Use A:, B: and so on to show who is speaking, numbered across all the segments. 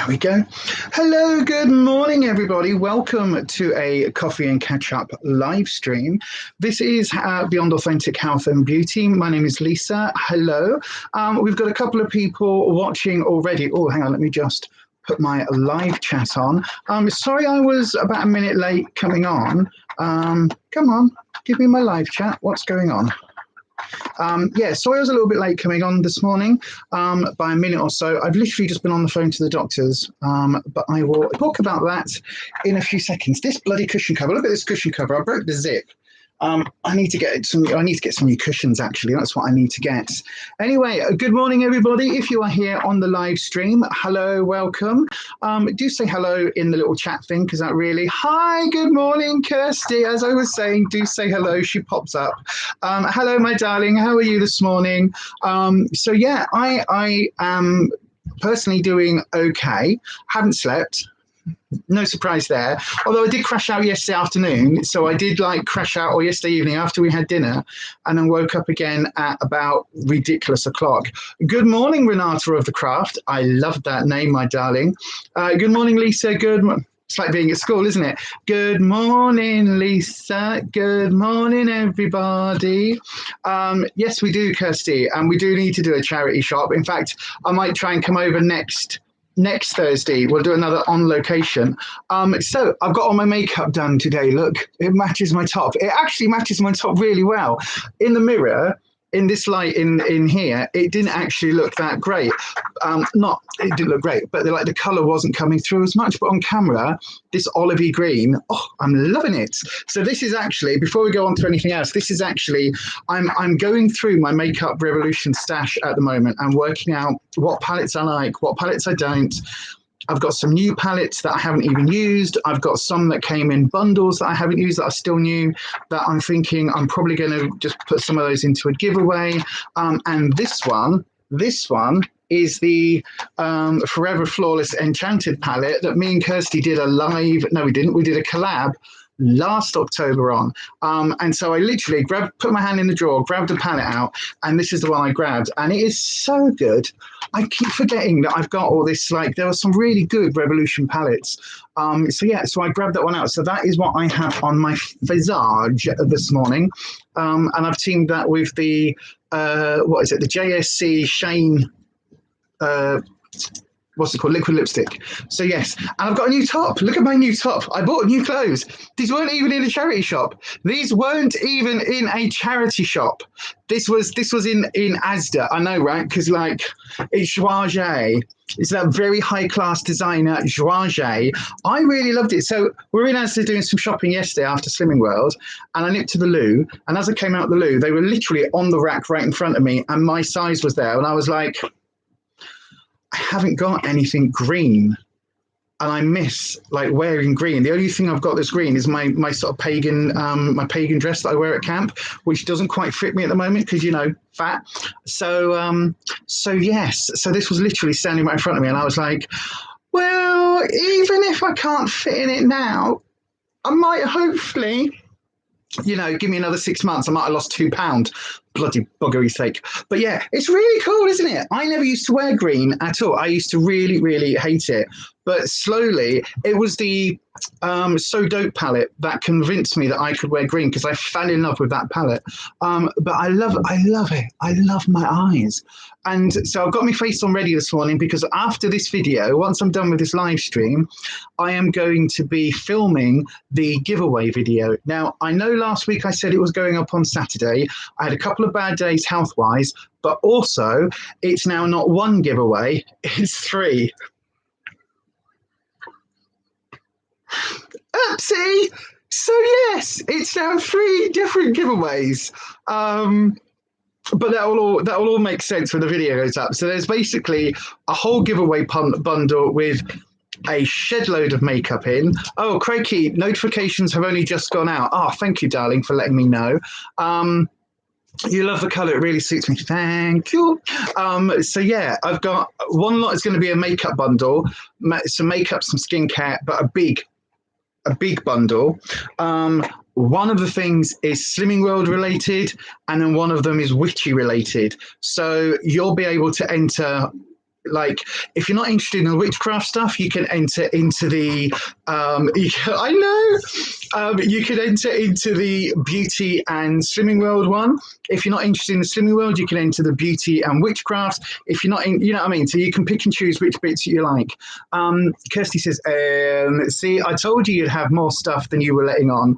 A: There we go. Hello, good morning, everybody. Welcome to a Coffee and Catch Up live stream. This is Beyond Authentic Health and Beauty. My name is Lisa. Hello. We've got a couple of people watching already. Oh, hang on, let me just put my live chat on. Sorry I was about a minute late coming on. Come on, give me my live chat. What's going on? Yeah, sorry I was a little bit late coming on this morning by a minute or so. I've literally just been on the phone to the doctors, but I will talk about that in a few seconds. This bloody cushion cover, look at this cushion cover. I broke the zip. I need to get some new cushions, actually. That's what I need to get. Anyway, good morning, everybody. If you are here on the live stream, hello, welcome. Do say hello in the little chat thing, because that really... Hi, good morning, Kirsty. As I was saying, do say hello. She pops up. Hello, my darling. How are you this morning? So, yeah, I am personally doing okay. Haven't slept. No surprise there. Although I did crash out yesterday afternoon. So I did crash out, or yesterday evening after we had dinner, and then woke up again at about ridiculous o'clock. Good morning, Renata of the Craft. I love that name, my darling. Good morning, Lisa. It's like being at school, isn't it? Good morning, Lisa. Good morning, everybody. Yes, we do, Kirsty. And we do need to do a charity shop. In fact, I might try and come over next Thursday. We'll do another on location. So I've got all my makeup done today. Look, it matches my top. It actually matches my top really well. In the mirror, in this light in here, it didn't actually look that great. It didn't look great, but the color wasn't coming through as much. But on camera, this olivey green, oh, I'm loving it. So this is actually, before we go on to anything else, this is actually, I'm going through my Makeup Revolution stash at the moment and working out what palettes I like, what palettes I don't. I've got some new palettes that I haven't even used. I've got some that came in bundles that I haven't used that are still new, that I'm thinking I'm probably going to just put some of those into a giveaway. And this one is the Forever Flawless Enchanted palette that me and Kirsty did a live, no we didn't, we did a collab last October on. And so I literally put my hand in the drawer, grabbed a palette out, and this is the one I grabbed. And it is so good. I keep forgetting that I've got all this, there were some really good Revolution palettes. So I grabbed that one out. So that is what I have on my visage this morning. And I've teamed that with the, the JSC Shane, what's it called? Liquid lipstick. So yes, and I've got a new top. Look at my new top. I bought new clothes. These weren't even in a charity shop. These weren't even in a charity shop. This was in Asda. I know, right? Because it's Joie. It's that very high class designer Joie. I really loved it. So we were in Asda doing some shopping yesterday after Slimming World, and I nipped to the loo. And as I came out the loo, they were literally on the rack right in front of me, and my size was there. And I was like, I haven't got anything green, and I miss wearing green. The only thing I've got that's green is my sort of pagan dress that I wear at camp, which doesn't quite fit me at the moment because fat. So yes, so this was literally standing right in front of me, and I was like, well, even if I can't fit in it now, I might hopefully, give me another 6 months. I might have lost £2. Bloody buggery sake. But yeah, it's really cool, isn't it? I never used to wear green at all. I used to really, really hate it. But slowly, it was the So Dope palette that convinced me that I could wear green, because I fell in love with that palette. But I love it. I love my eyes. And so I've got my face on ready this morning, because after this video, once I'm done with this live stream, I am going to be filming the giveaway video. Now, I know last week I said it was going up on Saturday. I had a couple of bad days health-wise, but also it's now not one giveaway, it's 3. Oopsie! So yes, it's now 3 different giveaways. But that will all make sense when the video goes up. So there's basically a whole giveaway bundle with a shed load of makeup in. Oh, crikey, notifications have only just gone out. Oh, thank you, darling, for letting me know. You love the colour. It really suits me. Thank you. So yeah, I've got one lot is going to be a makeup bundle, some makeup, some skincare, but a big bundle. One of the things is Slimming World related, and then one of them is Witchy related. So you'll be able to enter like, if you're not interested in the witchcraft stuff, you can enter into the, you could enter into the beauty and slimming world one. If you're not interested in the slimming world, you can enter the beauty and witchcraft. If you're not in, you know what I mean? So you can pick and choose which bits you like. Kirsty says, see, I told you you'd have more stuff than you were letting on.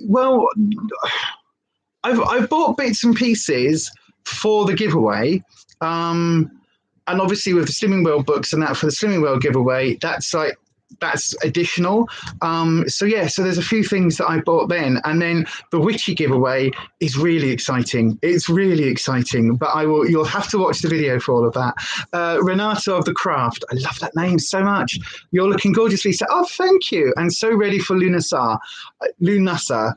A: Well, I've bought bits and pieces for the giveaway. And obviously with the Slimming World books and that for the Slimming World giveaway, that's additional. So there's a few things that I bought then, and then the Witchy giveaway is really exciting. It's really exciting, but you'll have to watch the video for all of that. Renata of the Craft, I love that name so much. You're looking gorgeous, Lisa. Oh, thank you. And so ready for Lunasar. Lunasagada.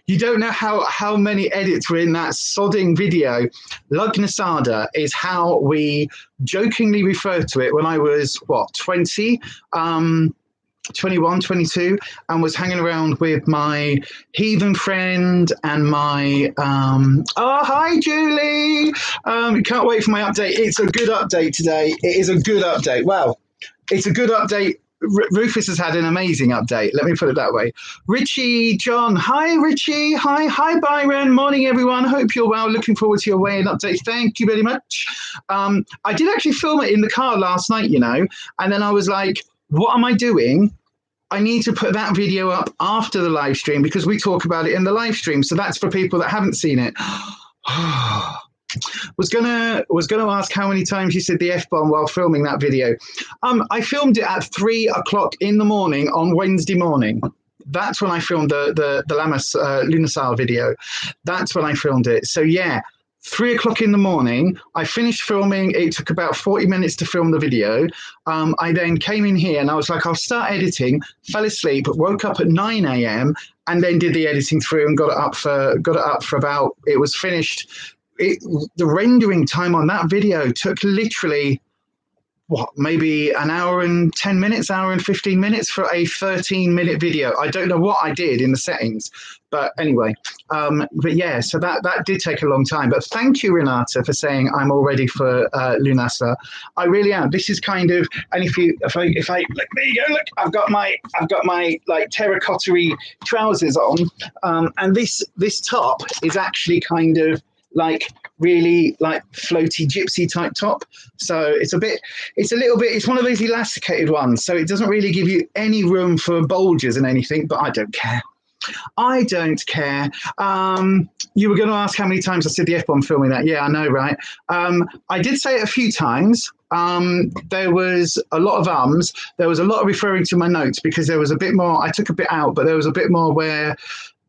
A: You don't know how many edits were in that sodding video. Lugnasada is how we jokingly referred to it when I was 20, 21, 22, and was hanging around with my heathen friend and my hi Julie, can't wait for my update. It's a good update today. It is a good update. Wow, it's a good update. Rufus has had an amazing update. Let me put it that way. Richie, John. Hi, Richie. Hi, Byron. Morning, everyone. Hope you're well. Looking forward to your weigh-in update. Thank you very much. I did actually film it in the car last night, and then I was like, what am I doing? I need to put that video up after the live stream because we talk about it in the live stream. So that's for people that haven't seen it. Was gonna ask how many times you said the F-bomb while filming that video. I filmed it at 3 o'clock in the morning on Wednesday morning. That's when I filmed the Lamas Lunasar video. That's when I filmed it. So yeah, 3 o'clock in the morning, I finished filming. It took about 40 minutes to film the video. I then came in here and I was like, I'll start editing, fell asleep, woke up at 9 a.m. and then did the editing through and got it up for about, it was finished. The rendering time on that video took literally, maybe an hour and 10 minutes, hour and 15 minutes for a 13-minute video. I don't know what I did in the settings, but anyway, but yeah, so that did take a long time. But thank you, Renata, for saying I'm all ready for Lunasa. I really am. This is kind of, and if I look, there you go. Look, I've got my like terracotta-y trousers on, and this top is actually kind of like really like floaty gypsy type top. So it's one of those elasticated ones. So it doesn't really give you any room for bulges and anything, but I don't care. You were going to ask how many times I said the F-bomb filming that. Yeah, I know, right? I did say it a few times. There was a lot of ums. There was a lot of referring to my notes because there was a bit more. I took a bit out, but there was a bit more where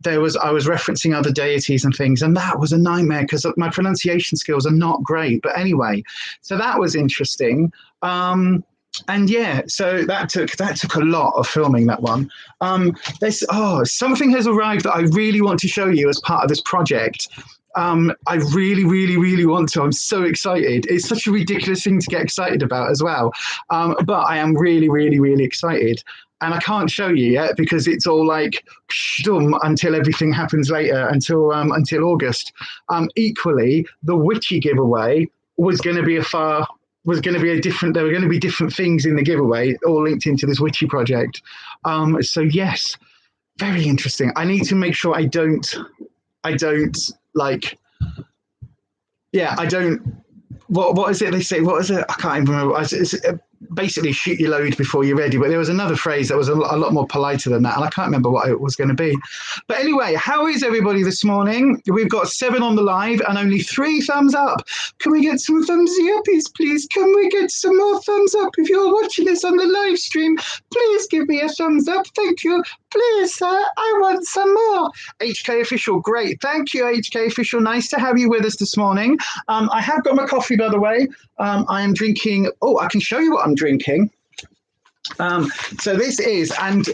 A: I was referencing other deities and things, and that was a nightmare because my pronunciation skills are not great. But anyway, so that was interesting. And yeah, so that took a lot of filming, that one. Something has arrived that I really want to show you as part of this project. I really, really, really want to. I'm so excited. It's such a ridiculous thing to get excited about as well. But I am really, really, really excited. And I can't show you yet because it's all like until everything happens later, until August. Equally, the Witchy giveaway was going to be there were going to be different things in the giveaway, all linked into this Witchy project. So yes, very interesting. I need to make sure I don't like, yeah, I don't, what is it they say? What is it? I can't even remember. It's basically shoot your load before you're ready. But there was another phrase that was a lot more politer than that. And I can't remember what it was going to be. But anyway, how is everybody this morning? We've got 7 on the live and only 3 thumbs up. Can we get some thumbs uppies, please? Can we get some more thumbs up? If you're watching this on the live stream, please give me a thumbs up. Thank you. Please, sir, I want some more. HK Official, great. Thank you, HK Official. Nice to have you with us this morning. I have got my coffee, by the way. I am drinking, I can show you what I'm drinking. So this is, and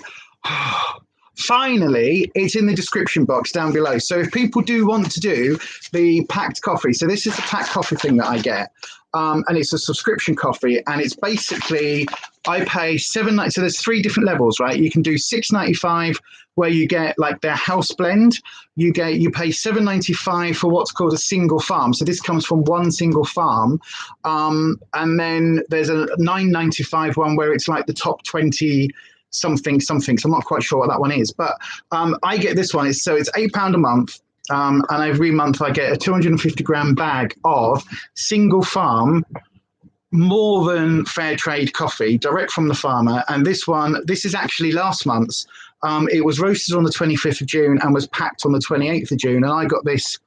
A: finally, it's in the description box down below. So if people do want to do the packed coffee, so this is the packed coffee thing that I get. And it's a subscription coffee, and it's basically I pay $7.90. So there's 3 different levels, right? You can do $6.95 where you get like their house blend. You pay $7.95 for what's called a single farm. So this comes from one single farm, and then there's a $9.95 one where it's like the top 20 something. So I'm not quite sure what that one is, but I get this one. It's £8 a month. And every month I get a 250 gram bag of single farm, more than fair trade coffee, direct from the farmer. And this is actually last month's. It was roasted on the 25th of June and was packed on the 28th of June. And I got this,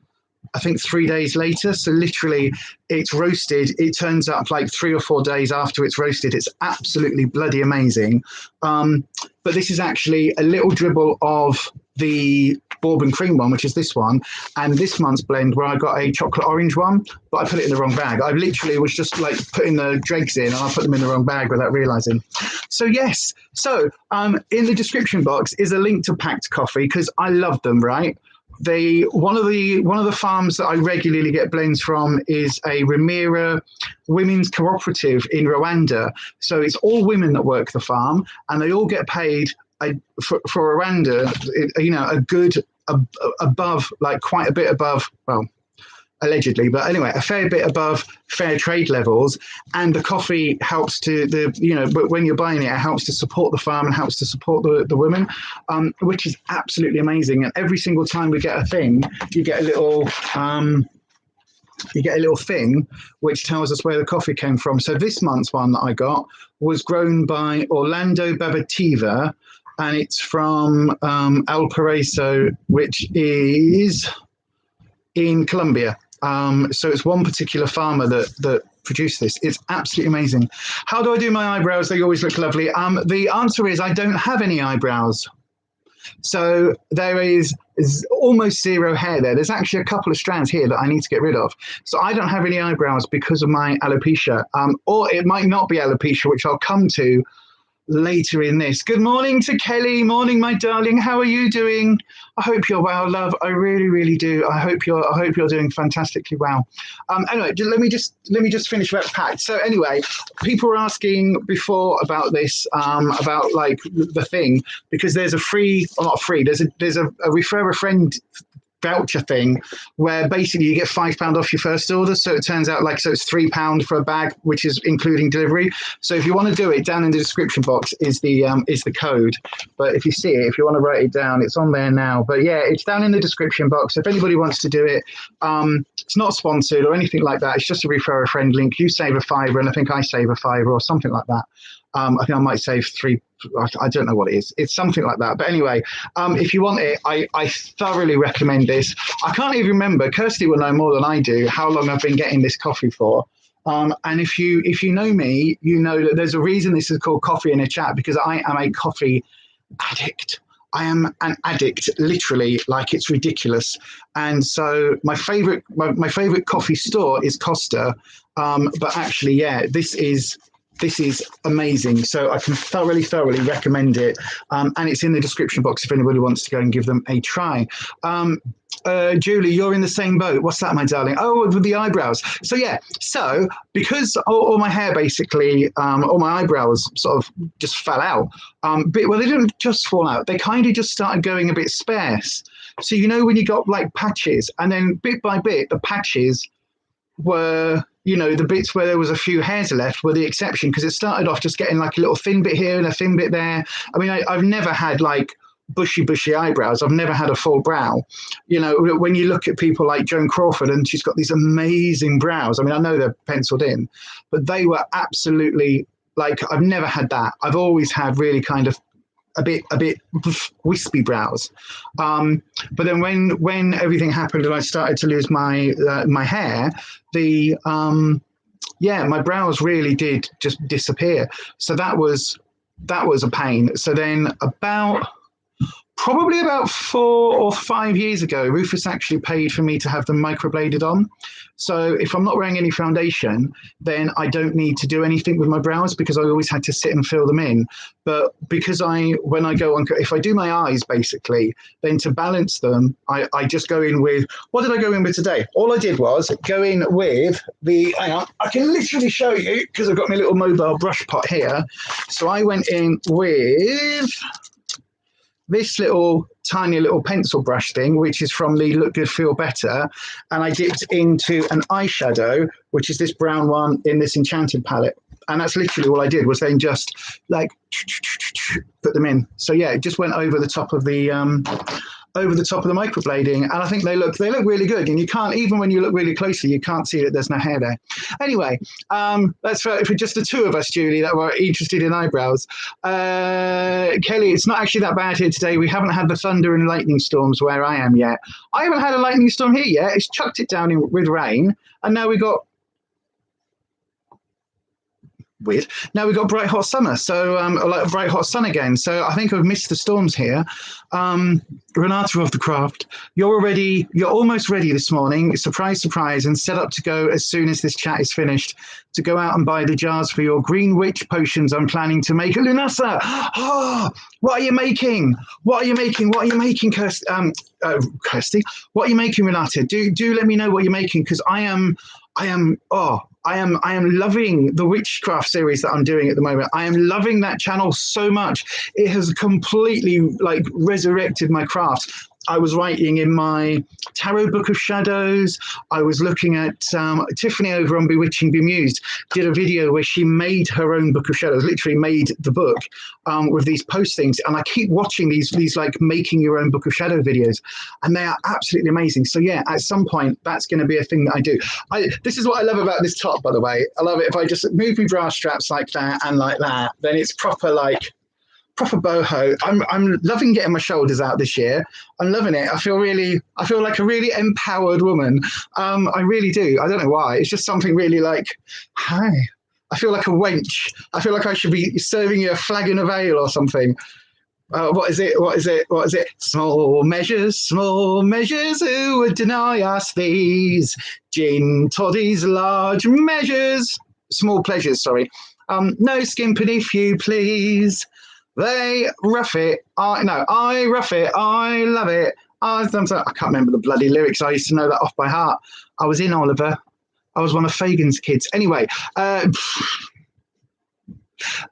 A: I think 3 days later. So literally it's roasted. It turns up like 3 or 4 days after it's roasted. It's absolutely bloody amazing. But this is actually a little dribble of the bourbon cream one, which is this one, and this month's blend where I got a chocolate orange one, but I put it in the wrong bag. I literally was just like putting the dregs in and I put them in the wrong bag without realizing. So yes, in the description box is a link to packed coffee because I love them, right? One of the farms that I regularly get blends from is a Ramira women's cooperative in Rwanda. So it's all women that work the farm, and they all get paid for Rwanda, a good above, like quite a bit above, well, allegedly, but anyway, a fair bit above fair trade levels. And the coffee helps but when you're buying it, it helps to support the farm and helps to support the women, which is absolutely amazing. And every single time we get a thing, you get a little thing which tells us where the coffee came from. So this month's one that I got was grown by Orlando Babativa, and it's from El Paraíso, which is in Colombia. So it's one particular farmer that produced this. It's absolutely amazing. How do I do my eyebrows? They always look lovely. The answer is I don't have any eyebrows. So there is almost zero hair there. There's actually a couple of strands here that I need to get rid of. So I don't have any eyebrows because of my alopecia. Or it might not be alopecia, which I'll come to later in this. Good morning to Kelly. Morning, my darling. How are you doing? I hope you're well, love. I really, really do. I hope you're doing fantastically well. Anyway, let me just finish about packed. So anyway, people were asking before about this, about like the thing, because there's a free, or not free. There's a refer a friend voucher thing where basically you get £5 off your first order. So it turns out so it's £3 for a bag, which is including delivery. So if you want to do it, down in the description box is the code. But if you see it, if you want to write it down, it's on there now. But yeah, it's down in the description box. If anybody wants to do it, it's not sponsored or anything like that. It's just a refer a friend link. You save a £5 and I think I save a £5 or something like that. I think I might save £3. I don't know what it is. It's something like that. But anyway, if you want it, I thoroughly recommend this. I can't even remember. Kirsty will know more than I do how long I've been getting this coffee for. And if you know me, you know that there's a reason this is called Coffee in a Chat, because I am a coffee addict. I am an addict, literally, like it's ridiculous. And so my favorite coffee store is Costa. But actually, yeah, this is amazing. So I can thoroughly recommend it. And it's in the description box if anybody wants to go and give them a try. Julie, you're in the same boat. What's that, my darling? Oh, with the eyebrows. So yeah, so because all my hair basically, all my eyebrows sort of just fell out. But well, they didn't just fall out. They kind of just started going a bit sparse. So when you got like patches, and then bit by bit, the patches were, the bits where there was a few hairs left were the exception, because it started off just getting like a little thin bit here and a thin bit there. I mean, I've never had like bushy eyebrows. I've never had a full brow. When you look at people like Joan Crawford, and she's got these amazing brows. I mean, I know they're penciled in, but they were absolutely like, I've never had that. I've always had really kind of a bit wispy brows. But then when everything happened and I started to lose my hair, my brows really did just disappear. So that was a pain. So then about probably about 4 or 5 years ago, Rufus actually paid for me to have them microbladed on. So if I'm not wearing any foundation, then I don't need to do anything with my brows because I always had to sit and fill them in. But because when I go on, if I do my eyes basically, then to balance them, I just go in with, what did I go in with today? All I did was go in with hang on, I can literally show you because I've got my little mobile brush pot here. So I went in with this little tiny little pencil brush thing, which is from the Look Good Feel Better, and I dipped into an eyeshadow, which is this brown one in this Enchanted palette, and that's literally all I did was then just like put them in. So yeah, it just went over the top of the microblading, and I think they look really good. And you can't, even when you look really closely, you can't see that there's no hair there. Anyway, that's for just the two of us, Julie, that were interested in eyebrows. Kelly, it's not actually that bad here today. We haven't had the thunder and lightning storms where I am yet. I haven't had a lightning storm here yet. It's chucked it down with rain, and now we got weird. Now we've got bright hot summer, so like bright hot sun again. So I think I've missed the storms here. Renata of the craft, you're almost ready this morning. Surprise, surprise, and set up to go as soon as this chat is finished to go out and buy the jars for your green witch potions I'm planning to make. Lunasa, what are you making? What are you making? What are you making, Kirsty? Kirsty, what are you making, Renata? Do let me know what you're making, because I am loving the witchcraft series that I'm doing at the moment. I am loving that channel so much. It has completely like resurrected my craft. I was writing in my Tarot Book of Shadows. I was looking at Tiffany over on Bewitching Bemused did a video where she made her own Book of Shadows, literally made the book with these postings. And I keep watching these like making your own Book of Shadow videos, and they are absolutely amazing. So yeah, at some point that's going to be a thing that I do. This is what I love about this top, by the way. I love it. If I just move my bra straps like that and like that, then it's proper boho. I'm loving getting my shoulders out this year. I'm loving it. I feel like a really empowered woman. I really do. I don't know why. It's just something really like, hi. I feel like a wench. I feel like I should be serving you a flagon of ale or something. What is it? Small measures, who would deny us these? Gin toddies, large measures. Small pleasures, sorry. No skimping if you please. They rough it. I rough it. I love it. I can't remember the bloody lyrics. I used to know that off by heart. I was in Oliver. I was one of Fagin's kids. Anyway,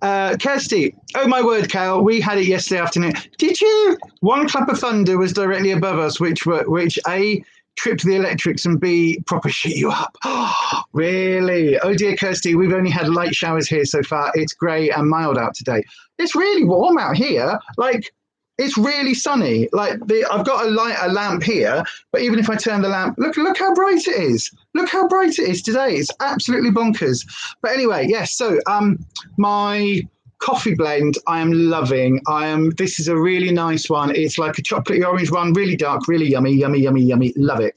A: Kirsty. Oh my word, Cal. We had it yesterday afternoon. Did you? One clap of thunder was directly above us, which A, tripped the electrics, and B, proper shit you up. Really? Oh dear, Kirsty, we've only had light showers here so far. It's grey and mild out today. It's really warm out here. Like, it's really sunny. Like, I've got a lamp here, but even if I turn the lamp, look how bright it is. Look how bright it is today. It's absolutely bonkers. But anyway, yes. So, my coffee blend I am loving. This is a really nice one. It's like a chocolatey orange one, really dark, really yummy. Love it.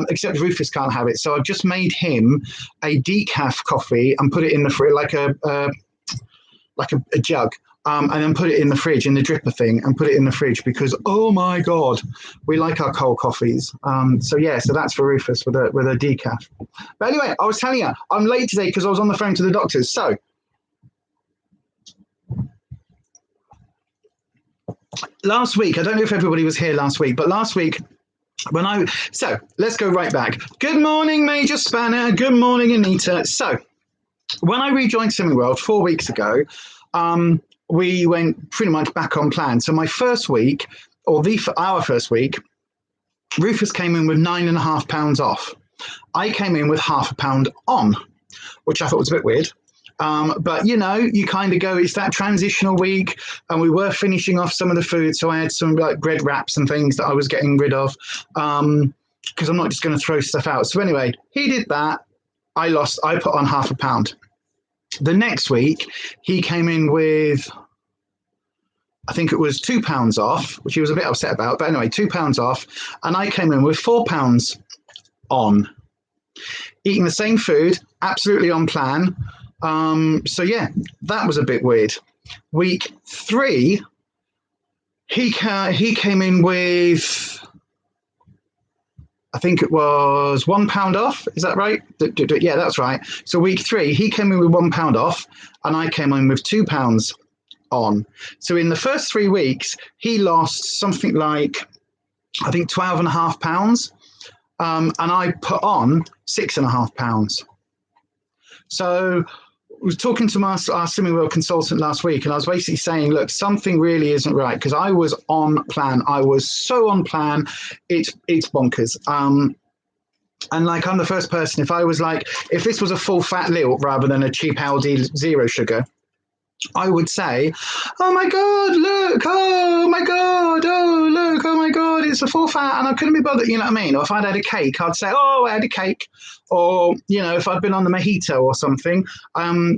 A: Except Rufus can't have it. So I've just made him a decaf coffee and put it in the fridge, like a jug. And then put it in the fridge, in the dripper thing, and put it in the fridge because, oh my God, we like our cold coffees. So that's for Rufus with a decaf. But anyway, I was telling you, I'm late today because I was on the phone to the doctors. So last week, I don't know if everybody was here last week, but last week, so let's go right back. Good morning, Major Spanner. Good morning, Anita. So when I rejoined Swimming World 4 weeks ago, we went pretty much back on plan. So my first week, our first week, Rufus came in with £9.5 off. I came in with £0.5 on, which I thought was a bit weird. But, you kind of go, it's that transitional week, and we were finishing off some of the food. So I had some like bread wraps and things that I was getting rid of because I'm not just going to throw stuff out. So anyway, he did that. I put on £0.5. The next week, he came in with, I think it was £2 off, which he was a bit upset about. But anyway, £2 off. And I came in with £4 on. Eating the same food, absolutely on plan. So yeah, that was a bit weird. Week 3, he came in with, I think it was £1 off. Is that right? Yeah, that's right. So week 3, he came in with £1 off, and I came in with £2 on. So in the first 3 weeks, he lost something like, I think, £12.5, and I put on £6.5. So I was talking to our Slimming World consultant last week, and I was basically saying, look, something really isn't right, because I was on plan. I was so on plan. It's bonkers. And like, I'm the first person, if this was a full fat lilt rather than a cheap Aldi zero sugar, I would say, oh my God, look, oh my God, oh look, oh my God, it's a full fat, and I couldn't be bothered, you know what I mean? Or if I'd had a cake, I'd say, oh, I had a cake. Or, you know, if I'd been on the mojito or something,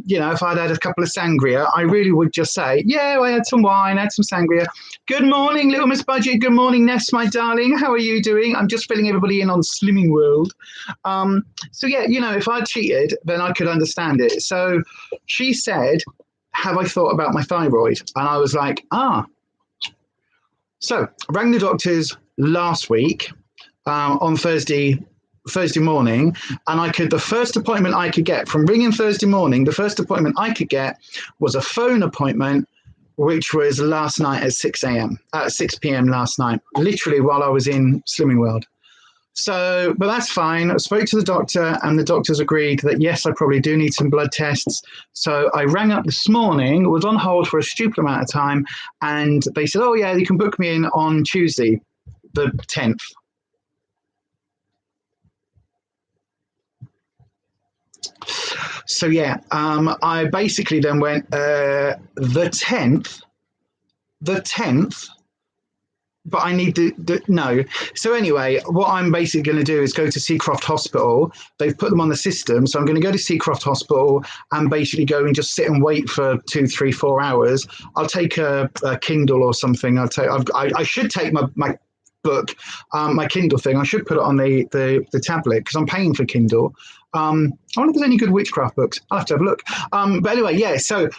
A: you know, if I'd had a couple of sangria, I really would just say, yeah, I had some wine, I had some sangria. Good morning, little Miss Budget. Good morning, Ness, my darling. How are you doing? I'm just filling everybody in on Slimming World. So yeah, you know, if I'd cheated, then I could understand it. So she said, have I thought about my thyroid? And I was like, So I rang the doctors last week on Thursday morning, and the first appointment I could get from ringing Thursday morning, the first appointment I could get was a phone appointment, which was last night at 6 p.m. last night, literally while I was in Slimming World. So, but that's fine. I spoke to the doctor, and the doctors agreed that, yes, I probably do need some blood tests. So I rang up this morning, was on hold for a stupid amount of time, and they said, oh, yeah, you can book me in on Tuesday, the 10th. So, yeah, I basically then went, the 10th, but I need no. So anyway, what I'm basically going to do is go to Seacroft Hospital. They've put them on the system. So I'm going to go to Seacroft Hospital and basically go and just sit and wait for 2, 3, 4 hours. I'll take a Kindle or something. I should take my book, my Kindle thing. I should put it on the tablet, because I'm paying for Kindle. I wonder if there's any good witchcraft books. I'll have to have a look. But anyway, yeah, so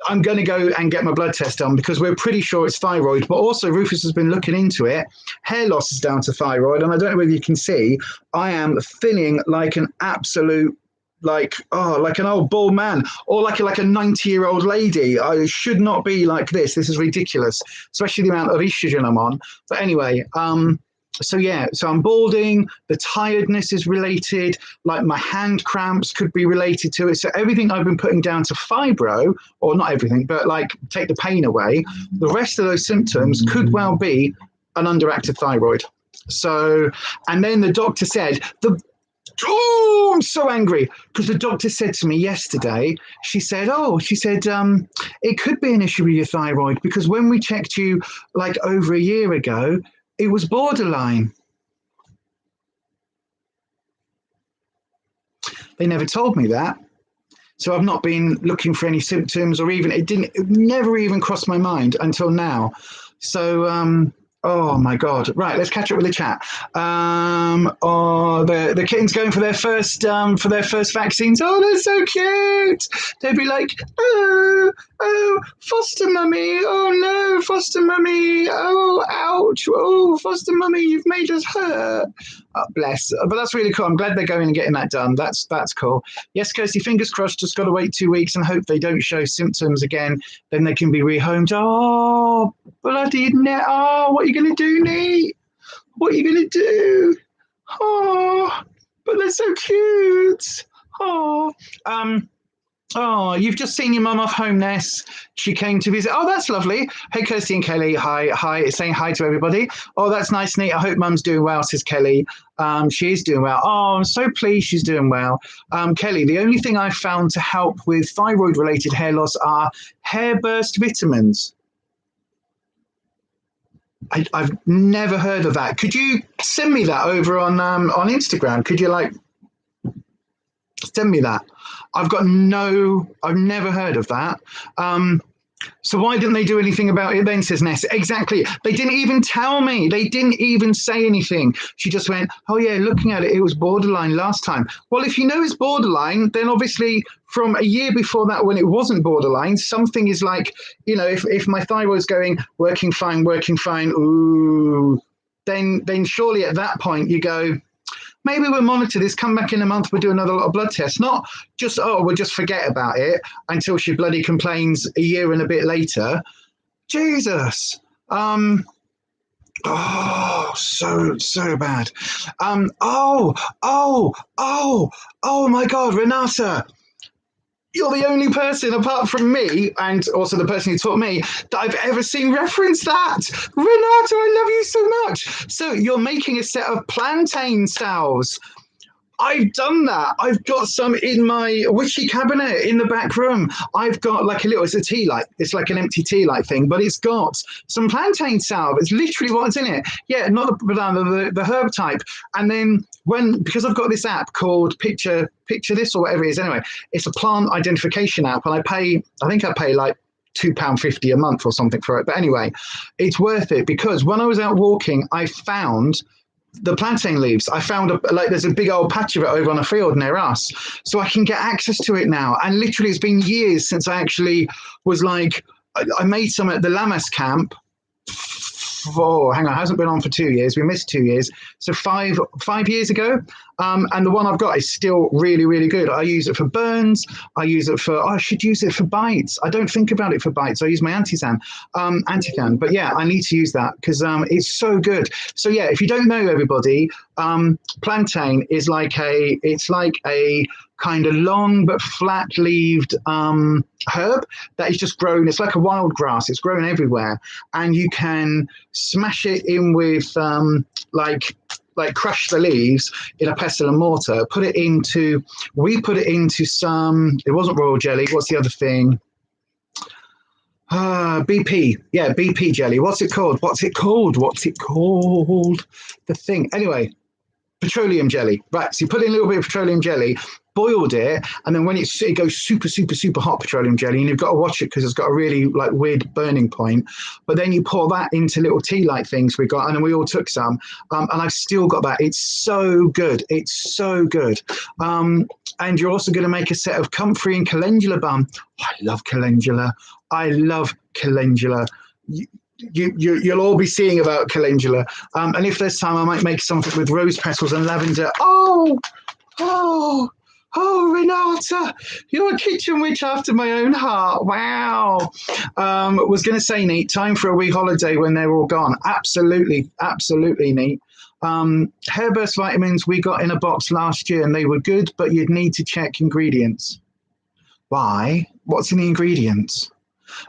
A: I'm going to go and get my blood test done, because we're pretty sure it's thyroid. But also, Rufus has been looking into it. Hair loss is down to thyroid. And I don't know whether you can see, I am thinning like an absolute, like an old bald man, or like a 90-year-old lady. I should not be like this. This is ridiculous, especially the amount of estrogen I'm on. But anyway, so yeah, so I'm balding, the tiredness is related, like my hand cramps could be related to it. So everything I've been putting down to fibro, or not everything, but like take the pain away, the rest of those symptoms could well be an underactive thyroid. So, and then the doctor said, I'm so angry, because the doctor said to me yesterday, she said, it could be an issue with your thyroid, because when we checked you like over a year ago, it was borderline. They never told me that. So I've not been looking for any symptoms, or even, it never even crossed my mind until now. So, oh my God. Right, let's catch up with the chat. The kittens going for their first vaccines. Oh, they're so cute. They'd be like, oh, foster mummy. Oh no, foster mummy. Oh, ouch. Oh, foster mummy, you've made us hurt. Oh, bless. But that's really cool. I'm glad they're going and getting that done. That's cool. Yes, Kirsty, fingers crossed. Just got to wait 2 weeks and hope they don't show symptoms again. Then they can be rehomed. Oh, bloody net. Oh, what are you going to do, Nate? What are you going to do? Oh, but they're so cute. Oh, you've just seen your mum off home, Ness. She came to visit. Oh, that's lovely. Hey, Kirsty and Kelly. Hi. Saying hi to everybody. Oh, that's nice, neat. I hope mum's doing well, says Kelly. She is doing well. Oh, I'm so pleased she's doing well. Kelly, the only thing I've found to help with thyroid-related hair loss are hair burst vitamins. I've never heard of that. Could you send me that over on Instagram? Could you send me that? I've never heard of that. So why didn't they do anything about it then, says Ness. Exactly. They didn't even tell me. They didn't even say anything. She just went, oh yeah, looking at it, it was borderline last time. Well, if you know it's borderline, then obviously from a year before that when it wasn't borderline, something is like, you know, if my thyroid's going, working fine, ooh, then surely at that point you go, maybe we'll monitor this, come back in a month, we'll do another lot of blood tests. Not just, oh, we'll just forget about it until she bloody complains a year and a bit later. Jesus. Oh, so bad. Oh my God, Renata. You're the only person, apart from me, and also the person who taught me, that I've ever seen reference that. Renata, I love you so much. So you're making a set of plantain salves. I've done that. I've got some in my witchy cabinet in the back room. I've got like it's a tea light. It's like an empty tea light thing, but it's got some plantain salve. It's literally what's in it. Yeah, not the banana, the herb type. And then because I've got this app called Picture This or whatever it is. Anyway, it's a plant identification app, and I think I pay like £2.50 a month or something for it. But anyway, it's worth it because when I was out walking, I found the plantain leaves. I found there's a big old patch of it over on a field near us, so I can get access to it now. And literally, it's been years since I actually was like, I made some at the Lamas camp. Hang on, it hasn't been on for 2 years. We missed 2 years, so five years ago. And the one I've got is still really, really good. I use it for burns. I use it for. I should use it for bites. I don't think about it for bites. I use my Antithan. But yeah, I need to use that because it's so good. So yeah, if you don't know, everybody, plantain is like a kind of long but flat-leaved herb that is just grown. It's like a wild grass. It's grown everywhere, and you can smash it in with like crush the leaves in a pestle and mortar. We put it into some. It wasn't royal jelly. What's the other thing? BP. Yeah, BP jelly. What's it called? The thing. Anyway. Petroleum jelly, right? So you put in a little bit of petroleum jelly, boiled it, and then when it goes super, super, super hot petroleum jelly, and you've got to watch it because it's got a really like weird burning point. But then you pour that into little tea light things we got, and then we all took some, and I've still got that. It's so good. It's so good. And you're also going to make a set of comfrey and calendula balm. I love calendula. You'll all be seeing about calendula, and if there's time I might make something with rose petals and lavender. Renata, you're a kitchen witch after my own heart. Wow. Was going to say, neat time for a wee holiday when they're all gone. Absolutely neat. Hairburst vitamins we got in a box last year and they were good, but you'd need to check ingredients. Why? What's in the ingredients?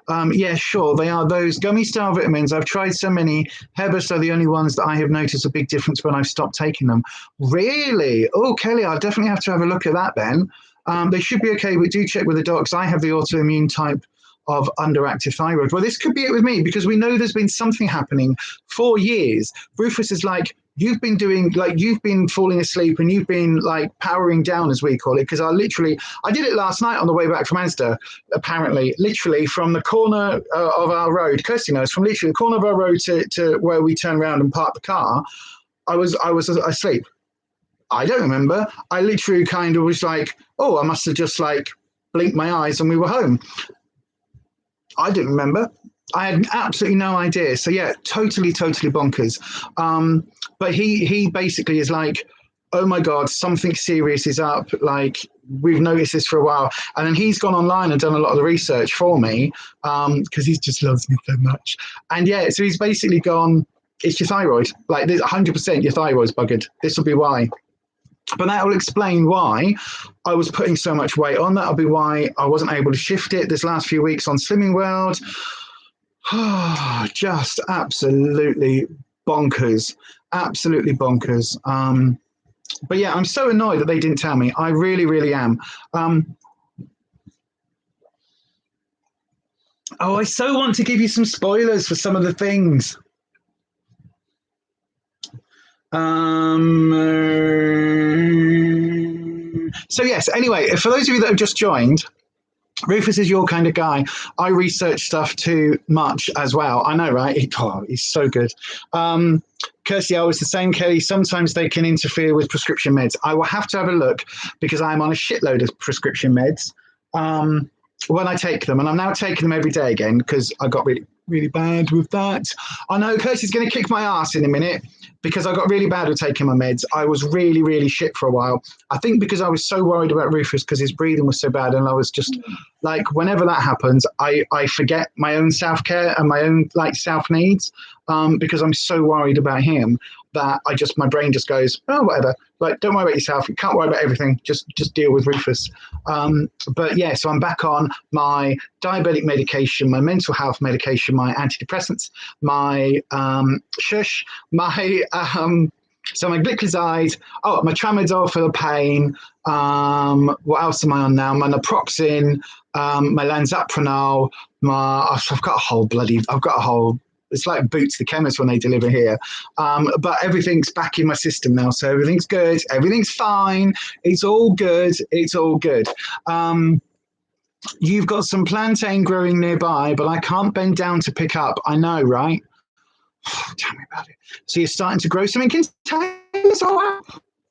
A: Yeah, sure. They are those gummy style vitamins. I've tried so many. Hairburst are the only ones that I have noticed a big difference when I've stopped taking them. Really? Oh, Kelly, I'll definitely have to have a look at that then. They should be okay, but do check with the docs. I have the autoimmune type of underactive thyroid. Well, this could be it with me because we know there's been something happening for years. Rufus is like, you've been falling asleep and you've been like powering down, as we call it, because I did it last night on the way back from Asda, apparently, literally from the corner of our road. Kirsty knows, from literally the corner of our road to where we turn around and park the car, I was asleep. I don't remember. I literally kind of was like, oh, I must have just like blinked my eyes and we were home. I didn't remember. I had absolutely no idea. So yeah, totally bonkers. But he basically is like, oh my God, something serious is up. Like, we've noticed this for a while. And then he's gone online and done a lot of the research for me because he just loves me so much. And yeah, so he's basically gone, it's your thyroid. Like, there's 100% your thyroid's buggered. This will be why. But that will explain why I was putting so much weight on. That'll be why I wasn't able to shift it this last few weeks on Slimming World. Just absolutely bonkers. Absolutely bonkers. But yeah, I'm so annoyed that they didn't tell me. I really, really am. I so want to give you some spoilers for some of the things. So yes, anyway, for those of you that have just joined, Rufus is your kind of guy. I research stuff too much as well. I know, right? He's so good. Kirsty, I was the same, Kelly. Sometimes they can interfere with prescription meds. I will have to have a look because I'm on a shitload of prescription meds when I take them. And I'm now taking them every day again because I got really, really bad with that. I know Kirsty's going to kick my ass in a minute because I got really bad with taking my meds. I was really, really shit for a while. I think because I was so worried about Rufus because his breathing was so bad, and I was just like, whenever that happens, I forget my own self-care and my own like self-needs because I'm so worried about him that my brain just goes, oh, whatever. Like, don't worry about yourself. You can't worry about everything. Just deal with Rufus. But yeah, so I'm back on my diabetic medication, my mental health medication, my antidepressants, my shush, my so my gliclazide, my tramadol for the pain. What else am I on now? My naproxen, my lanzapranol, I've got a whole. It's like Boots the chemist when they deliver here. But everything's back in my system now. So everything's good. Everything's fine. It's all good. It's all good. You've got some plantain growing nearby, but I can't bend down to pick up. I know, right? Tell me about it. So you're starting to grow some in containers. Oh, wow.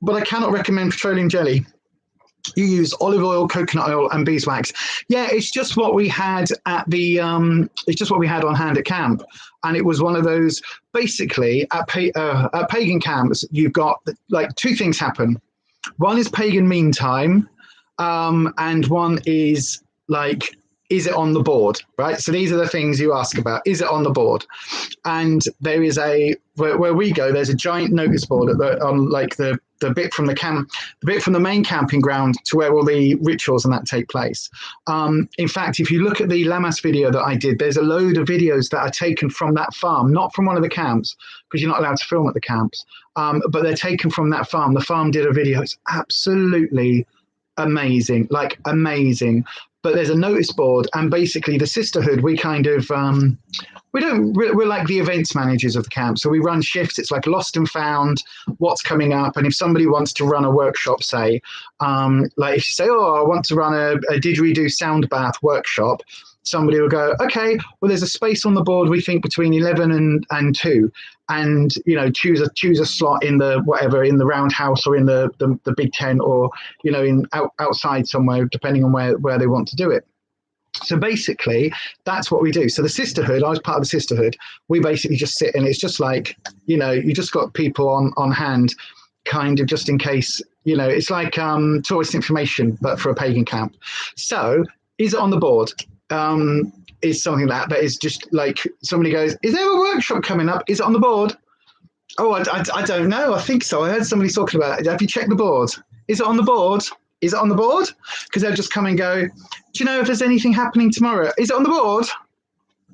A: But I cannot recommend petroleum jelly. You use olive oil, coconut oil, and beeswax. Yeah, it's just what we had at the. It's just what we had on hand at camp, and it was one of those. Basically, at pagan camps, you've got like two things happen. One is pagan meantime, and one is like, is it on the board, right? So these are the things you ask about. Is it on the board? And there is where we go. There's a giant notice board on like the bit from the main camping ground to where all the rituals and that take place. In fact, if you look at the Lamas video that I did, there's a load of videos that are taken from that farm, not from one of the camps, because you're not allowed to film at the camps, but they're taken from that farm. The farm did a video. It's absolutely amazing, like amazing. But there's a notice board, and basically the sisterhood, we kind of, we're like the events managers of the camp. So we run shifts. It's like lost and found, what's coming up. And if somebody wants to run a workshop, say, like if you say, I want to run a didgeridoo sound bath workshop, somebody will go, okay, well, there's a space on the board, we think between 11 and 2. And, choose a slot in the whatever, in the roundhouse or in the big tent, or, outside somewhere, depending on where they want to do it. So basically, that's what we do. So the sisterhood, I was part of the sisterhood. We basically just sit, and it's just like, you just got people on hand, kind of just in case, it's like tourist information, but for a pagan camp. So is it on the board? Is something that is just like somebody goes, is there a workshop coming up? Is it on the board? Oh, I don't know. I think so. I heard somebody talking about it. Have you checked the board? Is it on the board? Is it on the board? Because they'll just come and go, do you know if there's anything happening tomorrow? Is it on the board?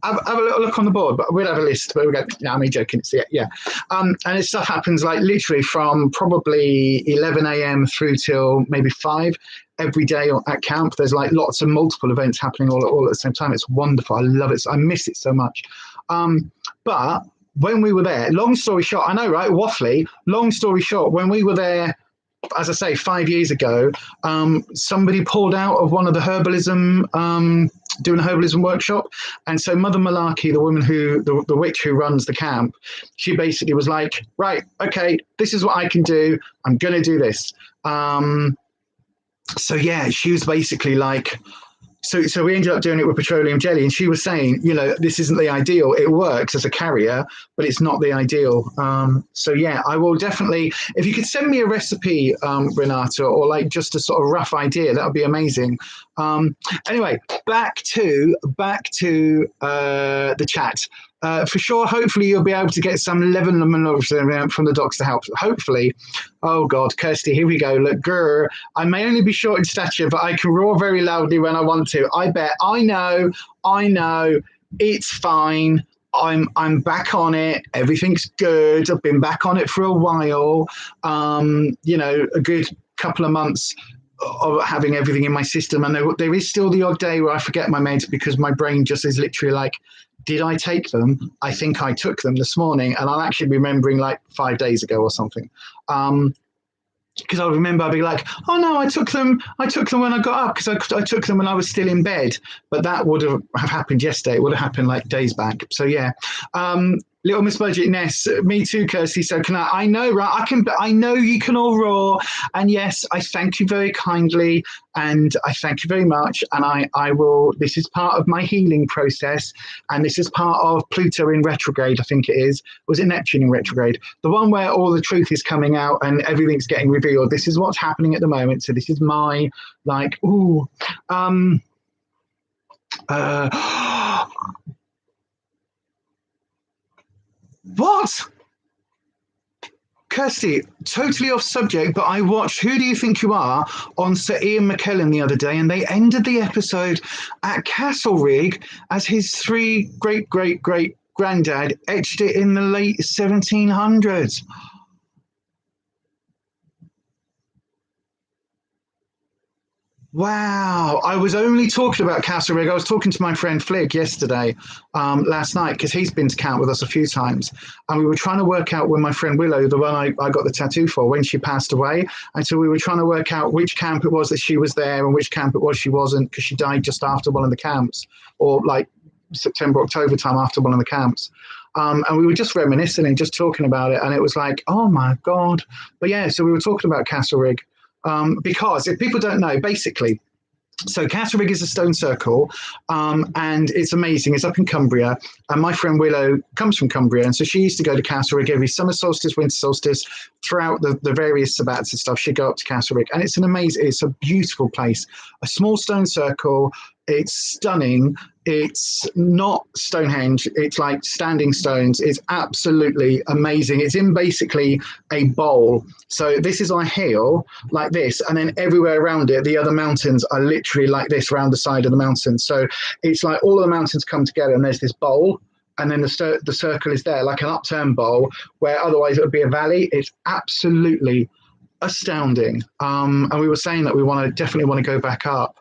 A: Have a little look on the board, but we'll have a list. But we go, no, I'm joking. It's, yeah. And it stuff happens like literally from probably 11 a.m. through till maybe 5 every day at camp. There's like lots of multiple events happening all at the same time. It's wonderful. I love it. I miss it so much. But when we were there, long story short, I know, right? Waffly. Long story short, when we were there, as I say, 5 years ago, somebody pulled out of one of the herbalism, doing a herbalism workshop. And so Mother Malarkey, the woman the witch who runs the camp, she basically was like, right, okay, this is what I can do. I'm going to do this. So yeah, she was basically like, so we ended up doing it with petroleum jelly, and she was saying, this isn't the ideal. It works as a carrier, but it's not the ideal. So yeah, I will definitely, if you could send me a recipe, Renata, or like just a sort of rough idea, that would be amazing. Anyway, back to the chat. For sure, hopefully you'll be able to get some lemon from the docs to help. Hopefully. Oh God, Kirsty, here we go. Look, grr, I may only be short in stature, but I can roar very loudly when I want to. I bet. I know. It's fine. I'm back on it. Everything's good. I've been back on it for a while. A good couple of months of having everything in my system. And there is still the odd day where I forget my meds because my brain just is literally like, did I take them? I think I took them this morning, and I'll actually be remembering like 5 days ago or something. because I remember I'd be like, oh no, I took them when I got up, because I took them when I was still in bed. But that would have happened yesterday. It would have happened like days back. So yeah. Little Miss Budget Ness, me too, Kirsty. So can I know, right? I know you can all roar. And yes, I thank you very kindly. And I thank you very much. And I will, this is part of my healing process. And this is part of Pluto in retrograde, I think it is. Was it Neptune in retrograde? The one where all the truth is coming out and everything's getting revealed. This is what's happening at the moment. So this is my, like, ooh. What? Kirsty, totally off subject, but I watched Who Do You Think You Are on Sir Ian McKellen the other day, and they ended the episode at Castlereagh as his 3 great-great-great-granddad etched it in the late 1700s. Wow, I was only talking about Castlereagh. I was talking to my friend Flick yesterday, last night, because he's been to camp with us a few times. And we were trying to work out when my friend Willow, the one I got the tattoo for, when she passed away. And so we were trying to work out which camp it was that she was there and which camp it was she wasn't, because she died just after one of the camps, or like September, October time after one of the camps. And we were just reminiscing and just talking about it. And it was like, oh my God. But yeah, so we were talking about Castlereagh. Because if people don't know, basically, so Castlereagh is a stone circle, and it's amazing. It's up in Cumbria, and my friend Willow comes from Cumbria, and so she used to go to Castlereagh every summer solstice, winter solstice, throughout the various sabbats and stuff. She'd go up to Castlereagh, and it's a beautiful place, a small stone circle. It's stunning. It's not Stonehenge. It's like standing stones. It's absolutely amazing. It's in basically a bowl. So this is on a hill like this, and then everywhere around it, the other mountains are literally like this around the side of the mountain. So it's like all of the mountains come together, and there's this bowl, and then the circle is there like an upturned bowl, where otherwise it would be a valley. It's absolutely astounding. And we were saying that we definitely want to go back up.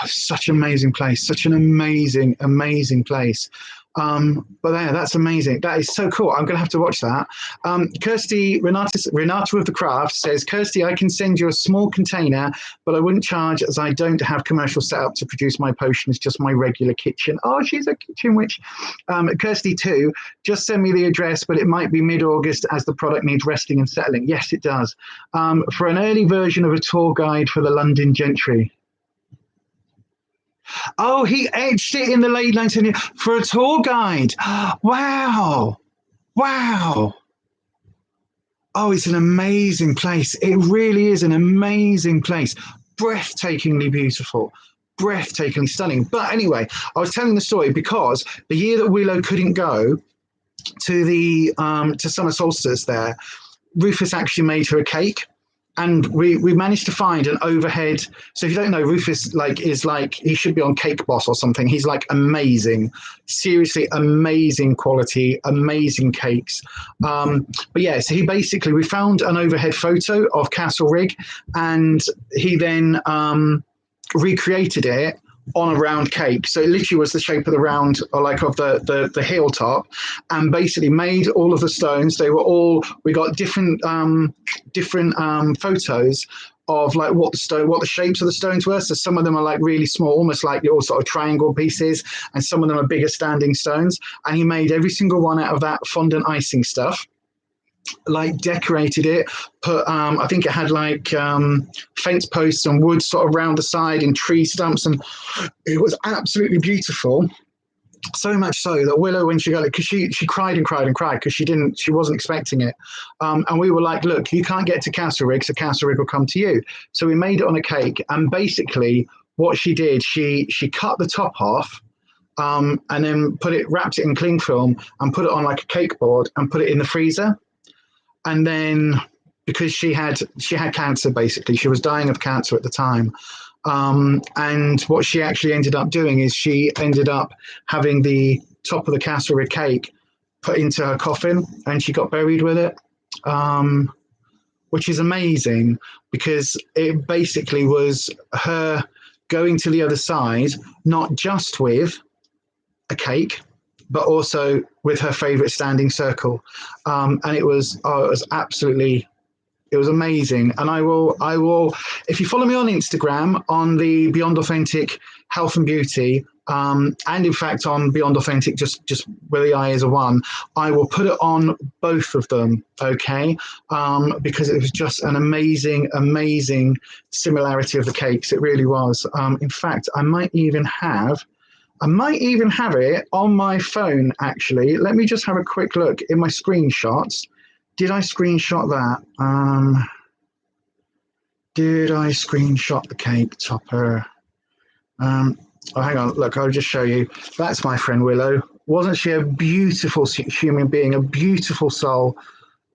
A: Such an amazing place, such an amazing place. But yeah, that's amazing. That is so cool. I'm gonna have to watch that. Kirsty, Renata of the Craft says, Kirsty, I can send you a small container, but I wouldn't charge, as I don't have commercial setup to produce my potions, just my regular kitchen. Oh, she's a kitchen witch. Kirsty too, just send me the address, but it might be mid-August as the product needs resting and settling. Yes, it does. For an early version of a tour guide for the London gentry. Oh, he etched it in the late 1900s for a tour guide. Wow. Wow. Oh, it's an amazing place. It really is an amazing place. Breathtakingly beautiful. Breathtakingly stunning. But anyway, I was telling the story because the year that Willow couldn't go to the to summer solstice there, Rufus actually made her a cake. And we managed to find an overhead. So if you don't know, Rufus he should be on Cake Boss or something. He's like amazing, seriously amazing quality, amazing cakes. But yeah, so we found an overhead photo of Castlereagh, and he then recreated it on a round cake. So it literally was the shape of the round, or like of the hilltop, and basically made all of the stones. We got different photos of like what the shapes of the stones were. So some of them are like really small, almost like little sort of triangle pieces, and some of them are bigger standing stones. And he made every single one out of that fondant icing stuff, like decorated it, put I think it had like fence posts and wood sort of around the side and tree stumps, and it was absolutely beautiful. So much so that Willow, when she got it, because she cried and cried and cried because she wasn't expecting it, and we were like, look, you can't get to Castlereagh, so Castlereagh will come to you. So we made it on a cake, and basically what she did, she cut the top off, and then wrapped it in cling film and put it on like a cake board and put it in the freezer. And then, because she had cancer, basically, she was dying of cancer at the time. And what she actually ended up doing is she ended up having the top of the Castlereagh cake put into her coffin, and she got buried with it, which is amazing, because it basically was her going to the other side, not just with a cake, but also with her favorite standing circle. And it was absolutely It was amazing. And I will, if you follow me on Instagram on the Beyond Authentic Health and Beauty, and in fact on Beyond Authentic, just where the I is a one, I will put it on both of them, okay? Because it was just an amazing similarity of the cakes. It really was. In fact, I might even have it on my phone, actually. Let me just have a quick look in my screenshots. Did I screenshot that? Did I screenshot the cake topper? Oh, hang on. Look, I'll just show you. That's my friend Willow. Wasn't she a beautiful human being, a beautiful soul?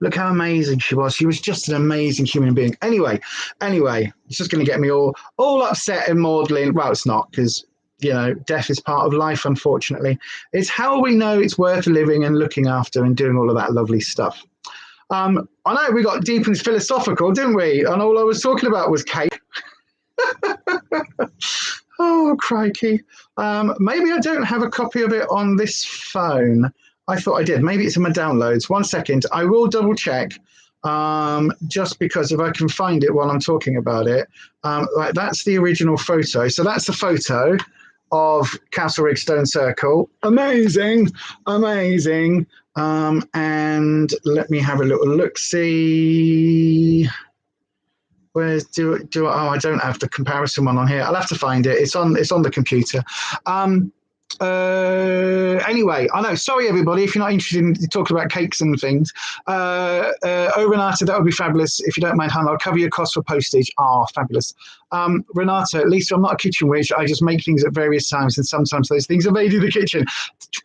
A: Look how amazing she was. She was just an amazing human being. Anyway, it's just going to get me all upset and maudlin. Well, it's not, because, you know, death is part of life, unfortunately. It's how we know it's worth living and looking after and doing all of that lovely stuff. I know we got deep and philosophical, didn't we? And all I was talking about was cake. Oh, crikey. Maybe I don't have a copy of it on this phone. I thought I did. Maybe it's in my downloads. 1 second. I will double check, just because if I can find it while I'm talking about it. Like, that's the original photo. So that's the photo of Castle Rig Stone Circle. Amazing. And let me have a little look-see. Where's oh, I don't have the comparison one on here. I'll have to find it. It's on the computer. Anyway, I know. Sorry, everybody, if you're not interested in talking about cakes and things. Renata, that would be fabulous. If you don't mind, Hannah, I'll cover your cost for postage. Fabulous. Renata, at least I'm not a kitchen witch. I just make things at various times, and sometimes those things are made in the kitchen.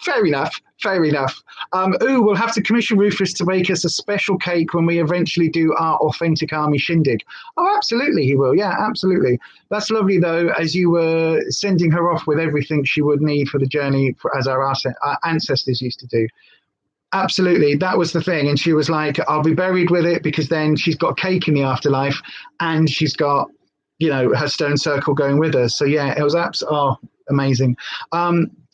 A: Fair enough. We'll have to commission Rufus to make us a special cake when we eventually do our Authentic Army shindig. Oh, absolutely, he will. Yeah, absolutely. That's lovely, though, as you were sending her off with everything she would need for the journey, as our ancestors used to do. Absolutely, that was the thing. And she was like, I'll be buried with it, because then she's got cake in the afterlife, and she's got, you know, her stone circle going with her. So, yeah, it was amazing.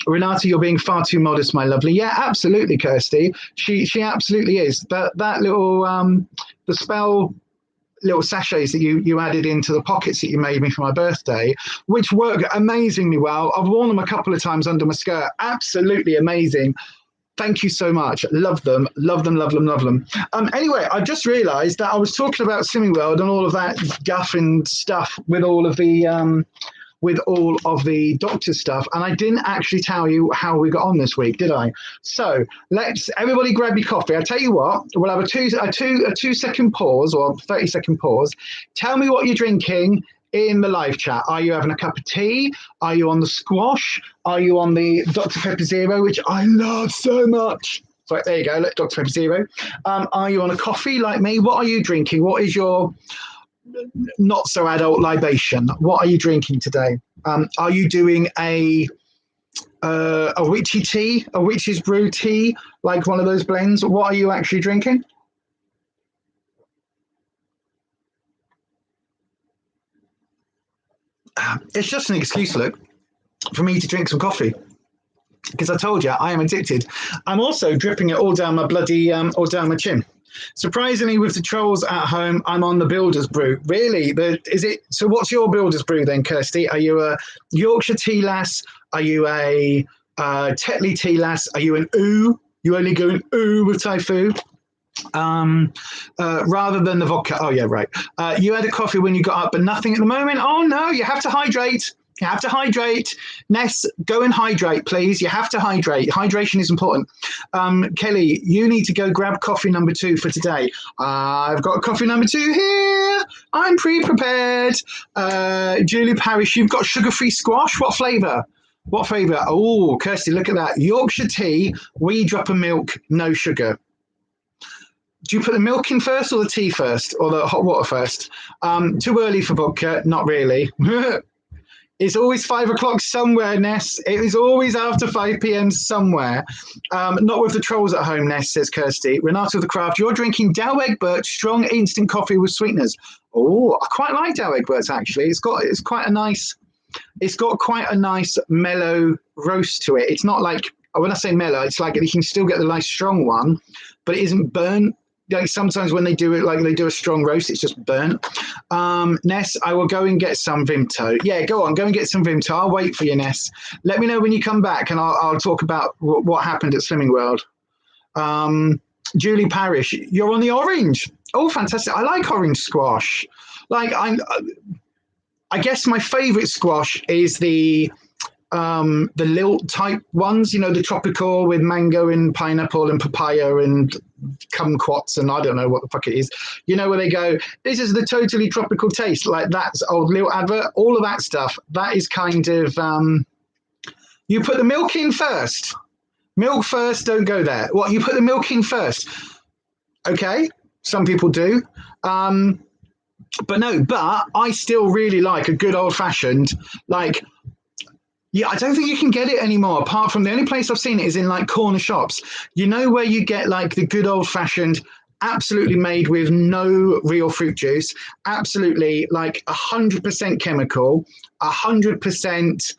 A: Renata, you're being far too modest, my lovely. Yeah, absolutely, Kirsty. She absolutely is. That little the spell little sachets that you added into the pockets that you made me for my birthday, which work amazingly well. I've worn them a couple of times under my skirt. Absolutely amazing. Thank you so much. Love them. Anyway, I just realized that I was talking about Slimming World and all of that guff and stuff with all of the doctor stuff, and I didn't actually tell you how we got on this week, did I? So let's everybody grab your coffee. I'll tell you what, we'll have a 2 second pause, or 30-second pause. Tell me what you're drinking in the live chat. Are you having a cup of tea? Are you on the squash? Are you on the Dr. Pepper Zero, which I love so much? So there you go, Dr. Pepper Zero. Are you on a coffee like me? What are you drinking? What is your not so adult libation? What are you drinking today? Are you doing a witchy tea, a witch's brew tea, like one of those blends? What are you actually drinking? It's just an excuse, look, for me to drink some coffee, because I told you I am addicted. I'm also dripping it all down my bloody all down my chin. Surprisingly, with the trolls at home, I'm on the Builder's Brew. Really? Is it? So what's your Builder's Brew then, Kirsty? Are you a Yorkshire tea lass? Are you a Tetley tea lass? Are you an ooh? You only go an ooh with Typhoo? Rather than the vodka. Oh, yeah, right. You had a coffee when you got up, but nothing at the moment? Oh, no, you have to hydrate. You have to hydrate. Ness, go and hydrate, please. You have to hydrate. Hydration is important. Kelly, you need to go grab coffee number 2 for today. I've got coffee number 2 here. I'm pre-prepared. Julie Parrish, you've got sugar-free squash. What flavour? What flavour? Oh, Kirsty, look at that. Yorkshire tea, wee drop of milk, no sugar. Do you put the milk in first, or the tea first, or the hot water first? Too early for vodka? Not really. It's always 5 o'clock somewhere, Ness. It is always after 5 p.m. somewhere. Not with the trolls at home, Ness, says Kirsty. Renata of the Craft, you're drinking Dow Egbert strong instant coffee with sweeteners. Oh, I quite like Dow Egbert's, actually. It's got quite a nice mellow roast to it. It's not like, when I say mellow, it's like you can still get the nice strong one, but it isn't burnt. like sometimes when they do it, like they do a strong roast, it's just burnt. Ness, I will go and get some Vimto. Yeah, go on, go and get some Vimto. I'll wait for you, Ness. Let me know when you come back, and I'll talk about what happened at Slimming World. Julie Parrish, you're on the orange. Oh, fantastic! I like orange squash. Like I guess my favourite squash is the lilt type ones, you know, the tropical with mango and pineapple and papaya and kumquats and I don't know what the fuck it is. You know, where they go, this is the totally tropical taste, like that's old lilt advert, all of that stuff. That is kind of, you put the milk in first. Milk first, don't go there. What, you put the milk in first? Okay, some people do. But no, but I still really like a good old fashioned, like, yeah, I don't think you can get it anymore. Apart from the only place I've seen it is in like corner shops. You know where you get like the good old fashioned, absolutely made with no real fruit juice, absolutely like 100% chemical, 100%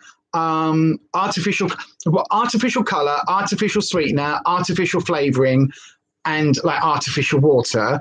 A: artificial color, artificial sweetener, artificial flavoring, and like artificial water.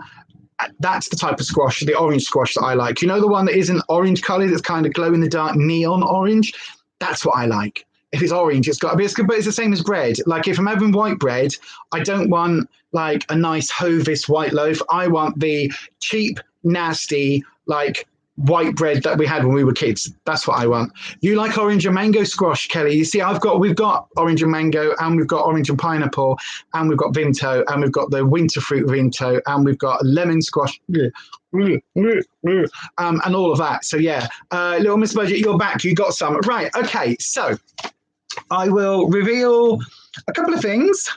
A: That's the type of squash, the orange squash that I like. You know, the one that isn't orange color, that's kind of glow in the dark neon orange. That's what I like. If it's orange, it's got to be as good, but it's the same as bread. Like if I'm having white bread, I don't want like a nice Hovis white loaf. I want the cheap, nasty, like white bread that we had when we were kids. That's what I want. You like orange and mango squash, Kelly? You see, we've got orange and mango, and we've got orange and pineapple, and we've got Vimto, and we've got the winter fruit Vimto, and we've got lemon squash, and all of that. So yeah, Little Miss Budget, you're back. You got some. Right, okay, so I will reveal a couple of things.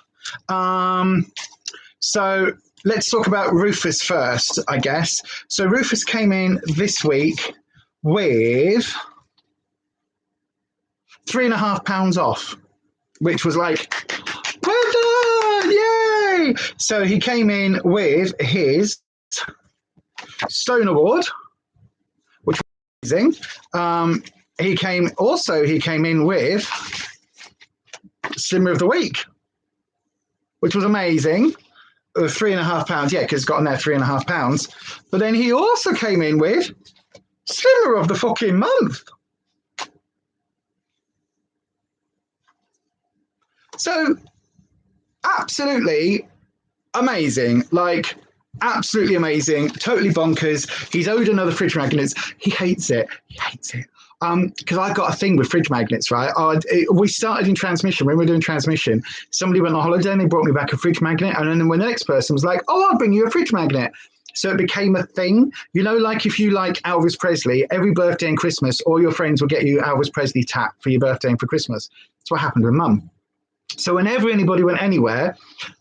A: So let's talk about Rufus first, I guess. So Rufus came in this week with £3.50 off, which was like, well done, yay! So he came in with his Stone Award, which was amazing. He came in with Slimmer of the Week, which was amazing. £3.50, yeah, because it's got on there £3.50. But then he also came in with Slimmer of the fucking Month. So, absolutely amazing. Like, absolutely amazing. Totally bonkers. He's owed another fridge magnets. He hates it. Because I've got a thing with fridge magnets, right? We started in transmission. When we were doing transmission, somebody went on holiday and they brought me back a fridge magnet. And then when the next person was like, oh, I'll bring you a fridge magnet. So it became a thing. You know, like if you like Elvis Presley, every birthday and Christmas, all your friends will get you Elvis Presley tap for your birthday and for Christmas. That's what happened with Mum. So whenever anybody went anywhere,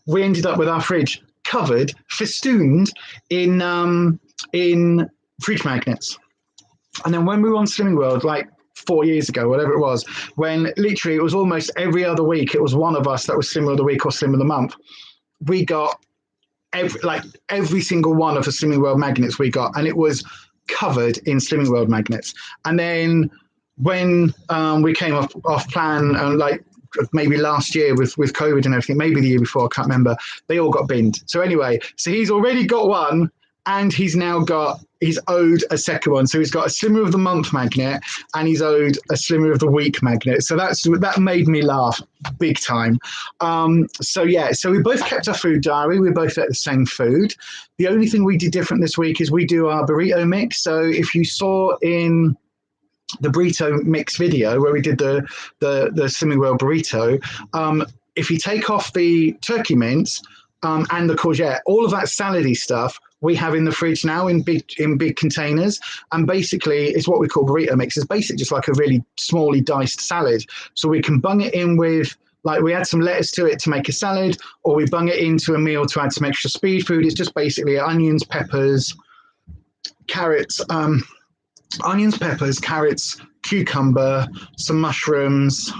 A: we ended up with our fridge covered, festooned in fridge magnets. And then when we were on Slimming World, like 4 years ago, whatever it was, when literally it was almost every other week, it was one of us that was Slimmer of the Week or Slimmer of the Month, we got every single one of the Slimming World magnets we got, and it was covered in Slimming World magnets. And then when we came off plan, and like maybe last year with COVID and everything, maybe the year before, I can't remember, they all got binned. So anyway, so he's already got one, and he's owed a second one. So he's got a Slimmer of the Month magnet, and he's owed a Slimmer of the Week magnet. So that made me laugh big time. So we both kept our food diary. We both ate the same food. The only thing we did different this week is we do our burrito mix. So if you saw in the burrito mix video where we did the Slimming World burrito, if you take off the turkey mince and the courgette, all of that salady stuff we have in the fridge now in big containers, and basically it's what we call burrito mix. It's basically just like a really smally diced salad. So we can bung it in with, like, we add some lettuce to it to make a salad, or we bung it into a meal to add some extra speed food. It's just basically onions, peppers, carrots, cucumber, some mushrooms.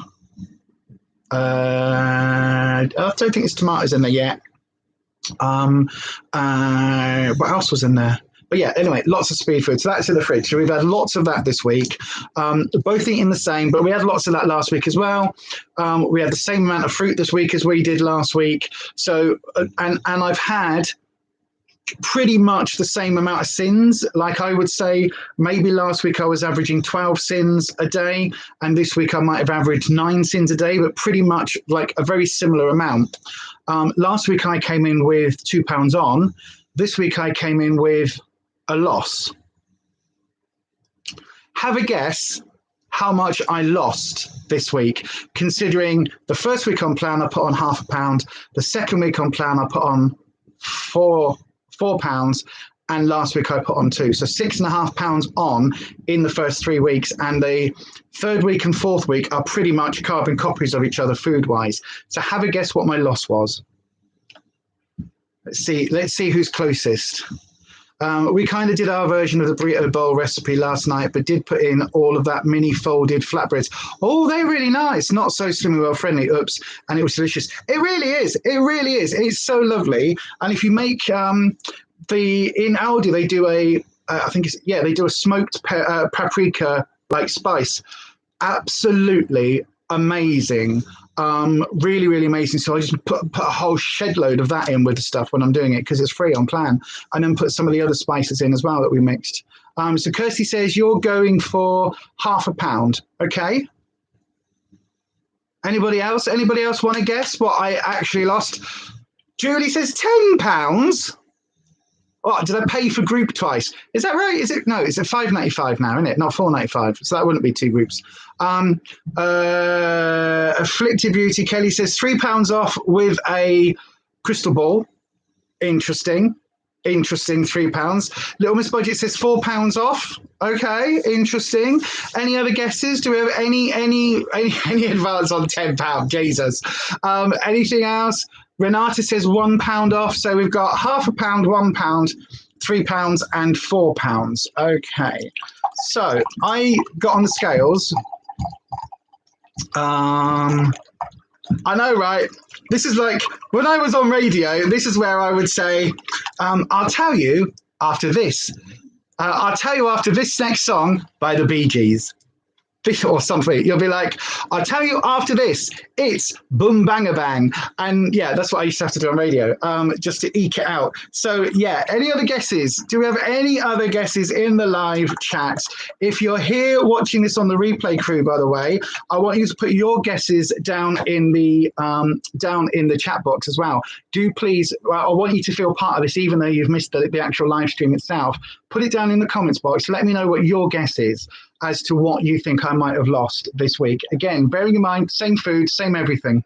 A: I don't think there's tomatoes in there yet. What else was in there? But yeah, anyway, lots of speed food. So that's in the fridge. So we've had lots of that this week. Both eating the same, but we had lots of that last week as well. We had the same amount of fruit this week as we did last week. So, and I've had pretty much the same amount of sins. Like I would say maybe last week I was averaging 12 sins a day, and this week I might have averaged 9 sins a day, but pretty much like a very similar amount. Last week I came in with £2 on. This week I came in with a loss. Have a guess how much I lost this week, considering the first week on plan I put on £0.5, the second week on plan I put on £4, and last week I put on £2. So £6.5 on in the first 3 weeks, and the third week and fourth week are pretty much carbon copies of each other food-wise. So have a guess what my loss was. Let's see who's closest. We kind of did our version of the burrito bowl recipe last night, but did put in all of that mini folded flatbreads. Oh, they're really nice. Not so slim and well friendly. Oops. And it was delicious. It really is. It really is. It's so lovely. And if you make in Aldi, they do they do a smoked paprika like spice. Absolutely amazing. Really, really amazing. So I just put a whole shed load of that in with the stuff when I'm doing it because it's free on plan, and then put some of the other spices in as well that we mixed. So Kirsty says you're going for £0.5. Okay. Anybody else? Anybody else want to guess what I actually lost? Julie says £10. Oh, did I pay for group twice? Is that right? Is it? No, it's at £5.95 now, isn't it? Not £4.95. So that wouldn't be 2 groups. AfflictedBeauty, Kelly says £3 off with a crystal ball. Interesting, £3. Little Miss Budget says £4 off. Okay, interesting. Any other guesses? Do we have any advance on £10? Jesus. Anything else? Renata says £1 off. So we've got £0.5, £1, £3 and £4. Okay. So I got on the scales. I know, right? This is like when I was on radio, this is where I would say, I'll tell you after this. I'll tell you after this next song by the Bee Gees. Or something. You'll be like, I'll tell you after this, it's boom banga bang. And yeah, that's what I used to have to do on radio, just to eke it out. So yeah, any other guesses? Do we have any other guesses in the live chat? If you're here watching this on the replay crew, by the way, I want you to put your guesses down in the chat box as well. Do please, I want you to feel part of this, even though you've missed the actual live stream itself. Put it down in the comments box. Let me know what your guess is as to what you think I might have lost this week. Again, bearing in mind, same food, same everything.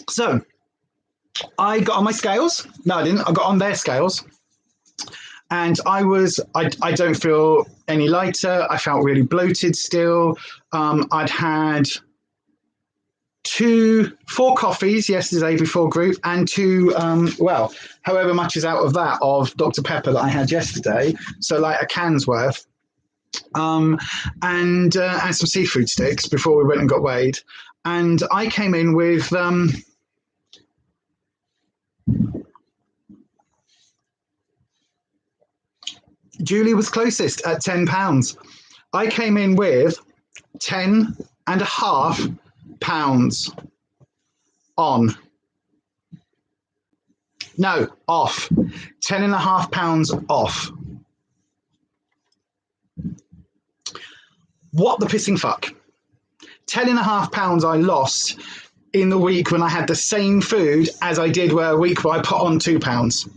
A: So I got on my scales. No, I didn't. I got on their scales. And I don't feel any lighter. I felt really bloated still. I'd had 4 coffees yesterday before group, and 2, however much is out of that of Dr. Pepper that I had yesterday. So like a can's worth, and some seafood sticks before we went and got weighed. And I came in with Julie was closest at £10. I came in with £10.5 on. No, off. £10.5 off. What the pissing fuck? £10.5 I lost in the week when I had the same food as I did a week where I put on £2.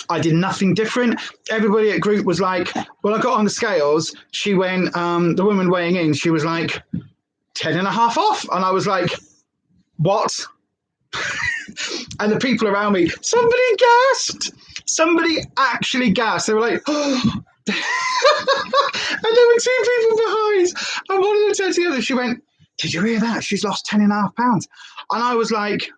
A: I did nothing different. Everybody at group was like, well, I got on the scales. She went, the woman weighing in, she was like, 10.5 off. And I was like, what? And the people around me, somebody gasped. Somebody actually gasped. They were like, oh. And there were 2 people behind. And one of them said to the other, she went, did you hear that? She's lost £10.5. And I was like,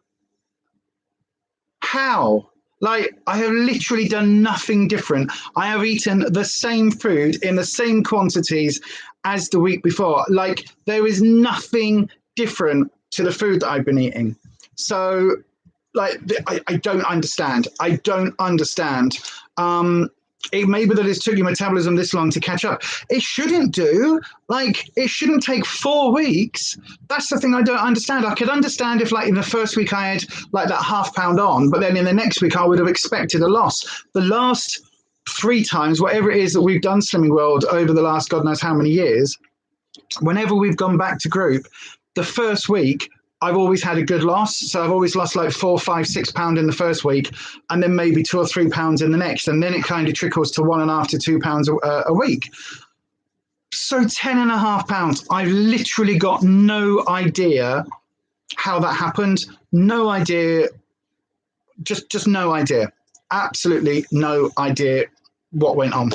A: how? Like, I have literally done nothing different. I have eaten the same food in the same quantities as the week before. Like, there is nothing different to the food that I've been eating. So, like, I don't understand. I don't understand. it may be that it's took your metabolism this long to catch up. It shouldn't do. Like, it shouldn't take 4 weeks. That's the thing I don't understand. I could understand if, like, in the first week I had, like, that ½ pound on, but then in the next week I would have expected a loss. The last 3 times, whatever it is that we've done Slimming World over the last God knows how many years, whenever we've gone back to group, the first week, I've always had a good loss. So I've always lost like 4, 5, 6 pounds in the first week, and then maybe 2 or 3 pounds in the next. And then it kind of trickles to 1.5 to 2 pounds a week. So 10.5 pounds. I've literally got no idea how that happened. No idea. Just no idea. Absolutely no idea what went on.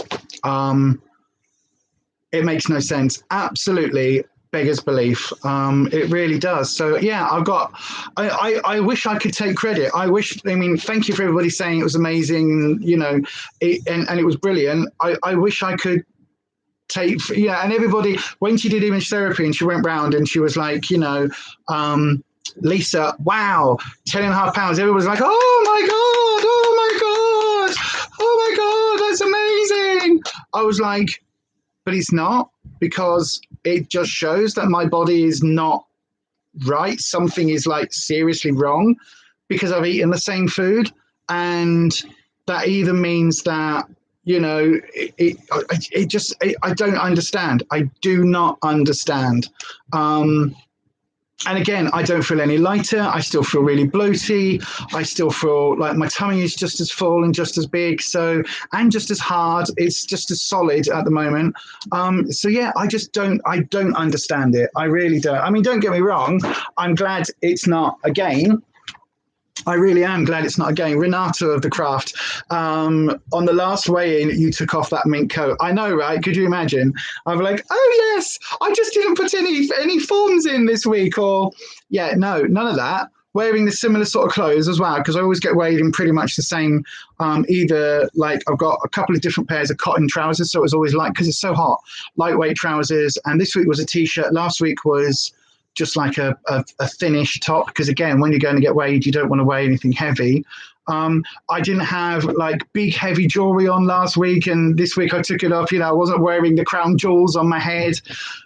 A: It makes no sense. Absolutely beggars belief. It really does. So yeah, I wish I could take credit. Thank you for everybody saying it was amazing, and it was brilliant. I wish I could take, and everybody, when she did image therapy and she went round and she was like, Lisa, wow, 10.5 pounds. Everybody was like, oh my God, that's amazing. I was like, but it's not, because it just shows that my body is not right. Something is like seriously wrong because I've eaten the same food. And that either means that, I don't understand. I do not understand. And again, I don't feel any lighter. I still feel really bloaty. I still feel like my tummy is just as full and just as big. And just as hard. It's just as solid at the moment. So yeah, I don't understand it. I really don't. I mean, don't get me wrong. I'm glad it's not a gain. I really am glad it's not a gain. Renata of the craft, on the last weigh-in, you took off that mink coat. I know, right? Could you imagine? I'm like, oh yes, I just didn't put any forms in this week, or yeah, no, none of that. Wearing the similar sort of clothes as well, because I always get weighed in pretty much the same. Either like I've got a couple of different pairs of cotton trousers, so it was always light because it's so hot. Lightweight trousers, and this week was a t-shirt. Last week was just like a thinnish top, because again, when you're going to get weighed, you don't want to weigh anything heavy. I didn't have like big heavy jewelry on last week, and this week I took it off. I wasn't wearing the crown jewels on my head,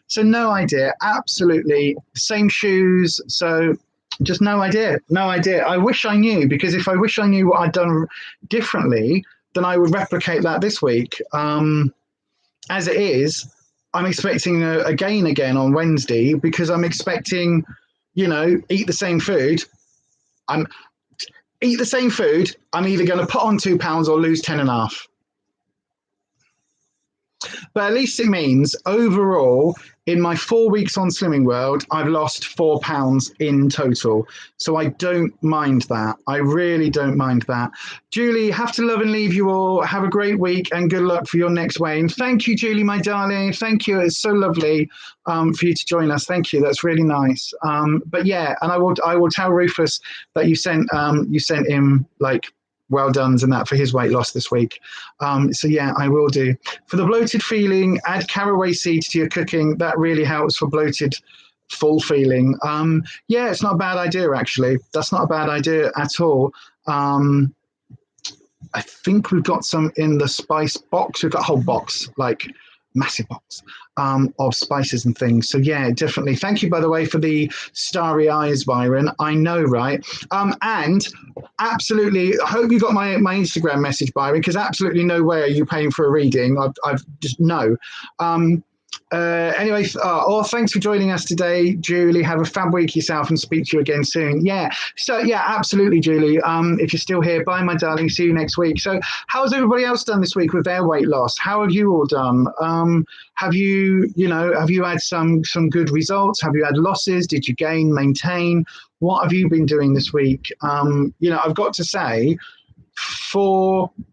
A: so no idea. Absolutely same shoes. So just no idea. I wish I knew, because if I wish I knew what I'd done differently, then I would replicate that this week. As it is, I'm expecting a gain again on Wednesday, because I'm expecting, eat the same food. I'm either going to put on 2 pounds or lose 10.5. But at least it means overall, in my 4 weeks on Slimming World, I've lost 4 pounds in total. So I don't mind that. I really don't mind that. Julie, have to love and leave you all. Have a great week and good luck for your next weigh. And thank you, Julie, my darling. Thank you. It's so lovely for you to join us. Thank you. That's really nice. But yeah, and I will tell Rufus that you sent him like well done's and that for his weight loss this week. So yeah, I will do. For the bloated feeling, add caraway seeds to your cooking. That really helps for bloated full feeling. Yeah, it's not a bad idea, actually. That's not a bad idea at all. I think we've got some in the spice box. We've got a whole box, like massive box of spices and things. So yeah, definitely. Thank you, by the way, for the starry eyes, Byron. I know, right? And absolutely, I hope you got my Instagram message, Byron, because absolutely no way are you paying for a reading. I've just no. Anyway, thanks for joining us today, Julie. Have a fab week yourself and speak to you again soon. Yeah, so yeah, absolutely, Julie. If you're still here, bye, my darling. See you next week. So how's everybody else done this week with their weight loss? How have you all done? Have you had some good results? Have you had losses? Did you gain, maintain? What have you been doing this week? I've got to say,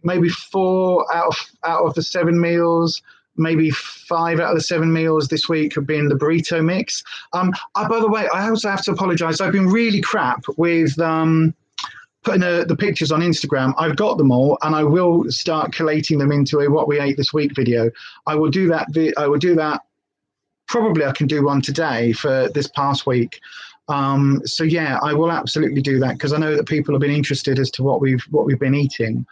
A: maybe four out of the 7 meals, maybe 5 out of the 7 meals this week have been the burrito mix. By the way, I also have to apologize. I've been really crap with putting the pictures on Instagram. I've got them all, and I will start collating them into a what we ate this week video. I will do that. Probably I can do one today for this past week. So yeah, I will absolutely do that, because I know that people have been interested as to what we've been eating.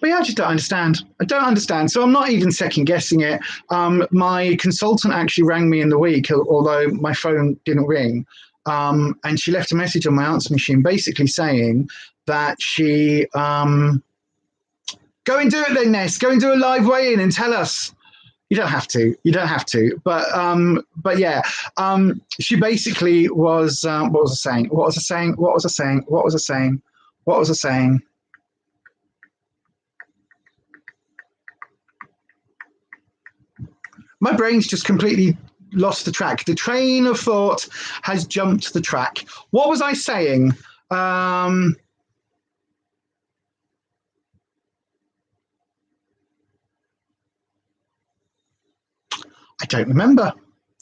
A: But yeah, I just don't understand. I don't understand. So I'm not even second guessing it. My consultant actually rang me in the week, although my phone didn't ring. And she left a message on my answer machine basically saying that she, go and do it then, Ness. Go and do a live weigh-in and tell us. You don't have to. You don't have to. But yeah, she basically was, what was I saying? What was I saying? What was I saying? What was I saying? What was I saying? My brain's just completely lost the track. The train of thought has jumped the track. What was I saying? I don't remember.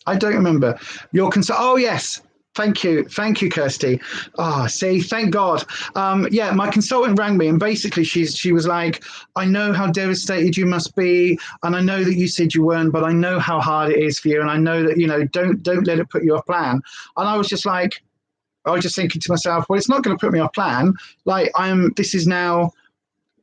A: I don't remember. Your concern. Oh, yes. Thank you. Thank you, Kirsty. Oh, see, thank God. Yeah, my consultant rang me and basically she was like, I know how devastated you must be. And I know that you said you weren't, but I know how hard it is for you. And I know that, you know, don't let it put you off plan. And I was just like, I was just thinking to myself, well, it's not going to put me off plan. Like this is now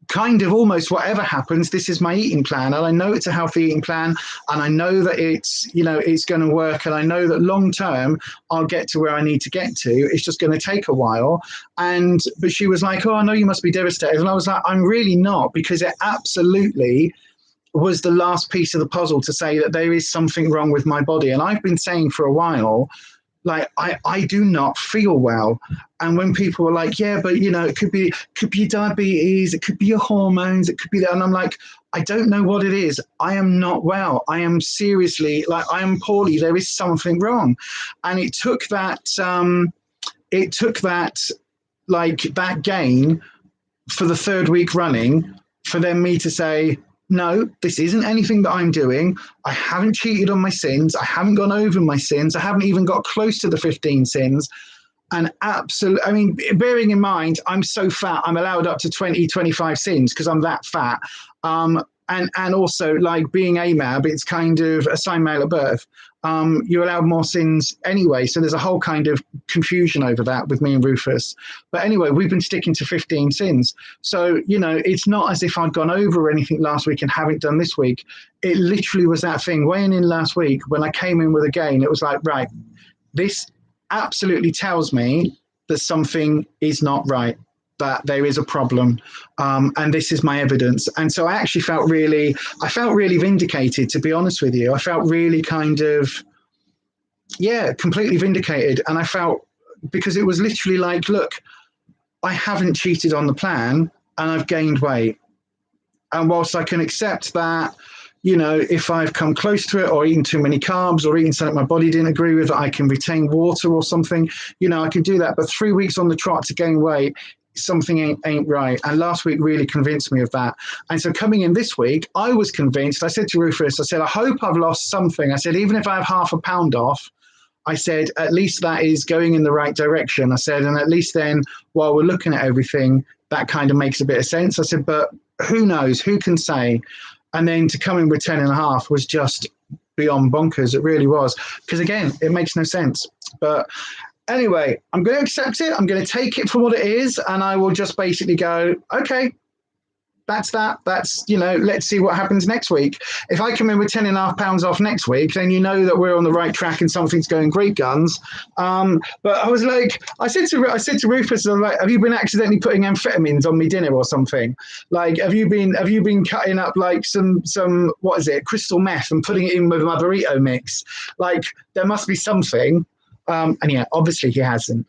A: kind of almost whatever happens, this is my eating plan, and I know it's a healthy eating plan, and I know that it's, you know, it's going to work, and I know that long term I'll get to where I need to get to. It's just going to take a while. But she was like, oh, I know you must be devastated, and I was like, I'm really not, because it absolutely was the last piece of the puzzle to say that there is something wrong with my body. And I've been saying for a while, like, I do not feel well. And when people were like, yeah, but you know, it could be diabetes, it could be your hormones, it could be that. And I'm like, I don't know what it is. I am not well. I am seriously, like, I am poorly. There is something wrong. And it took that, like, that gain for the third week running for them me to say, no, this isn't anything that I'm doing. I haven't cheated on my sins. I haven't gone over my sins. I haven't even got close to the 15 sins. And absolutely, I mean, bearing in mind, I'm so fat, I'm allowed up to 20, 25 sins because I'm that fat. And also, like, being AMAB, it's kind of assigned male at birth. You're allowed more sins anyway. So there's a whole kind of confusion over that with me and Rufus. But anyway, we've been sticking to 15 sins. So, you know, it's not as if I'd gone over anything last week and haven't done this week. It literally was that thing. Weighing in last week, when I came in with a gain, it was like, right, this absolutely tells me that something is not right, that there is a problem, and this is my evidence. And so I actually felt really vindicated, to be honest with you. I felt really kind of, yeah, completely vindicated. And I felt, because it was literally like, look, I haven't cheated on the plan and I've gained weight. And whilst I can accept that, you know, if I've come close to it or eaten too many carbs or eaten something my body didn't agree with, I can retain water or something, you know, I can do that. But 3 weeks on the trot to gain weight, something ain't right. And last week really convinced me of that. And so coming in this week, I was convinced. I said to Rufus, I said, I hope I've lost something. I said, even if I have half a pound off, I said, at least that is going in the right direction. I said, and at least then, while we're looking at everything, that kind of makes a bit of sense. I said, but who knows? Who can say? And then to come in with 10.5 was just beyond bonkers. It really was. Because again, it makes no sense. But anyway, I'm going to accept it. I'm going to take it for what it is. And I will just basically go, okay, that's that. That's, you know, let's see what happens next week. If I come in with 10.5 pounds off next week, then you know that we're on the right track and something's going great guns. But I was like, I said to Rufus, I was like, have you been accidentally putting amphetamines on me dinner or something? Like, have you been cutting up like some what is it, crystal meth and putting it in with my burrito mix? Like, there must be something. And yeah, obviously he hasn't.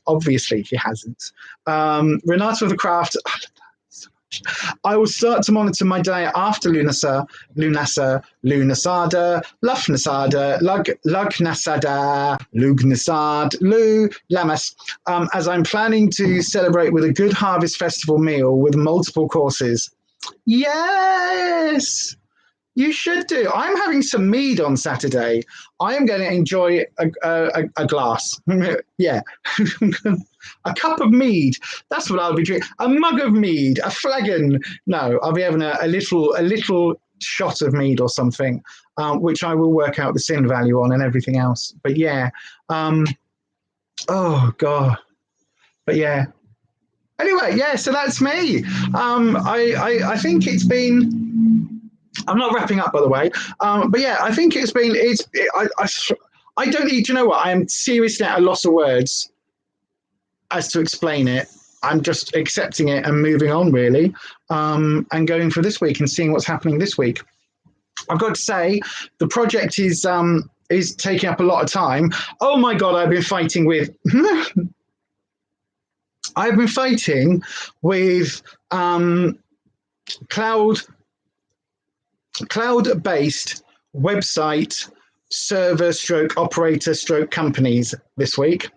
A: Renata of the Craft. I will start to monitor my diet after Lunasada, Lugnasad, Lu, Lamas, as I'm planning to celebrate with a good harvest festival meal with multiple courses. Yes! You should do. I'm having some mead on Saturday. I am going to enjoy a glass. Yeah. A cup of mead. That's what I'll be drinking. A mug of mead. A flagon. No, I'll be having a little shot of mead or something, which I will work out the sin value on and everything else. But yeah. Oh, God. But yeah. Anyway, yeah, so that's me. I think it's been. I'm not wrapping up, by the way. But yeah, I think it's been. I don't need. Do you know what? I am seriously at a loss of words as to explain it. I'm just accepting it and moving on, really, and going for this week and seeing what's happening this week. I've got to say, the project is taking up a lot of time. Oh my God, I've been fighting with. I've been fighting with cloud-based website server stroke operator stroke companies this week.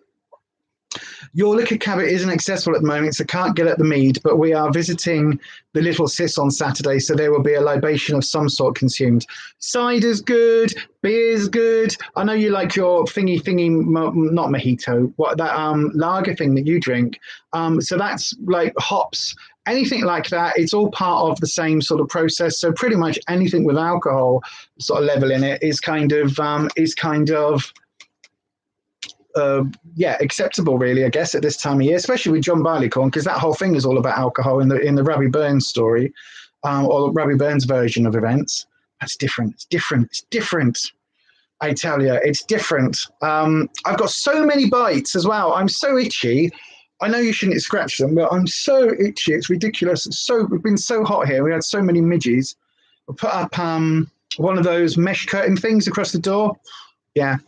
A: Your liquor cabinet isn't accessible at the moment, so can't get at the mead, but we are visiting the Little Sis on Saturday, so there will be a libation of some sort consumed. Cider's good, beer's good. I know you like your thingy, not mojito, what that lager thing that you drink. So that's like hops, anything like that. It's all part of the same sort of process. So pretty much anything with alcohol sort of level in it is kind of acceptable, really, I guess, at this time of year, especially with John Barleycorn, because that whole thing is all about alcohol in the Robbie Burns story, or Robbie Burns version of events. That's different. It's different. I tell you, it's different. I've got so many bites as well. I'm so itchy. I know you shouldn't scratch them, but I'm so itchy. It's ridiculous. We've been so hot here. We had so many midges. We put up one of those mesh curtain things across the door. Yeah.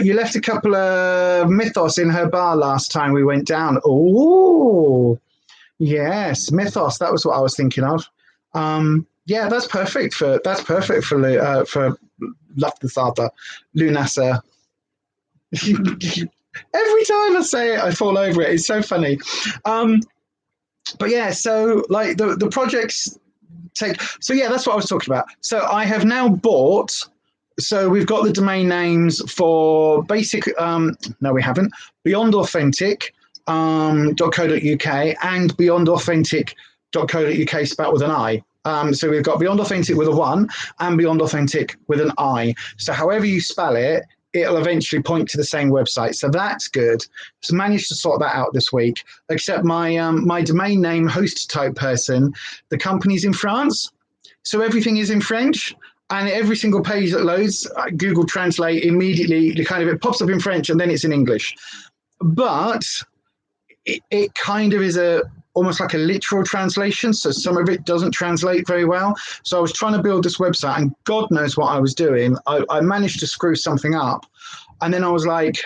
A: You left a couple of Mythos in her bar last time we went down. Oh, yes, Mythos. That was what I was thinking of. Yeah, that's perfect for Lufthansa, Lunasa. Every time I say it, I fall over it. It's so funny. But yeah, so like the projects take. So yeah, that's what I was talking about. So I have now bought. So we've got the domain names for basic, no, we haven't, BeyondAuthentic.co.uk and BeyondAuthentic.co.uk spelled with an I. So we've got Beyond Authentic with a 1 and Beyond Authentic with an I. So however you spell it, it'll eventually point to the same website. So that's good. So managed to sort that out this week, except my domain name host type person, the company's in France. So everything is in French. And every single page that loads, Google Translate immediately, it pops up in French and then it's in English. But it kind of is almost like a literal translation. So some of it doesn't translate very well. So I was trying to build this website and God knows what I was doing. I managed to screw something up. And then I was like,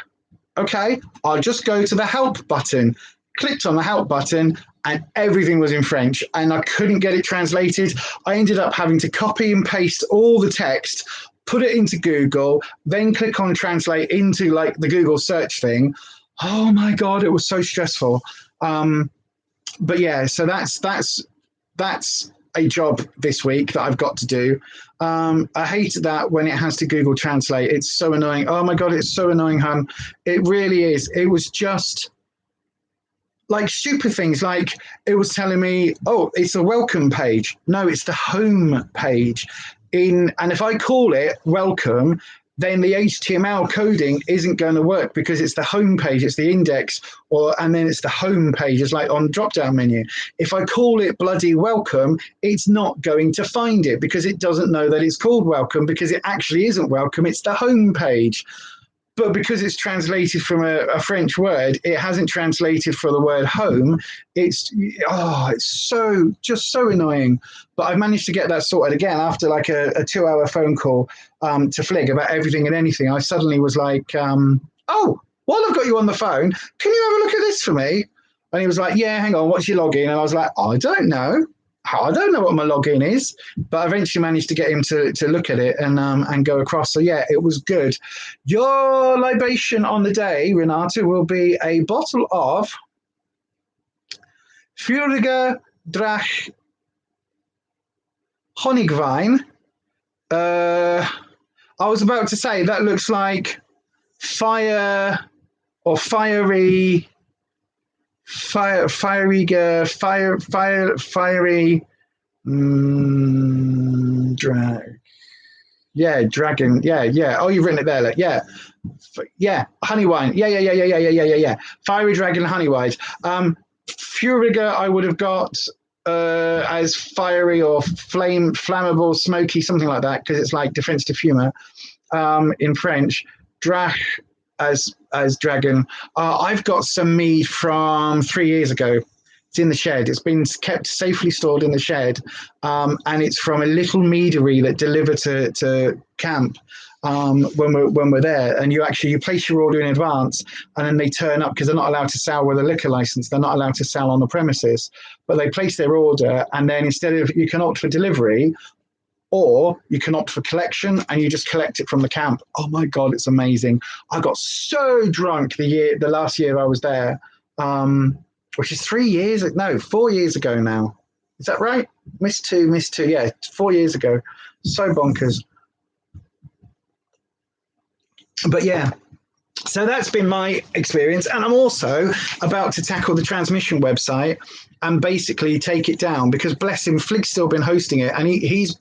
A: okay, I'll just go to the help button. Clicked on the help button and everything was in French and I couldn't get it translated. I ended up having to copy and paste all the text, put it into Google, then click on translate into like the Google search thing. Oh my God, it was so stressful. But yeah, so that's a job this week that I've got to do. I hate that when it has to Google Translate. It's so annoying. Oh my God, it's so annoying, hun. It really is. It was just like stupid things, like it was telling me, oh, it's a welcome page. No, it's the home page. And if I call it welcome, then the HTML coding isn't going to work because it's the home page, it's the index, and then it's the home page. It's like on drop-down menu. If I call it bloody welcome, it's not going to find it because it doesn't know that it's called welcome because it actually isn't welcome. It's the home page. But because it's translated from a French word, it hasn't translated for the word home. It's so annoying. But I've managed to get that sorted again after like a 2-hour phone call to Flig about everything and anything. I suddenly was like, oh, while I've got you on the phone, can you have a look at this for me? And he was like, yeah, hang on, what's your login? And I was like, I don't know what my login is, but I eventually managed to get him to look at it and go across. So yeah, it was good. Your libation on the day, Renata, will be a bottle of Feuriger Drach Honigwein. I was about to say that looks like fire or fiery. Fiery dragon. Yeah. Oh, you've written it there. Like, yeah. Honey wine. Yeah. Fiery dragon honey wine. Furiga I would have got as fiery or flammable, smoky, something like that, because it's like defense de fumeur in French. Drach as dragon. I've got some mead from 3 years ago. It's in the shed. It's been kept safely stored in the shed, and it's from a little meadery that deliver to camp when we're there. And you place your order in advance, and then they turn up because they're not allowed to sell with a liquor license. They're not allowed to sell on the premises, but they place their order, and then instead of you can opt for delivery, or you can opt for collection, and you just collect it from the camp. Oh my God, it's amazing. I got so drunk the last year I was there, which is 4 years ago now. Is that right? Missed two. Yeah, 4 years ago. So bonkers. But yeah, so that's been my experience. And I'm also about to tackle the transmission website and basically take it down, because bless him, Flig's still been hosting it, and he's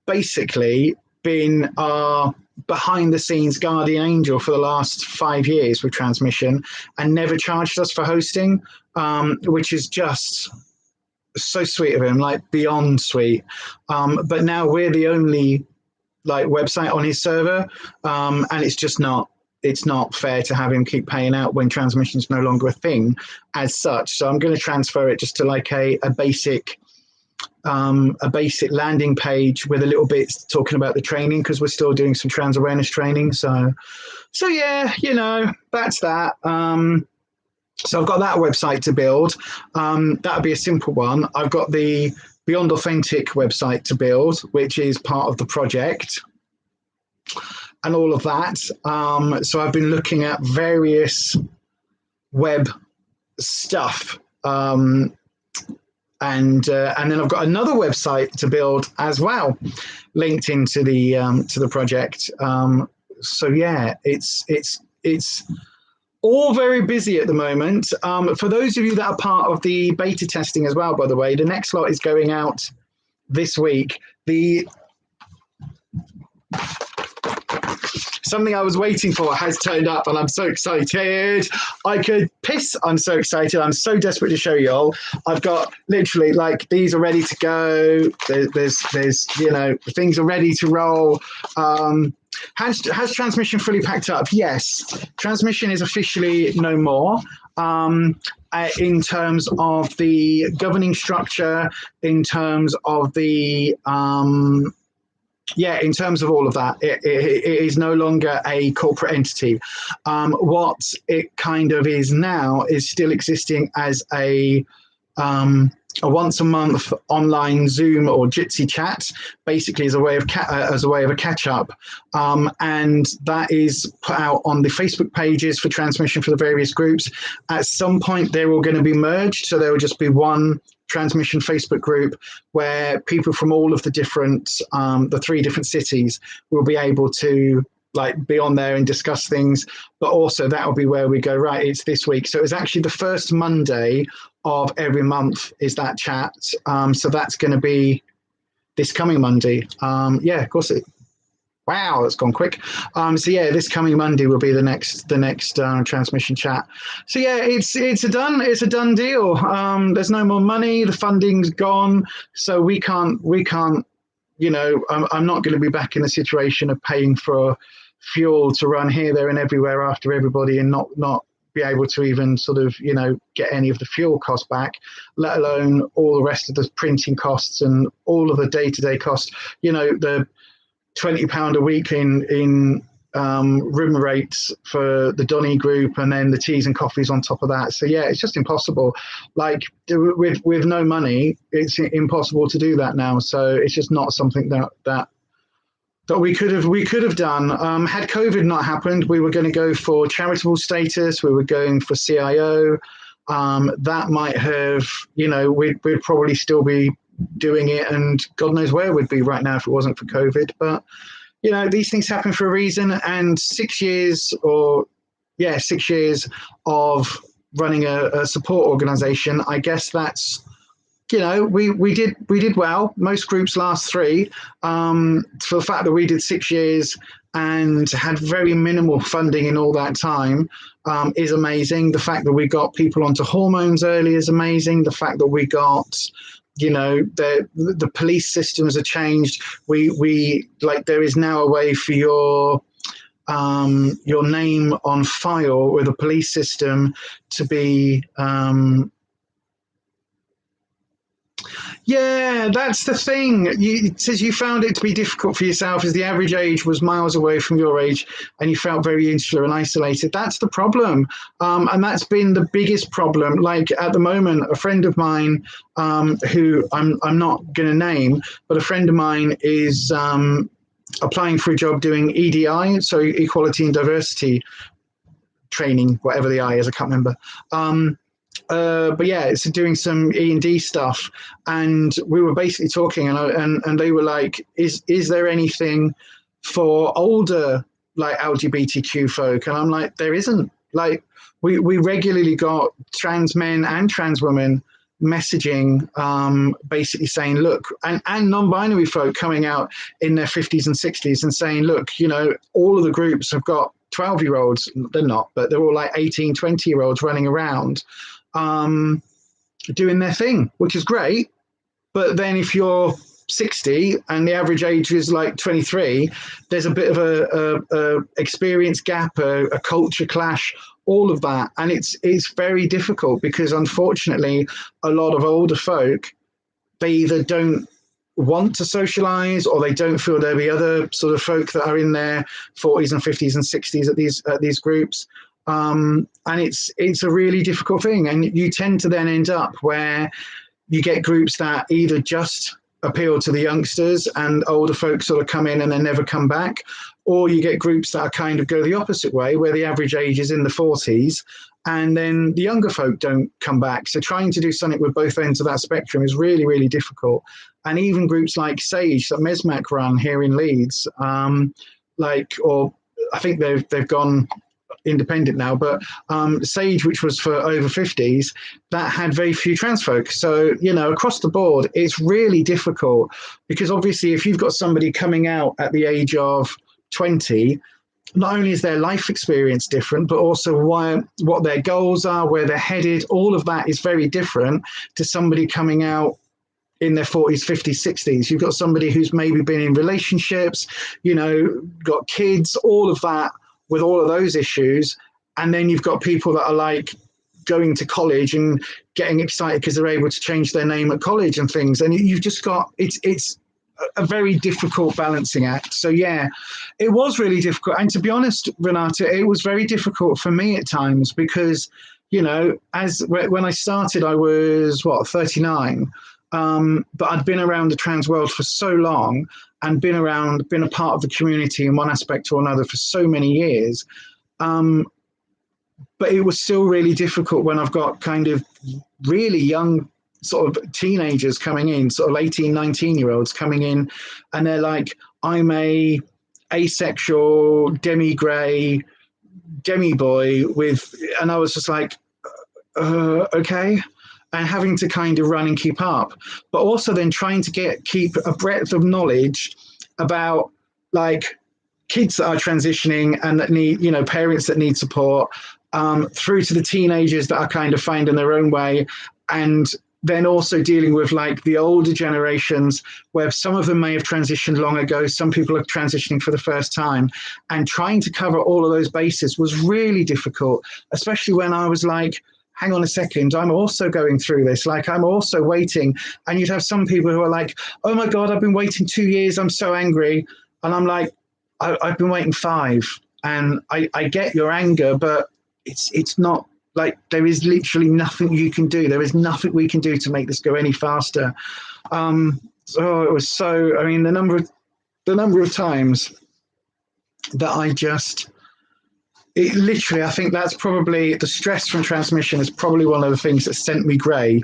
A: basically been our behind the scenes guardian angel for the last 5 years with transmission, and never charged us for hosting, which is just so sweet of him, like beyond sweet. But now we're the only like website on his server, and it's not fair to have him keep paying out when transmission is no longer a thing as such. So I'm going to transfer it just to like a basic landing page with a little bit talking about the training, because we're still doing some trans awareness training. So yeah, that's that. So I've got that website to build. That'll be a simple one. I've got the Beyond Authentic website to build, which is part of the project, and all of that. So I've been looking at various web stuff. And then I've got another website to build as well, linked into the project. So yeah, it's all very busy at the moment. For those of you that are part of the beta testing as well, by the way, the next lot is going out this week. Something I was waiting for has turned up, and I'm so excited. I could piss. I'm so excited. I'm so desperate to show you all. I've got literally like these are ready to go. There's things are ready to roll. Has transmission fully packed up? Yes. Transmission is officially no more. In terms of the governing structure, in terms of the in terms of all of that, it is no longer a corporate entity. What it kind of is now is still existing as a once a month online Zoom or Jitsi chat, basically as a way of a catch up, and that is put out on the Facebook pages for transmission for the various groups. At some point, they're all going to be merged, so there will just be one transmission Facebook group where people from all of the different the 3 different cities will be able to like be on there and discuss things. But also that will be where we go, right, it's this week. So it's actually the first Monday of every month is that chat. So that's going to be this coming Monday. Of course wow, that's gone quick. So yeah, this coming Monday will be the next transmission chat. So yeah, it's a done deal. There's no more money. The funding's gone. So we can't. I'm not going to be back in the situation of paying for fuel to run here, there, and everywhere after everybody, and not be able to even sort of get any of the fuel costs back, let alone all the rest of the printing costs and all of the day-to-day costs. The £20 a week in room rates for the Donny group, and then the teas and coffees on top of that. So yeah, it's just impossible. Like with no money, it's impossible to do that now. So it's just not something that we could have done. Had COVID not happened, we were going to go for charitable status. We were going for CIO. That might have, we'd probably still be doing it, and God knows where we'd be right now if it wasn't for COVID. But these things happen for a reason, and 6 years of running a support organization, I guess that's you know, we did well. Most groups last 3. For the fact that we did 6 years and had very minimal funding in all that time is amazing. The fact that we got people onto hormones early is amazing. The fact that we got, you know, the police systems are changed. We like, there is now a way for your name on file with a police system to be yeah, that's the thing. It says you found it to be difficult for yourself as the average age was miles away from your age and you felt very insular and isolated. That's the problem. And that's been the biggest problem. Like at the moment, a friend of mine who I'm not going to name, but a friend of mine is applying for a job doing EDI, so equality and diversity training, whatever the I is, I can't remember. But yeah, it's doing some E&D stuff, and we were basically talking, and they were like, "Is there anything for older like LGBTQ folk?" And I'm like, "There isn't." Like we regularly got trans men and trans women messaging, basically saying, "Look," and non-binary folk coming out in their 50s and 60s and saying, "Look, you know, all of the groups have got 12-year-olds. They're not, but they're all like 18, 20-year-olds running around." Doing their thing, which is great. But then if you're 60 and the average age is like 23, there's a bit of a experience gap, a culture clash, all of that. And it's very difficult because unfortunately, a lot of older folk, they either don't want to socialize or they don't feel there'll be other sort of folk that are in their 40s and 50s and 60s at these groups. And it's a really difficult thing, and you tend to then end up where you get groups that either just appeal to the youngsters and older folks sort of come in and then never come back, or you get groups that are kind of go the opposite way where the average age is in the 40s and then the younger folk don't come back. So trying to do something with both ends of that spectrum is really, really difficult. And even groups like Sage that Mesmac run here in Leeds, or I think they've gone independent now, but Sage, which was for over 50s, that had very few trans folk. So, you know, across the board, it's really difficult because obviously if you've got somebody coming out at the age of 20, not only is their life experience different, but also what their goals are, where they're headed, all of that is very different to somebody coming out in their 40s, 50s, 60s. You've got somebody who's maybe been in relationships, you know, got kids, all of that, with all of those issues. And then you've got people that are like going to college and getting excited because they're able to change their name at college and things. And you've just got, it's a very difficult balancing act. So yeah, it was really difficult. And to be honest, Renata, it was very difficult for me at times because, you know, when I started, I was 39. But I'd been around the trans world for so long and been a part of the community in one aspect or another for so many years. But it was still really difficult when I've got kind of really young sort of teenagers coming in, sort of 18, 19-year-olds coming in, and they're like, I'm a asexual, demi-grey, demi-boy and I was just like, okay. And having to kind of run and keep up, but also then trying to keep a breadth of knowledge about like kids that are transitioning and that need, you know, parents that need support, through to the teenagers that are kind of finding their own way. And then also dealing with like the older generations where some of them may have transitioned long ago. Some people are transitioning for the first time, and trying to cover all of those bases was really difficult, especially when I was like, hang on a second, I'm also going through this. Like, I'm also waiting. And you'd have some people who are like, oh my God, I've been waiting 2 years. I'm so angry. And I'm like, I've been waiting 5. And I get your anger, but it's not like, there is literally nothing you can do. There is nothing we can do to make this go any faster. So it was so, I mean, the number of times that it literally, I think that's probably the stress from transmission is probably one of the things that sent me grey.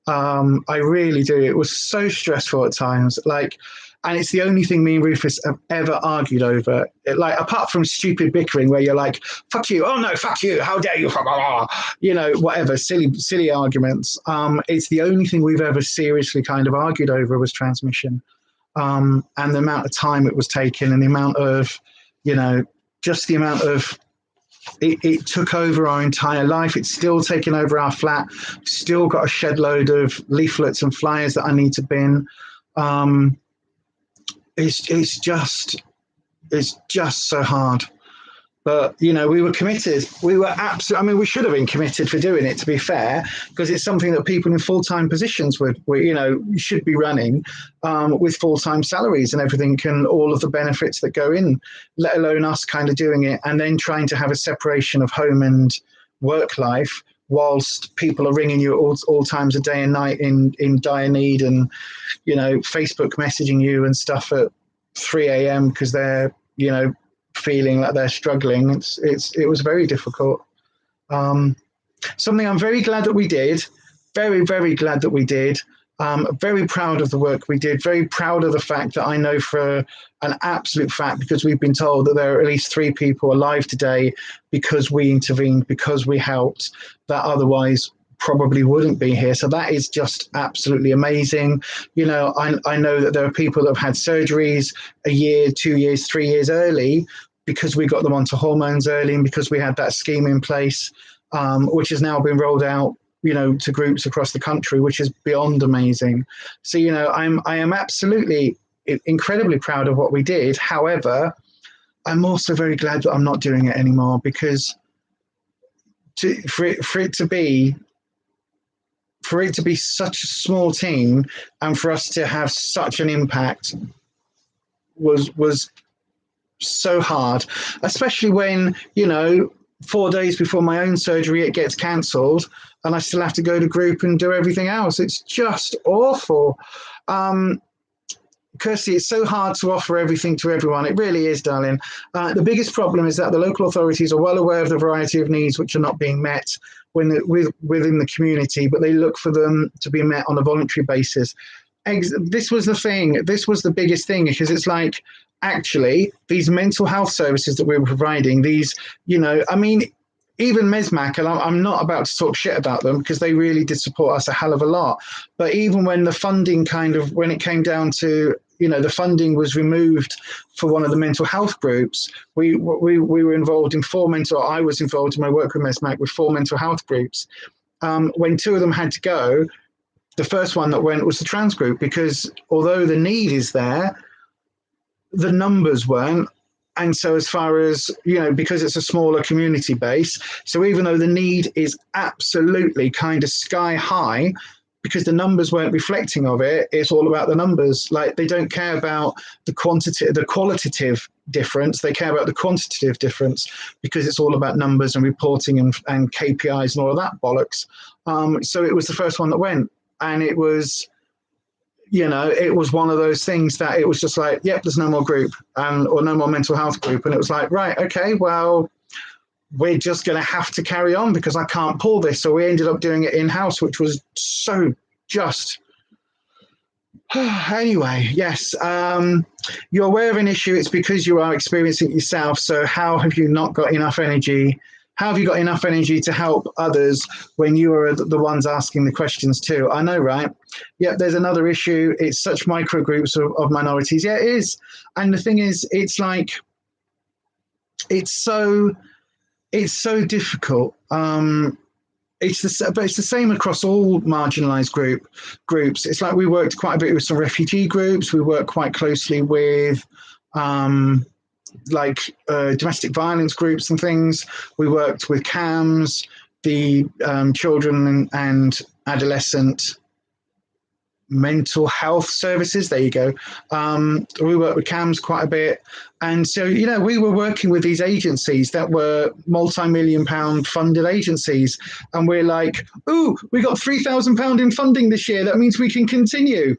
A: I really do. It was so stressful at times. Like, And it's the only thing me and Rufus have ever argued over. Like, apart from stupid bickering where you're like, fuck you, oh no, fuck you, how dare you, you know, whatever, silly arguments. It's the only thing we've ever seriously kind of argued over was transmission. And the amount of time it was taking and the amount of, you know, just the amount of, it took over our entire life. It's still taking over our flat. Still got a shed load of leaflets and flyers that I need to bin. It's just so hard. But, you know, we were committed. We were absolutely, I mean, we should have been committed for doing it, to be fair, because it's something that people in full-time positions would, you know, should be running with full-time salaries and everything and all of the benefits that go in, let alone us kind of doing it and then trying to have a separation of home and work life whilst people are ringing you at all times of day and night in dire need and, you know, Facebook messaging you and stuff at 3 a.m. because they're, you know, feeling like they're struggling. It was very difficult. Something I'm very glad that we did, very, very glad that we did. Very proud of the work we did, very proud of the fact that I know for an absolute fact, because we've been told that there are at least 3 people alive today because we intervened, because we helped, that otherwise probably wouldn't be here. So that is just absolutely amazing. You know, I know that there are people that have had surgeries a year, 2 years, 3 years early because we got them onto hormones early and because we had that scheme in place, which has now been rolled out, you know, to groups across the country, which is beyond amazing. So, you know, I am absolutely incredibly proud of what we did. However, I'm also very glad that I'm not doing it anymore, because for it to be such a small team and for us to have such an impact was so hard, especially when, you know, 4 days before my own surgery, it gets cancelled and I still have to go to group and do everything else. It's just awful. Kirsty, it's so hard to offer everything to everyone. It really is, darling. The biggest problem is that the local authorities are well aware of the variety of needs which are not being met within the community, but they look for them to be met on a voluntary basis. This was the thing. This was the biggest thing, because it's like, actually, these mental health services that we were providing, these, you know, I mean, even Mesmac, and I'm not about to talk shit about them because they really did support us a hell of a lot. But even when the funding when it came down to, you know, the funding was removed for one of the mental health groups, we were involved in I was involved in my work with Mesmac with 4 mental health groups. When 2 of them had to go, the first one that went was the trans group, because although the need is there, the numbers weren't. And so as far as, you know, because it's a smaller community base, so even though the need is absolutely kind of sky high, because the numbers weren't reflecting of it, it's all about the numbers. Like, they don't care about the qualitative difference. They care about the quantitative difference, because it's all about numbers and reporting and KPIs and all of that bollocks. So it was the first one that went, and it was, you know, it was one of those things that it was just like, yep, there's no more group or no more mental health group. And it was like, right, okay, well, we're just going to have to carry on because I can't pull this. So we ended up doing it in-house, which was so just... Anyway, yes, you're aware of an issue. It's because you are experiencing it yourself. So how have you not got enough energy? How have you got enough energy to help others when you are the ones asking the questions too? I know, right? Yeah, there's another issue. It's such micro groups of minorities. Yeah, it is. And the thing is, it's like, it's so difficult. But it's the same across all marginalised groups. It's like we worked quite a bit with some refugee groups. We work quite closely with domestic violence groups and things. We worked with CAMS, the children and adolescent mental health services. There you go. We worked with CAMS quite a bit. And so, you know, we were working with these agencies that were multi-million-pound funded agencies. And we're like, ooh, we got £3,000 in funding this year. That means we can continue.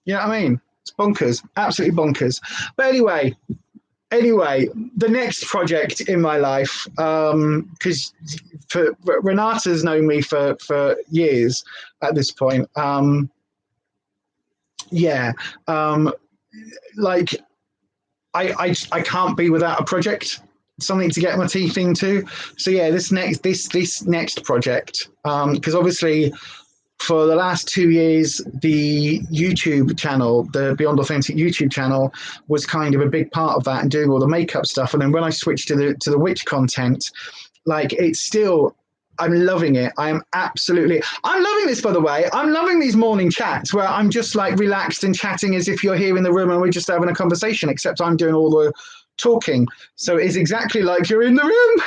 A: You know what I mean? It's bonkers, absolutely bonkers. But anyway, the next project in my life, because Renata's known me for years at this point. yeah, like I can't be without a project, something to get my teeth into. So yeah, this next project, because obviously for the last 2 years, the YouTube channel, the Beyond Authentic YouTube channel, was kind of a big part of that and doing all the makeup stuff. And then when I switched to the witch content, like it's still, I'm loving it. I'm loving this, by the way. I'm loving these morning chats where I'm just like relaxed and chatting as if you're here in the room and we're just having a conversation, except I'm doing all the talking. So it's exactly like you're in the room.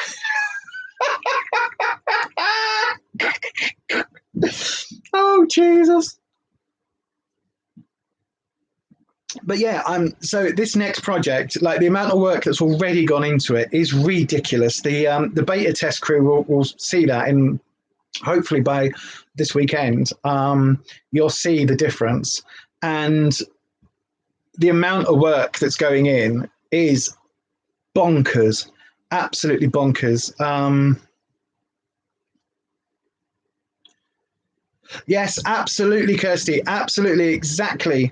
A: Oh, Jesus. But yeah, so this next project, like the amount of work that's already gone into it is ridiculous. The beta test crew will see that, and hopefully by this weekend, you'll see the difference. And the amount of work that's going in is bonkers, absolutely bonkers. Yes, absolutely, Kirsty. Absolutely, exactly.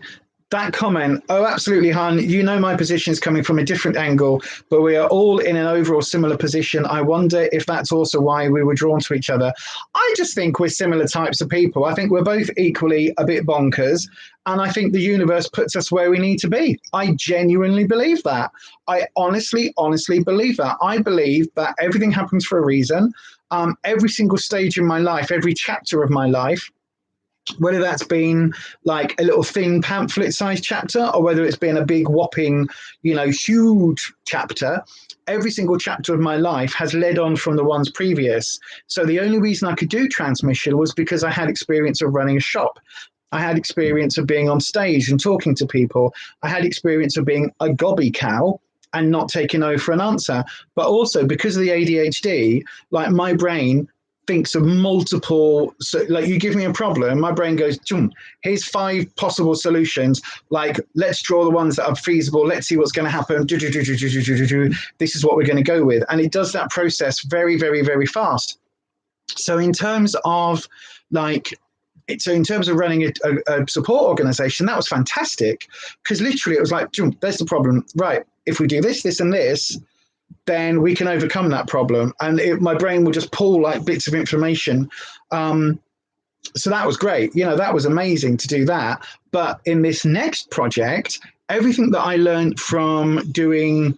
A: That comment, oh, absolutely, hon. You know my position is coming from a different angle, but we are all in an overall similar position. I wonder if that's also why we were drawn to each other. I just think we're similar types of people. I think we're both equally a bit bonkers, and I think the universe puts us where we need to be. I genuinely believe that. I honestly believe that. I believe that everything happens for a reason. Every single stage in my life, every chapter of my life, whether that's been like a little thin pamphlet sized chapter or whether it's been a big whopping, huge chapter, every single chapter of my life has led on from the ones previous. So the only reason I could do transmission was because I had experience of running a shop. I had experience of being on stage and talking to people. I had experience of being a gobby cow and not taking no for an answer. But also because of the ADHD, like my brain thinks of multiple, so like you give me a problem, my brain goes, here's 5 possible solutions, like let's draw the ones that are feasible, let's see what's going to happen, this is what we're going to go with. And it does that process very, very, very fast. So in terms of running a support organization, that was fantastic, because literally it was like, there's the problem, right, if we do this, this and this, then we can overcome that problem. And my brain will just pull like bits of information. So that was great. That was amazing to do that. But in this next project, everything that I learned from doing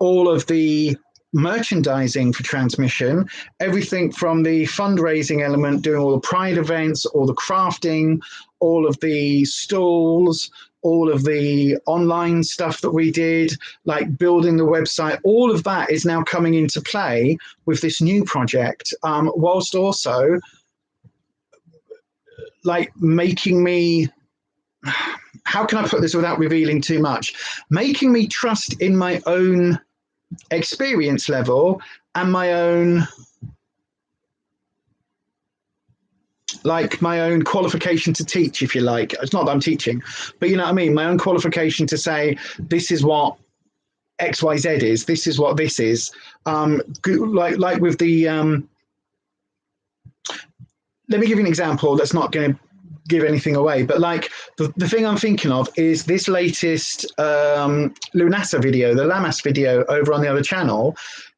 A: all of the merchandising for transmission, everything from the fundraising element, doing all the pride events, all the crafting, all of the stalls, all of the online stuff that we did, like building the website, all of that is now coming into play with this new project, whilst also like making me, how can I put this without revealing too much? Making me trust in my own experience level and my own qualification to teach, if you like. It's not that I'm teaching, but you know what I mean? My own qualification to say, this is what XYZ is, this is what this is. Like with the, let me give you an example that's not going to give anything away, but like the thing I'm thinking of is this latest Lunasa video, the Lamas video over on the other channel.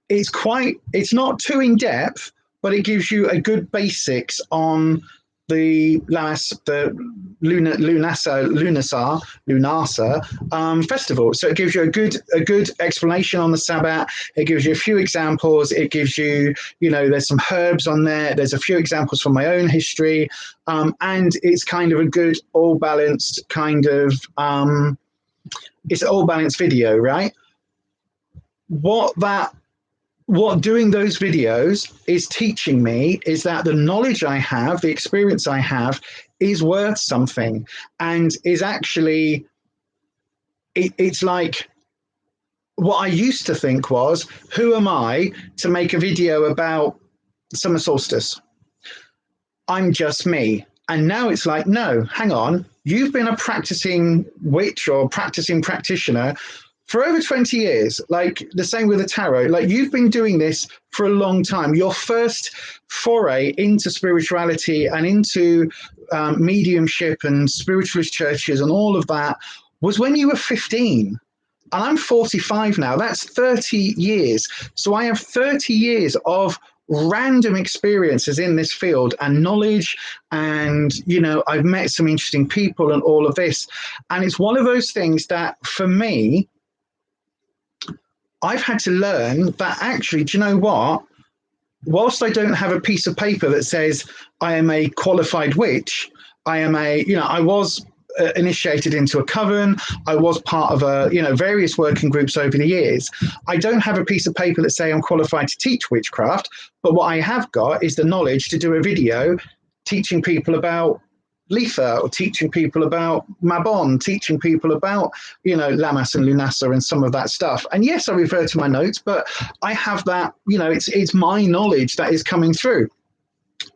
A: It's not too in depth, but it gives you a good basics on the Lunasa festival. So it gives you a good explanation on the Sabbat. It gives you a few examples. It gives you, there's some herbs on there. There's a few examples from my own history. And it's kind of a good all balanced kind of, it's an all balanced video, right? What doing those videos is teaching me is that the knowledge I have, the experience I have, is worth something, and is actually, it's like what I used to think was, who am I to make a video about summer solstice? I'm just me. And now it's like, no, hang on, you've been a practicing witch or practicing practitioner for over 20 years, like the same with the tarot, like you've been doing this for a long time. Your first foray into spirituality and into mediumship and spiritualist churches and all of that was when you were 15. And I'm 45 now. That's 30 years. So I have 30 years of random experiences in this field and knowledge, and I've met some interesting people and all of this. And it's one of those things that for me, I've had to learn that actually, do you know what? Whilst I don't have a piece of paper that says I am a qualified witch, I was initiated into a coven. I was part of various working groups over the years. I don't have a piece of paper that say I'm qualified to teach witchcraft, but what I have got is the knowledge to do a video teaching people about Letha, or teaching people about Mabon, teaching people about, Lammas and Lunasa and some of that stuff. And yes, I refer to my notes, but I have that, it's my knowledge that is coming through.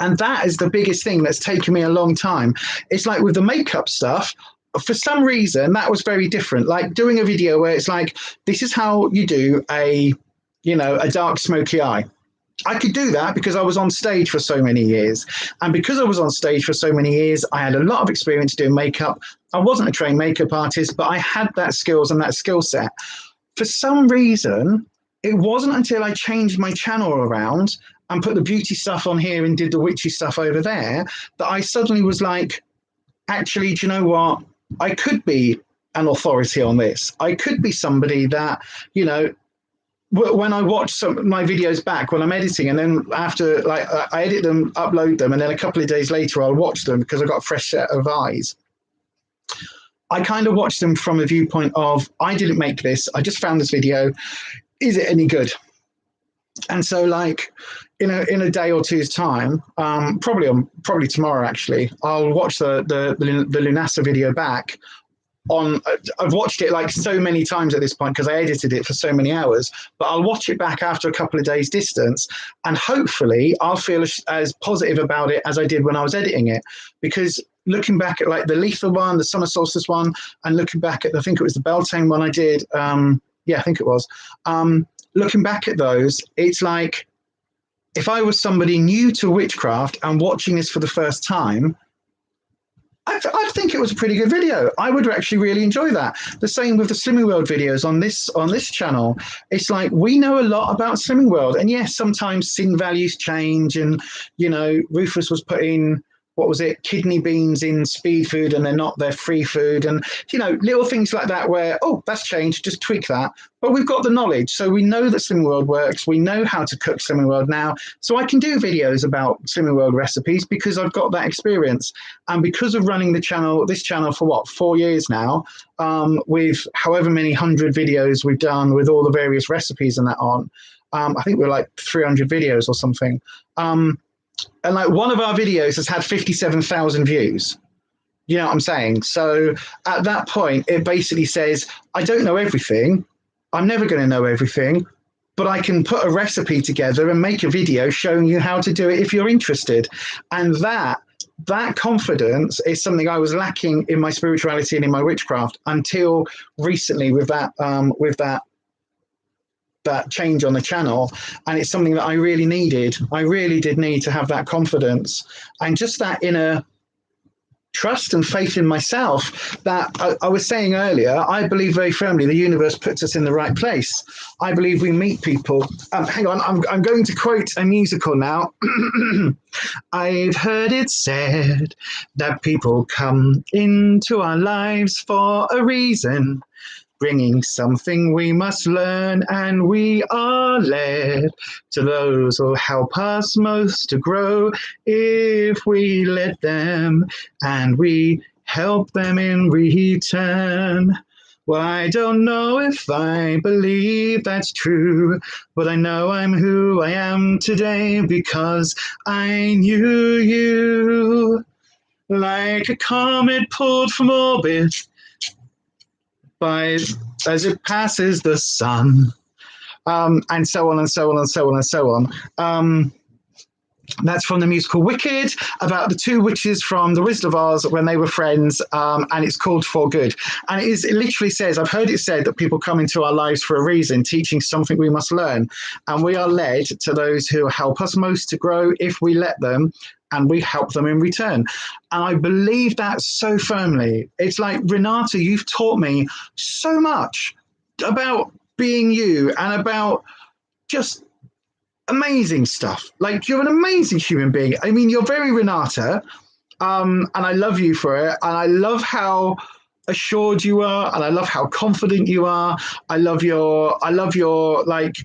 A: And that is the biggest thing that's taken me a long time. It's like with the makeup stuff, for some reason, that was very different. Like doing a video where it's like, this is how you do a dark smoky eye. I could do that because I was on stage for so many years. And because I was on stage for so many years, I had a lot of experience doing makeup. I wasn't a trained makeup artist, but I had that skills and that skill set. For some reason, it wasn't until I changed my channel around and put the beauty stuff on here and did the witchy stuff over there that I suddenly was like, actually, do you know what? I could be an authority on this. I could be somebody that, when I watch some of my videos back when I'm editing, and then after, like, I edit them, upload them, and then a couple of days later I'll watch them because I've got a fresh set of eyes. I kind of watch them from a viewpoint of, I didn't make this, I just found this video. Is it any good? And so, like, in a day or two's time, probably tomorrow actually, I'll watch the Lunasa video back. I've watched it like so many times at this point because I edited it for so many hours, but I'll watch it back after a couple of days distance, and hopefully I'll feel as positive about it as I did when I was editing it. Because looking back at like the Letha one, the summer solstice one, and looking back at, I think it was the Beltane one I did, I think it was, looking back at those, it's like, if I was somebody new to witchcraft and watching this for the first time, I think it was a pretty good video. I would actually really enjoy that. The same with the Slimming World videos on this channel. It's like, we know a lot about Slimming World, and yes, sometimes sin values change, and Rufus was putting, what was it, kidney beans in speed food and they're free food, and little things like that where, oh, that's changed, just tweak that. But we've got the knowledge, so we know that Slimming World works. We know how to cook Slimming World now, so I can do videos about Slimming World recipes because I've got that experience. And because of running this channel for 4 years now, with however many 100 videos we've done with all the various recipes and that on, I think we're like 300 videos or something. And like one of our videos has had 57,000 views. You know what I'm saying? So at that point, it basically says, I don't know everything. I'm never going to know everything, but I can put a recipe together and make a video showing you how to do it if you're interested. And that confidence is something I was lacking in my spirituality and in my witchcraft until recently with that change on the channel. And it's something that I really needed. I really did need to have that confidence and just that inner trust and faith in myself that I was saying earlier. I believe very firmly the universe puts us in the right place. I believe we meet people. Hang on, I'm going to quote a musical now. I've heard it said that people come into our lives for a reason, bringing something we must learn, and we are led to those who'll help us most to grow if we let them, and we help them in return. Well, I don't know if I believe that's true, but I know I'm who I am today because I knew you. Like a comet pulled from orbit as it passes the sun, and so on and so on and so on and so on. That's from the musical Wicked, about the two witches from The Wizard of Oz when they were friends, and it's called For Good. And it literally says, I've heard it said that people come into our lives for a reason, teaching something we must learn. And we are led to those who help us most to grow if we let them, and we help them in return. And I believe that so firmly. It's like, Renata, you've taught me so much about being you and about just amazing stuff. Like, you're an amazing human being. I mean, you're very Renata, and I love you for it. And I love how assured you are, and I love how confident you are. I love your like,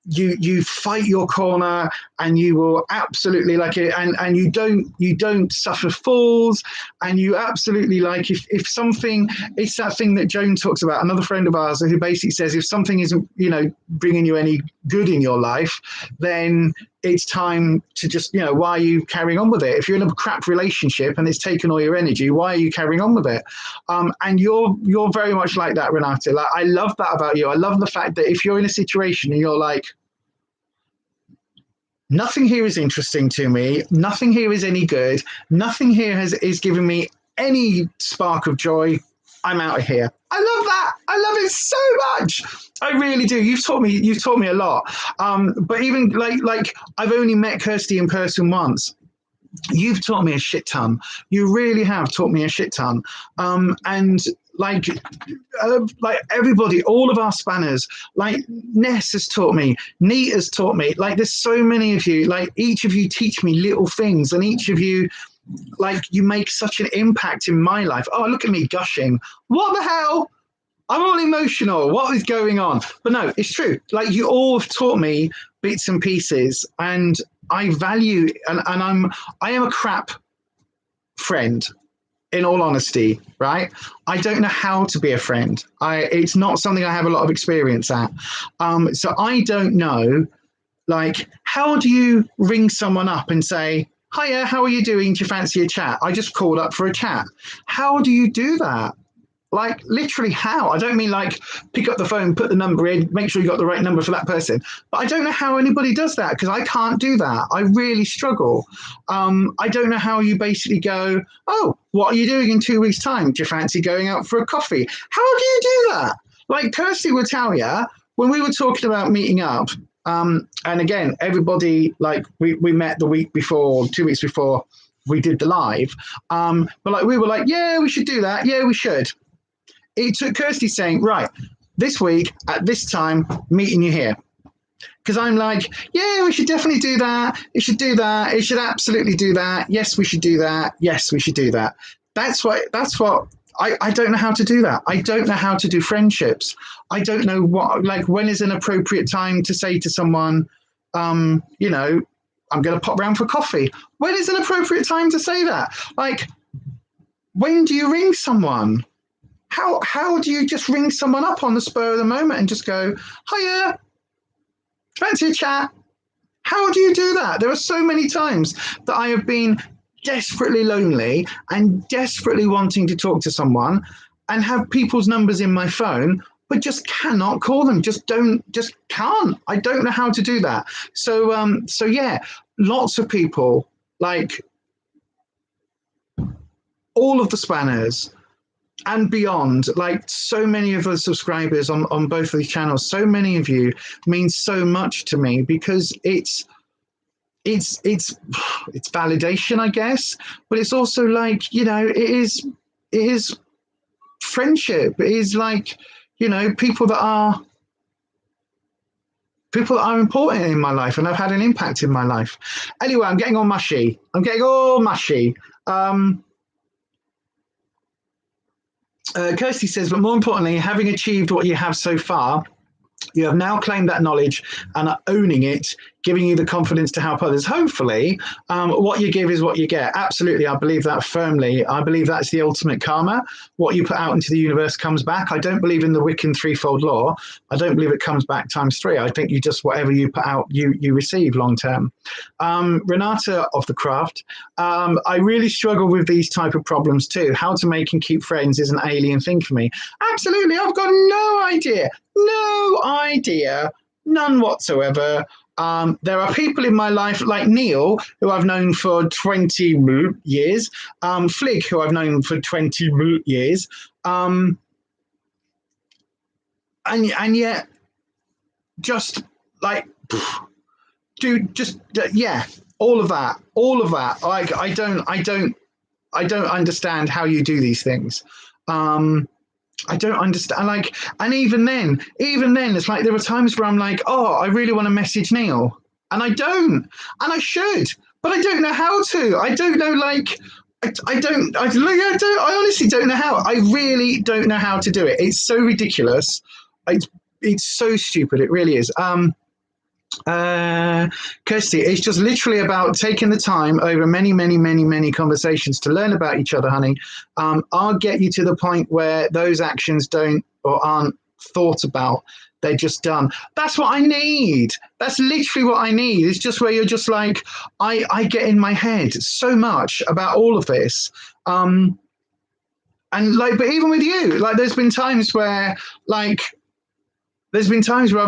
A: you fight your corner, and you will absolutely like it, and you don't suffer falls, and you absolutely like, if something, it's that thing that Joan talks about, another friend of ours, who basically says if something isn't, you know, bringing you any good in your life, then it's time to just, you know, why are you carrying on with it? If you're in a crap relationship and it's taken all your energy, why are you carrying on with it? And you're very much like that, Renata. Like, I love that about you. I love the fact that if you're in a situation and you're like, nothing here is interesting to me, nothing here is any good, nothing here is giving me any spark of joy, I'm out of here. I love that. I love it so much. I really do. You've taught me a lot. But even like I've only met Kirsty in person once. You've taught me a shit ton. You really have taught me a shit ton. And like everybody, all of our spanners, like Ness has taught me, Neat has taught me, like there's so many of you, like each of you teach me little things, and each of you, like, you make such an impact in my life. Oh, look at me gushing. What the hell? I'm all emotional. What is going on? But no, it's true. Like, you all have taught me bits and pieces, and I value, and I am a crap friend, in all honesty, right? I don't know how to be a friend. It's not something I have a lot of experience at. So I don't know, like, how do you ring someone up and say, hiya, how are you doing? Do you fancy a chat? I just called up for a chat. How do you do that? Like, literally how? I don't mean like pick up the phone, put the number in, make sure you got the right number for that person. But I don't know how anybody does that, because I can't do that. I really struggle. I don't know how you basically go, oh, what are you doing in 2 weeks' time? Do you fancy going out for a coffee? How do you do that? Like, Kirsty will tell you, when we were talking about meeting up, and again, everybody, like, we met the week before, 2 weeks before we did the live. But like, we were like, yeah, we should do that. Yeah, we should. It took Kirsty saying, right, this week at this time, meeting you here. Because I'm like, yeah, we should definitely do that. It should do that. It should absolutely do that. Yes, we should do that. Yes, we should do that. That's what I don't know how to do that. I don't know how to do friendships. I don't know what, like, when is an appropriate time to say to someone, you know, I'm going to pop round for coffee. When is an appropriate time to say that? Like, when do you ring someone? How do you just ring someone up on the spur of the moment and just go, hiya, fancy a chat? How do you do that? There are so many times that I have been desperately lonely and desperately wanting to talk to someone and have people's numbers in my phone, but just cannot call them. Just can't. I don't know how to do that. So yeah, lots of people, like all of the spanners and beyond, like so many of the subscribers on both of these channels, so many of you mean so much to me, because it's validation, I guess, but it's also like, you know, it is friendship. It is like, you know, people that are important in my life and have had an impact in my life. Anyway, I'm getting all mushy. Kirsty says, but more importantly, having achieved what you have so far, you have now claimed that knowledge and are owning it, giving you the confidence to help others. Hopefully, what you give is what you get. Absolutely, I believe that firmly. I believe that's the ultimate karma. What you put out into the universe comes back. I don't believe in the Wiccan threefold law. I don't believe it comes back times three. I think you just, whatever you put out, you receive long term. Renata of the craft, I really struggle with these type of problems too. How to make and keep friends is an alien thing for me. Absolutely, I've got no idea. No idea, none whatsoever. There are people in my life like Neil, who I've known for 20 years, Flig, who I've known for 20 years, and yet just like, dude, just yeah, all of that. Like, I don't understand how you do these things. I don't understand. Like, and even then, it's like there are times where I'm like, oh, I really want to message Neil, and I don't, and I should, but I don't know how to. I don't know, like, I honestly don't know how. I really don't know how to do it. It's so ridiculous. It's so stupid. It really is. Kirsty, it's just literally about taking the time over many conversations to learn about each other, honey. I'll get you to the point where those actions don't or aren't thought about. They're just done. That's what I need. That's literally what I need. It's just where you're just like, I get in my head so much about all of this. And like, but even with you, like, there's been times where I've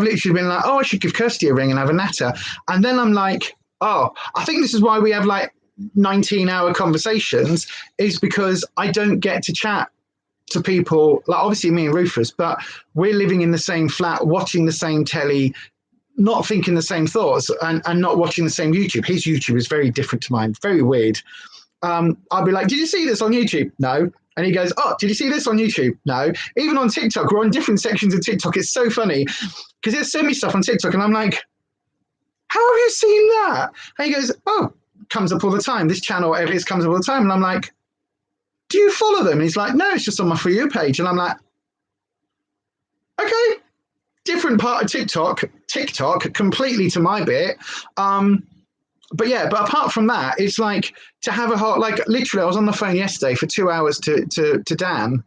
A: literally been like, oh, I should give Kirsty a ring and have a natter. And then I'm like, oh, I think this is why we have like 19-hour conversations, is because I don't get to chat to people, like obviously me and Rufus, but we're living in the same flat, watching the same telly, not thinking the same thoughts, and not watching the same YouTube. His YouTube is very different to mine, very weird. I'll be like, did you see this on YouTube? No. And he goes, oh, did you see this on YouTube? No. Even on TikTok, we're on different sections of TikTok. It's so funny because he'll send me stuff on TikTok and I'm like, how have you seen that? And he goes, oh, comes up all the time. This channel, whatever it is, comes up all the time. And I'm like, do you follow them? And he's like, no, it's just on my For You page. And I'm like, okay, different part of TikTok, completely to my bit. But yeah, but apart from that, it's like to have a whole, like literally I was on the phone yesterday for 2 hours to Dan,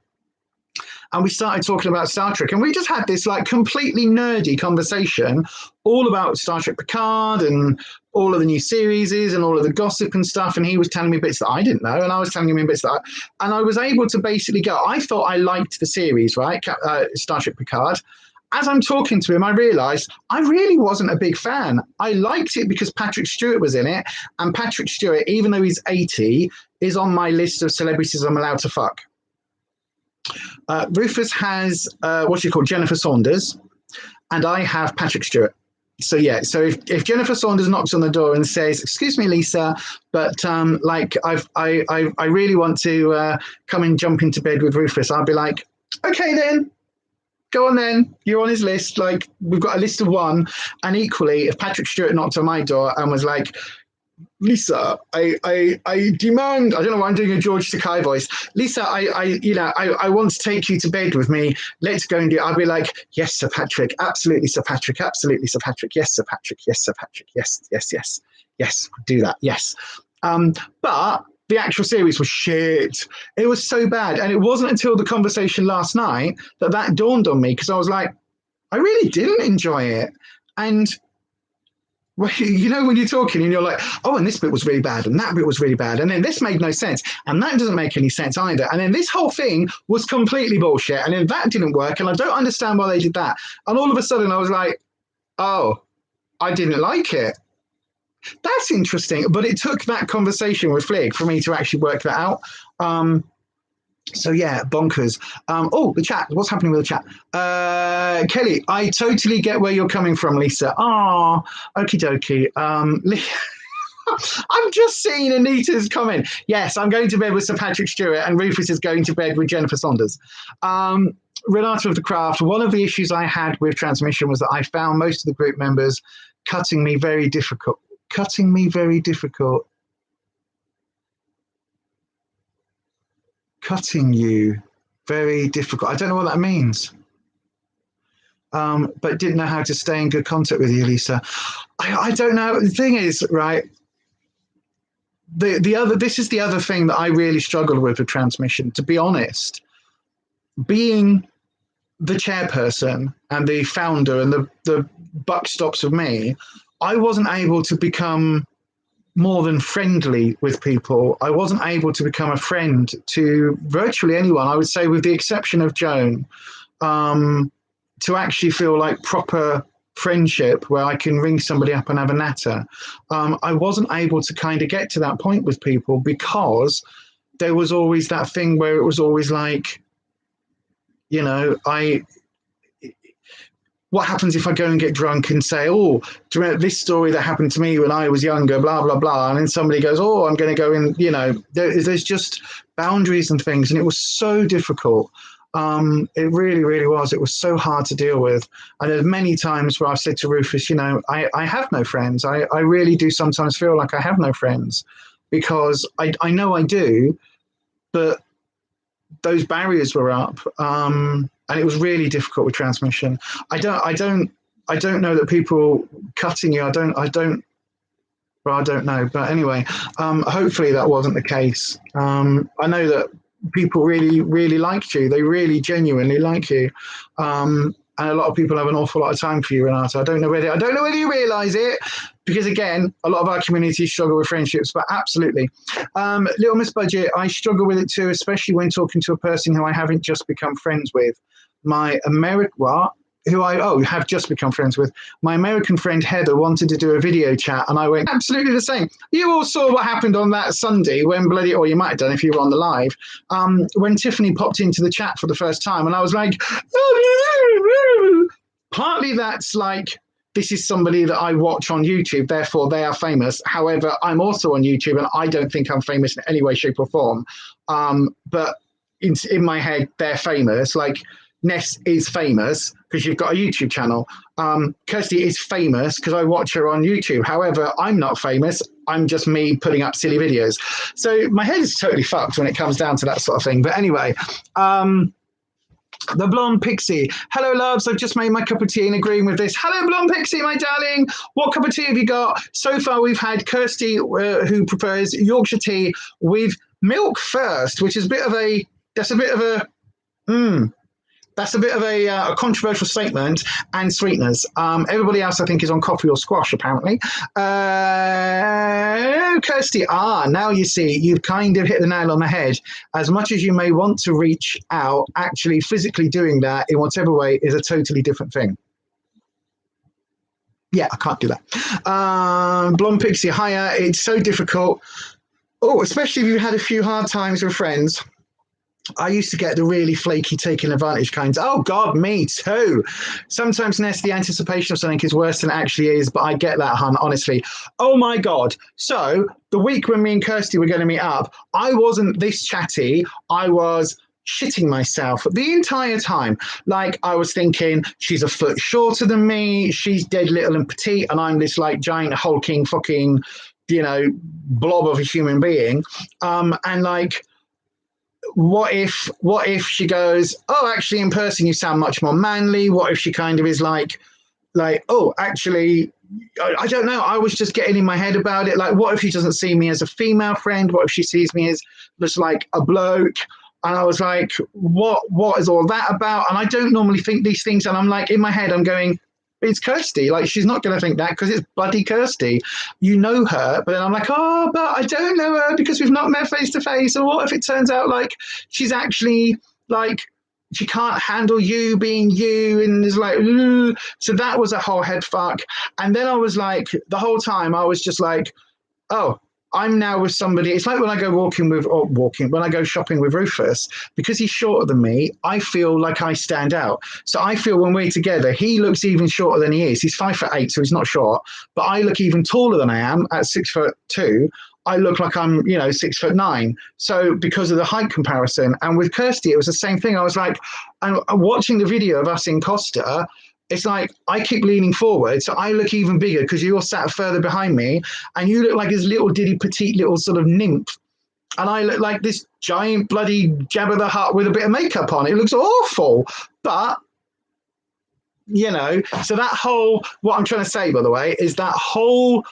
A: and we started talking about Star Trek, and we just had this like completely nerdy conversation all about Star Trek Picard and all of the new series and all of the gossip and stuff. And he was telling me bits that I didn't know, and I was telling him bits that and I was able to basically go, I thought I liked the series, right? Star Trek Picard. As I'm talking to him, I realised I really wasn't a big fan. I liked it because Patrick Stewart was in it, and Patrick Stewart, even though he's 80, is on my list of celebrities I'm allowed to fuck. Rufus has Jennifer Saunders, and I have Patrick Stewart. So yeah, so if Jennifer Saunders knocks on the door and says, "Excuse me, Lisa, but like I really want to come and jump into bed with Rufus," I'll be like, "Okay then. Go on then, you're on his list." Like, we've got a list of one. And equally, if Patrick Stewart knocked on my door and was like, "Lisa, I demand," I don't know why I'm doing a George Takei voice, "Lisa, I want to take you to bed with me. Let's go and do it." I'll be like, "Yes, Sir Patrick, absolutely, Sir Patrick, absolutely, Sir Patrick, yes, Sir Patrick, yes, Sir Patrick, yes, do that, yes." But the actual series was shit. It was so bad. And it wasn't until the conversation last night that dawned on me, because I was like, I really didn't enjoy it. And, well, you know, when you're talking and you're like, oh, and this bit was really bad and that bit was really bad. And then this made no sense. And that doesn't make any sense either. And then this whole thing was completely bullshit. And then that didn't work. And I don't understand why they did that. And all of a sudden I was like, oh, I didn't like it. That's interesting, but it took that conversation with Flig for me to actually work that out. So yeah, bonkers. Oh, the chat. What's happening with the chat? Kelly, I totally get where you're coming from, Lisa. Oh, okie dokie. I'm just seeing Anita's comment. Yes, I'm going to bed with Sir Patrick Stewart, and Rufus is going to bed with Jennifer Saunders. Renata of the Craft, one of the issues I had with transmission was that I found most of the group members cutting me very difficult. Cutting you very difficult. I don't know what that means. But didn't know how to stay in good contact with you, Lisa. I don't know. The thing is, right, this is the other thing that I really struggled with transmission, to be honest. Being the chairperson and the founder and the buck stops with me, I wasn't able to become more than friendly with people. I wasn't able to become a friend to virtually anyone, I would say, with the exception of Joan, to actually feel like proper friendship where I can ring somebody up and have a natter. I wasn't able to kind of get to that point with people because there was always that thing where it was always like, you know, what happens if I go and get drunk and say, oh, do you remember this story that happened to me when I was younger, blah, blah, blah. And then somebody goes, oh, I'm going to go in, you know, there's just boundaries and things. And it was so difficult. It really, really was. It was so hard to deal with. And there's many times where I've said to Rufus, you know, I have no friends. I really do sometimes feel like I have no friends because I know I do, but those barriers were up. And it was really difficult with transmission. I don't know that people cutting you. I don't know. But anyway, hopefully that wasn't the case. I know that people really, really liked you. They really genuinely like you. And a lot of people have an awful lot of time for you, Renata. I don't know whether you realise it, because again, a lot of our communities struggle with friendships, but absolutely. Little Miss Budget, I struggle with it too, especially when talking to a person who I haven't just become friends with. Have just become friends with. My American friend Heather wanted to do a video chat, and I went, absolutely the same. You all saw what happened on that Sunday when or you might have done if you were on the live, when Tiffany popped into the chat for the first time, and I was like, partly that's like, this is somebody that I watch on YouTube, therefore they are famous. However, I'm also on YouTube, and I don't think I'm famous in any way, shape, or form. But in my head, they're famous. Like, Ness is famous because you've got a YouTube channel. Kirsty is famous because I watch her on YouTube. However, I'm not famous. I'm just me putting up silly videos. So my head is totally fucked when it comes down to that sort of thing. But anyway, the Blonde Pixie. Hello, loves. I've just made my cup of tea and agreeing with this. Hello, Blonde Pixie, my darling. What cup of tea have you got? So far, we've had Kirsty, who prefers Yorkshire tea with milk first, which is a bit of a controversial statement, and sweeteners. Everybody else, I think, is on coffee or squash, apparently. Kirsty, now you see, you've kind of hit the nail on the head. As much as you may want to reach out, actually physically doing that in whatever way is a totally different thing. Yeah, I can't do that. Blonde Pixie, hiya. It's so difficult. Oh, especially if you had a few hard times with friends. I used to get the really flaky, taking advantage kinds. Oh, God, me too. Sometimes, Ness, the anticipation of something is worse than it actually is, but I get that, hun, honestly. Oh, my God. So the week when me and Kirsty were going to meet up, I wasn't this chatty. I was shitting myself the entire time. Like, I was thinking, she's a foot shorter than me. She's dead little and petite, and I'm this, like, giant, hulking, fucking, you know, blob of a human being. And, like, what if she goes, oh, actually in person you sound much more manly? What if she kind of is like, oh, actually, I don't know. I was just getting in my head about it. Like, what if she doesn't see me as a female friend? What if she sees me as just like a bloke? And I was like, what is all that about? And I don't normally think these things. And I'm like, in my head, I'm going, it's Kirsty. Like, she's not going to think that because it's bloody Kirsty. You know her. But then I'm like, oh, but I don't know her because we've not met face to face. Or what if it turns out like she's actually like, she can't handle you being you, and is like, ooh. So that was a whole head fuck. And then I was like, the whole time I was just like, oh, I'm now with somebody. It's like when I go when I go shopping with Rufus, because he's shorter than me, I feel like I stand out. So I feel when we're together, he looks even shorter than he is. He's 5'8", so he's not short, but I look even taller than I am at 6'2". I look like I'm, 6'9". So because of the height comparison. And with Kirsty, it was the same thing. I was like, I'm watching the video of us in Costa. It's like I keep leaning forward, so I look even bigger because you're sat further behind me, and you look like this little ditty petite little sort of nymph, and I look like this giant bloody Jabba the Hutt with a bit of makeup on. It looks awful, but so that whole, what I'm trying to say, by the way, is that whole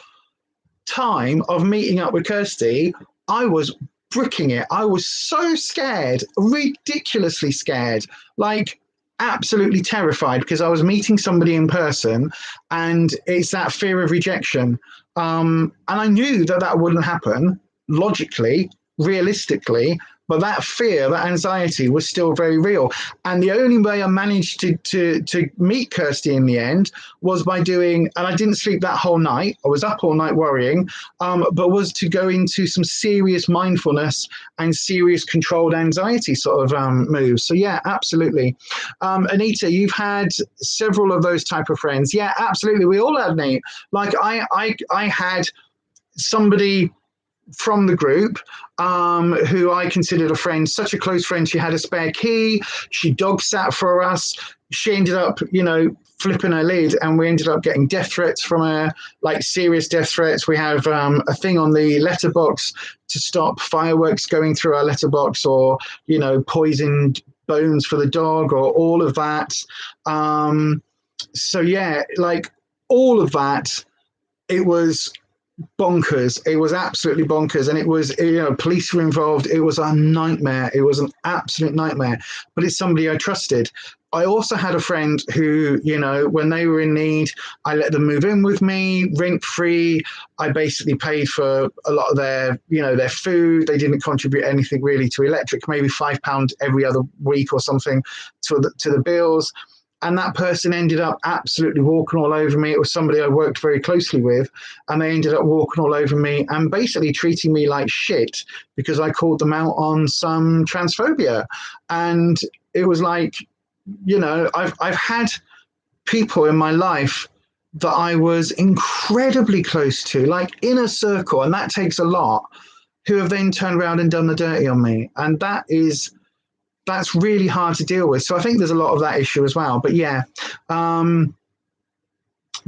A: time of meeting up with Kirsty, I was bricking it. I was so scared, ridiculously scared, like absolutely terrified, because I was meeting somebody in person, and it's that fear of rejection. And I knew that wouldn't happen logically, realistically, but that fear, that anxiety was still very real. And the only way I managed to meet Kirsty in the end was by doing, and I didn't sleep that whole night. I was up all night worrying, but was to go into some serious mindfulness and serious controlled anxiety sort of moves. So yeah, absolutely. Anita, you've had several of those type of friends. Yeah, absolutely. We all had, Nate. Like I had somebody from the group who I considered a friend, such a close friend. She had a spare key. She dog sat for us. She ended up, flipping her lid, and we ended up getting death threats from her, like serious death threats. We have a thing on the letterbox to stop fireworks going through our letterbox, or, poisoned bones for the dog, or all of that. So yeah, like all of that, it was bonkers. It was absolutely bonkers. And it was, police were involved. It was a nightmare. It was an absolute nightmare. But it's somebody I trusted. I also had a friend who, when they were in need, I let them move in with me rent free. I basically paid for a lot of their, their food. They didn't contribute anything really to electric, maybe £5 every other week or something to the bills. And that person ended up absolutely walking all over me. It was somebody I worked very closely with, and they ended up walking all over me and basically treating me like shit because I called them out on some transphobia. And it was like, I've had people in my life that I was incredibly close to, like inner circle, and that takes a lot, who have then turned around and done the dirty on me. And that's really hard to deal with. So I think there's a lot of that issue as well. But yeah, that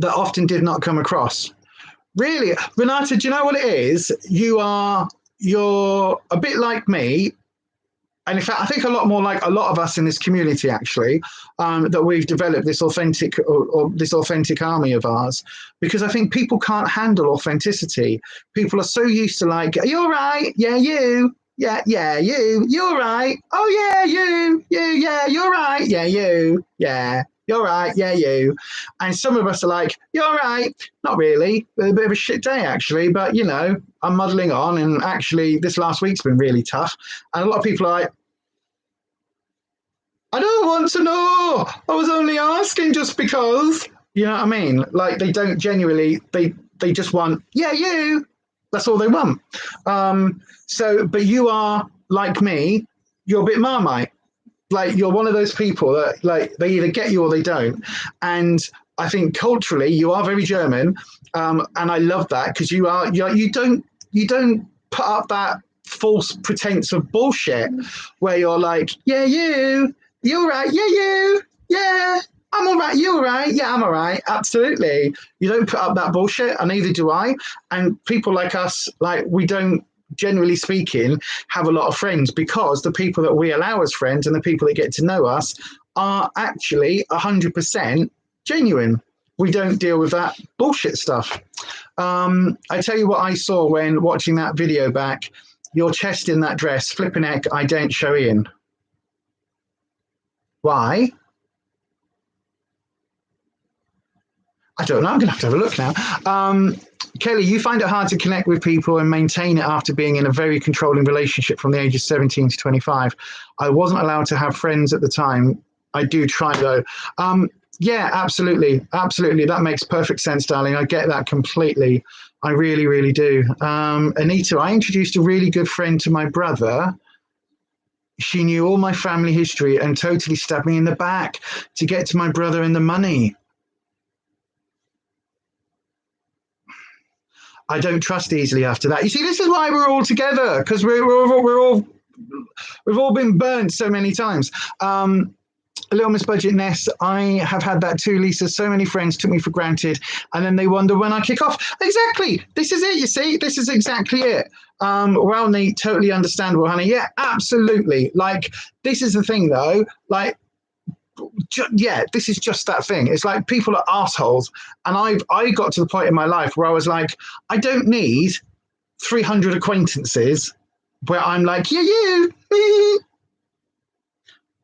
A: often did not come across. Really, Renata, do you know what it is? You're a bit like me. And in fact, I think a lot more like a lot of us in this community, actually, that we've developed this authentic or this authentic army of ours, because I think people can't handle authenticity. People are so used to like, are you all right? Yeah, you. Yeah, you're right. Oh, yeah, you, yeah, you're right. Yeah, yeah, you're right. Yeah, you. And some of us are like, you're right. Not really. A bit of a shit day, actually. But, I'm muddling on. And actually, this last week's been really tough. And a lot of people are like, I don't want to know. I was only asking just because. You know what I mean? Like, they don't genuinely, they just want, yeah, you. That's all they want. But you are like me, you're a bit Marmite. Like you're one of those people that like they either get you or they don't. And I think culturally you are very German. And I love that because you don't put up that false pretense of bullshit where you're like, yeah, you're right. Yeah, yeah. I'm all right. You're all right. Yeah, I'm all right. Absolutely. You don't put up that bullshit, and neither do I. And people like us, like we don't, generally speaking, have a lot of friends because the people that we allow as friends and the people that get to know us are actually 100% genuine. We don't deal with that bullshit stuff. I tell you what I saw when watching that video back. Your chest in that dress, flipping heck, I don't show in. Why? I don't know. I'm going to have a look now. Kelly, you find it hard to connect with people and maintain it after being in a very controlling relationship from the age of 17 to 25. I wasn't allowed to have friends at the time. I do try, though. Yeah, absolutely. Absolutely. That makes perfect sense, darling. I get that completely. I really, really do. Anita, I introduced a really good friend to my brother. She knew all my family history and totally stabbed me in the back to get to my brother and the money. I don't trust easily after that. You see, this is why we're all together, because we've all been burned so many times. Little Miss Budget Ness, I have had that too, Lisa. So many friends took me for granted, and then they wonder when I kick off. Exactly. This is it, you see. This is exactly it. Well, Nate, totally understandable, honey. Yeah, absolutely. Like, this is the thing, though. Like, yeah, this is just that thing. It's like people are assholes, and I got to the point in my life where I was like, I don't need 300 acquaintances where I'm like, yeah, you.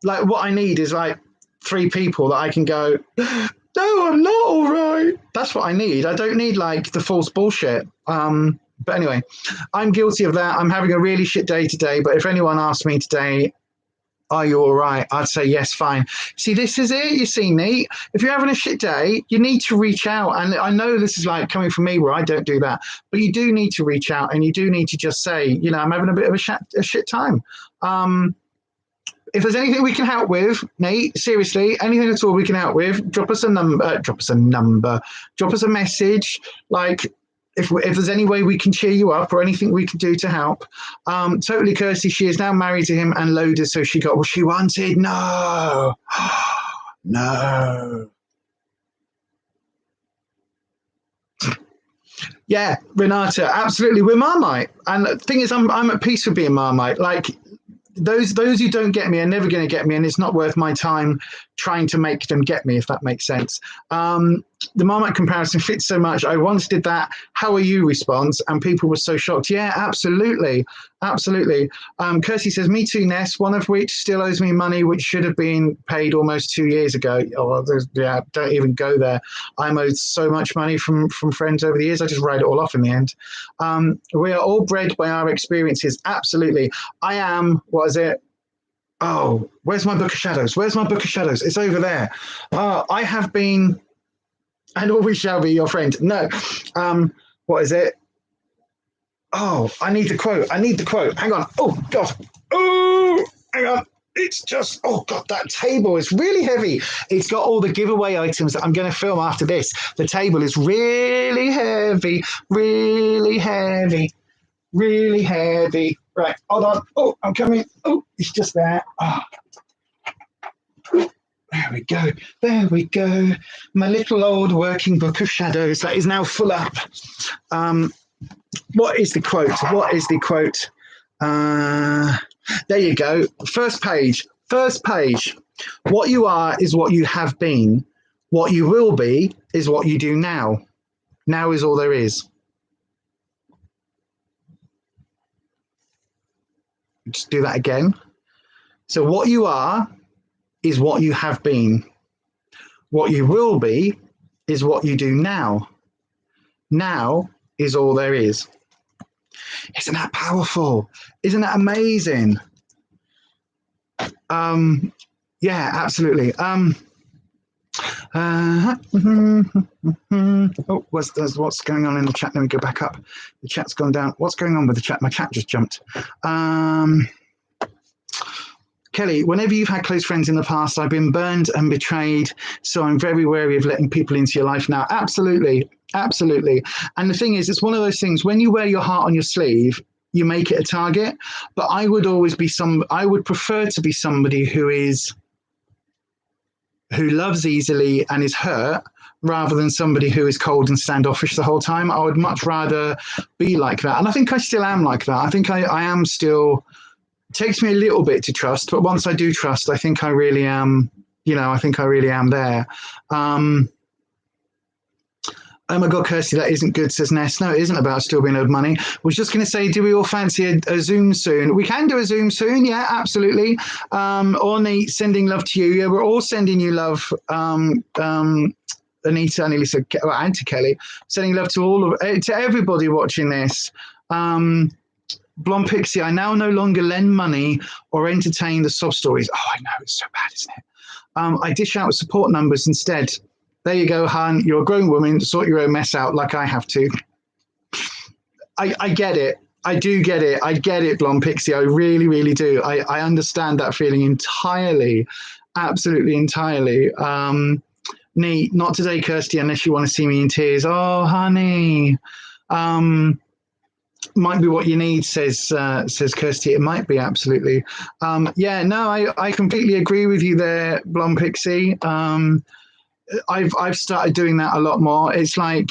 A: Like, what I need is like 3 people that I can go, no, I'm not all right. That's what I need. I don't need like the false bullshit. But anyway, I'm guilty of that. I'm having a really shit day today. But if anyone asked me today, are you all right? I'd say yes, fine. See, this is it. You see, Nate, if you're having a shit day, you need to reach out. And I know this is like coming from me where I don't do that, but you do need to reach out and you do need to just say, you know, I'm having a bit of a shit time. If there's anything we can help with, Nate, seriously, anything at all we can help with, drop us a number, drop us a message. Like, if there's any way we can cheer you up or anything we can do to help. Totally, Kirsty, she is now married to him and loaded, so she got what she wanted. No. No. Yeah, Renata, absolutely. We're Marmite. And the thing is, I'm at peace with being Marmite. Like, those who don't get me are never going to get me, and it's not worth my time trying to make them get me, if that makes sense. The Marmite comparison fits so much. I once did that "how are you" response, and people were so shocked. Yeah, absolutely. Kirsty says, me too, Ness, one of which still owes me money which should have been paid almost 2 years ago. Oh, yeah, don't even go there. I'm owed so much money from friends over the years. I just write it all off in the end. We are all bred by our experiences. Absolutely. I am, what is it? Oh, where's my Book of Shadows? It's over there. I have been, and always shall be, your friend. No. What is it? Oh, I need the quote. Hang on. Oh, God. Oh, hang on. It's just, oh, God, that table is really heavy. It's got all the giveaway items that I'm going to film after this. The table is really heavy. Right, hold on. Oh, I'm coming. Oh, it's just there. Oh. There we go. My little old working Book of Shadows that is now full up. What is the quote? There you go. First page. What you are is what you have been. What you will be is what you do now. Now is all there is. Just do that again. So what you are is what you have been. What you will be is what you do now. Now is all there is. Isn't that powerful? Isn't that amazing? Yeah, absolutely. What's going on in the chat? Let me go back up. The chat's gone down. What's going on with the chat? My chat just jumped. Kelly, whenever you've had close friends in the past, I've been burned and betrayed, so I'm very wary of letting people into your life now. Absolutely. And the thing is, it's one of those things, when you wear your heart on your sleeve, you make it a target. But I would prefer to be somebody who loves easily and is hurt, rather than somebody who is cold and standoffish the whole time. I would much rather be like that. And I think I still am like that. I think I am still. It takes me a little bit to trust, but once I do trust, I think I really am, there. Oh my God, Kirsty, that isn't good, says Ness. No, it isn't about still being owed money. Was just going to say, do we all fancy a Zoom soon? We can do a Zoom soon, yeah, absolutely. Orny, sending love to you. Yeah, we're all sending you love. Anita, Annalisa, and to Kelly, sending love to to everybody watching this. Blonde Pixie, I now no longer lend money or entertain the sob stories. Oh, I know, it's so bad, isn't it? I dish out support numbers instead. There you go, hon. You're a grown woman. Sort your own mess out like I have to. I get it. I do get it. I get it, Blonde Pixie. I really, really do. I understand that feeling entirely. Absolutely entirely. Neat. Not today, Kirsty, unless you want to see me in tears. Oh, honey. Might be what you need, says Kirsty. It might be, absolutely. I completely agree with you there, Blonde Pixie. I've started doing that a lot more. It's like,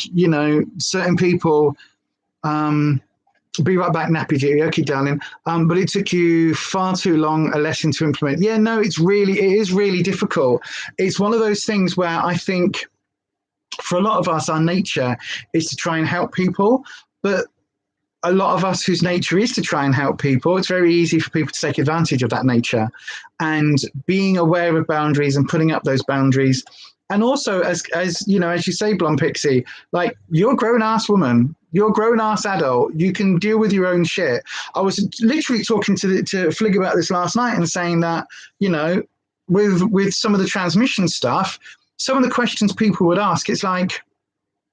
A: certain people, be right back, nappy duty. Okay, darling. But it took you far too long a lesson to implement. Yeah, no, it is really difficult. It's one of those things where I think for a lot of us, our nature is to try and help people, but a lot of us whose nature is to try and help people, it's very easy for people to take advantage of that nature. And being aware of boundaries and putting up those boundaries. And also, as you say, Blonde Pixie, like, you're a grown-ass woman. You're a grown-ass adult. You can deal with your own shit. I was literally talking to Flig about this last night and saying that, you know, with some of the transmission stuff, some of the questions people would ask, it's like,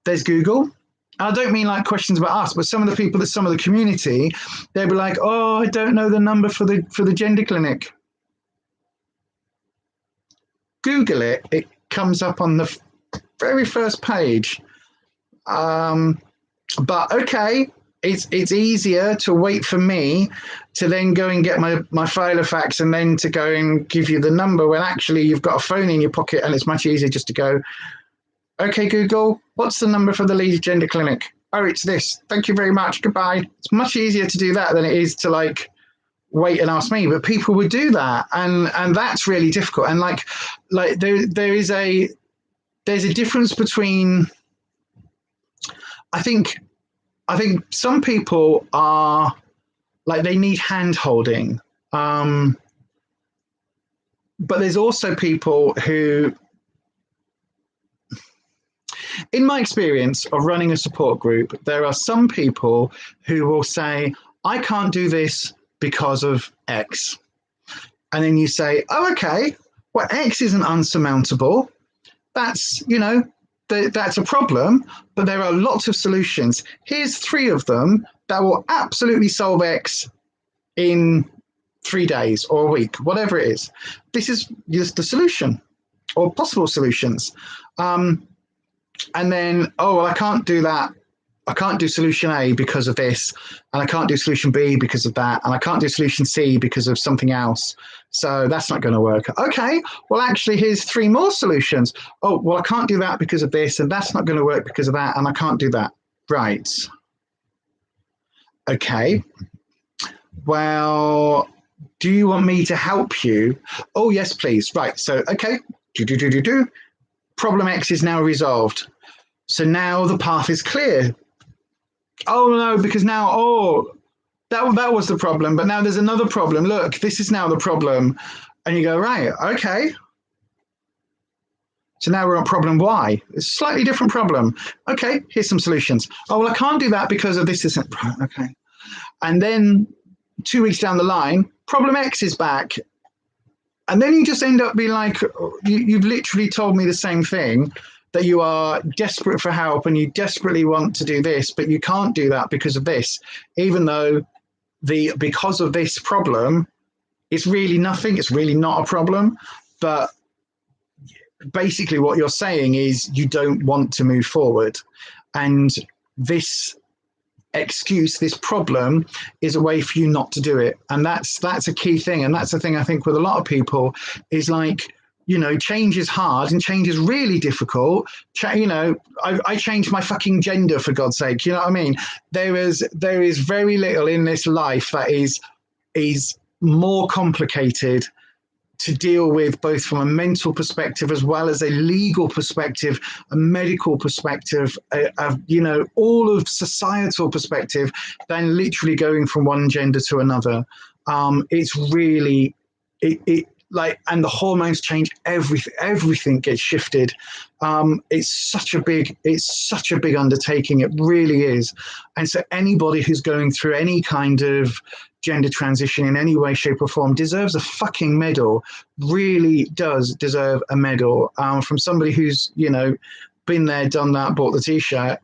A: there's Google. And I don't mean like questions about us, but some of the people that some of the community, they'd be like, oh, I don't know the number for the gender clinic. Google it. It comes up on the very first page. But okay, it's easier to wait for me to then go and get my Filofax and then to go and give you the number when actually you've got a phone in your pocket, and it's much easier just to go, okay, Google, what's the number for the Leeds Gender Clinic? Oh, it's this. Thank you very much. Goodbye. It's much easier to do that than it is to like wait and ask me. But people would do that, and that's really difficult. And like there's a difference between, I think some people are like, they need hand holding. But there's also people who, in my experience of running a support group, there are some people who will say, I can't do this because of X. And then you say, oh, okay, well, X isn't unsurmountable. That's, you know, that's a problem, but there are lots of solutions. Here's 3 of them that will absolutely solve X in 3 days or a week, whatever it is. This is just the solution or possible solutions. And then, oh, well, I can't do that. I can't do solution A because of this, and I can't do solution B because of that, and I can't do solution C because of something else. So that's not going to work. Okay, well, actually, here's 3 more solutions. Oh, well, I can't do that because of this, and that's not going to work because of that, and I can't do that. Right. Okay. Well, do you want me to help you? Oh, yes, please. Right. So, okay. Problem X is now resolved. So now the path is clear. Oh, no, because now, oh, that was the problem, but now there's another problem. Look, this is now the problem. And you go, right, okay. So now we're on problem Y. It's a slightly different problem. Okay, here's some solutions. Oh, well, I can't do that because of this. Okay. And then 2 weeks down the line, problem X is back. And then you just end up being like, you've literally told me the same thing, that you are desperate for help and you desperately want to do this, but you can't do that because of this, even though because of this problem, it's really nothing. It's really not a problem. But basically what you're saying is you don't want to move forward. And this excuse, this problem, is a way for you not to do it. And that's a key thing. And that's the thing I think with a lot of people is like, you know, change is hard and change is really difficult. You know, I changed my fucking gender, for God's sake. You know what I mean? There is very little in this life that is more complicated to deal with, both from a mental perspective as well as a legal perspective, a medical perspective, you know, all of societal perspective, than literally going from one gender to another. It's really, like, and the hormones change, everything gets shifted. It's such a big undertaking. It really is. And so anybody who's going through any kind of gender transition in any way, shape or form deserves a fucking medal, really does deserve a medal, from somebody who's, you know, been there, done that, bought the t-shirt,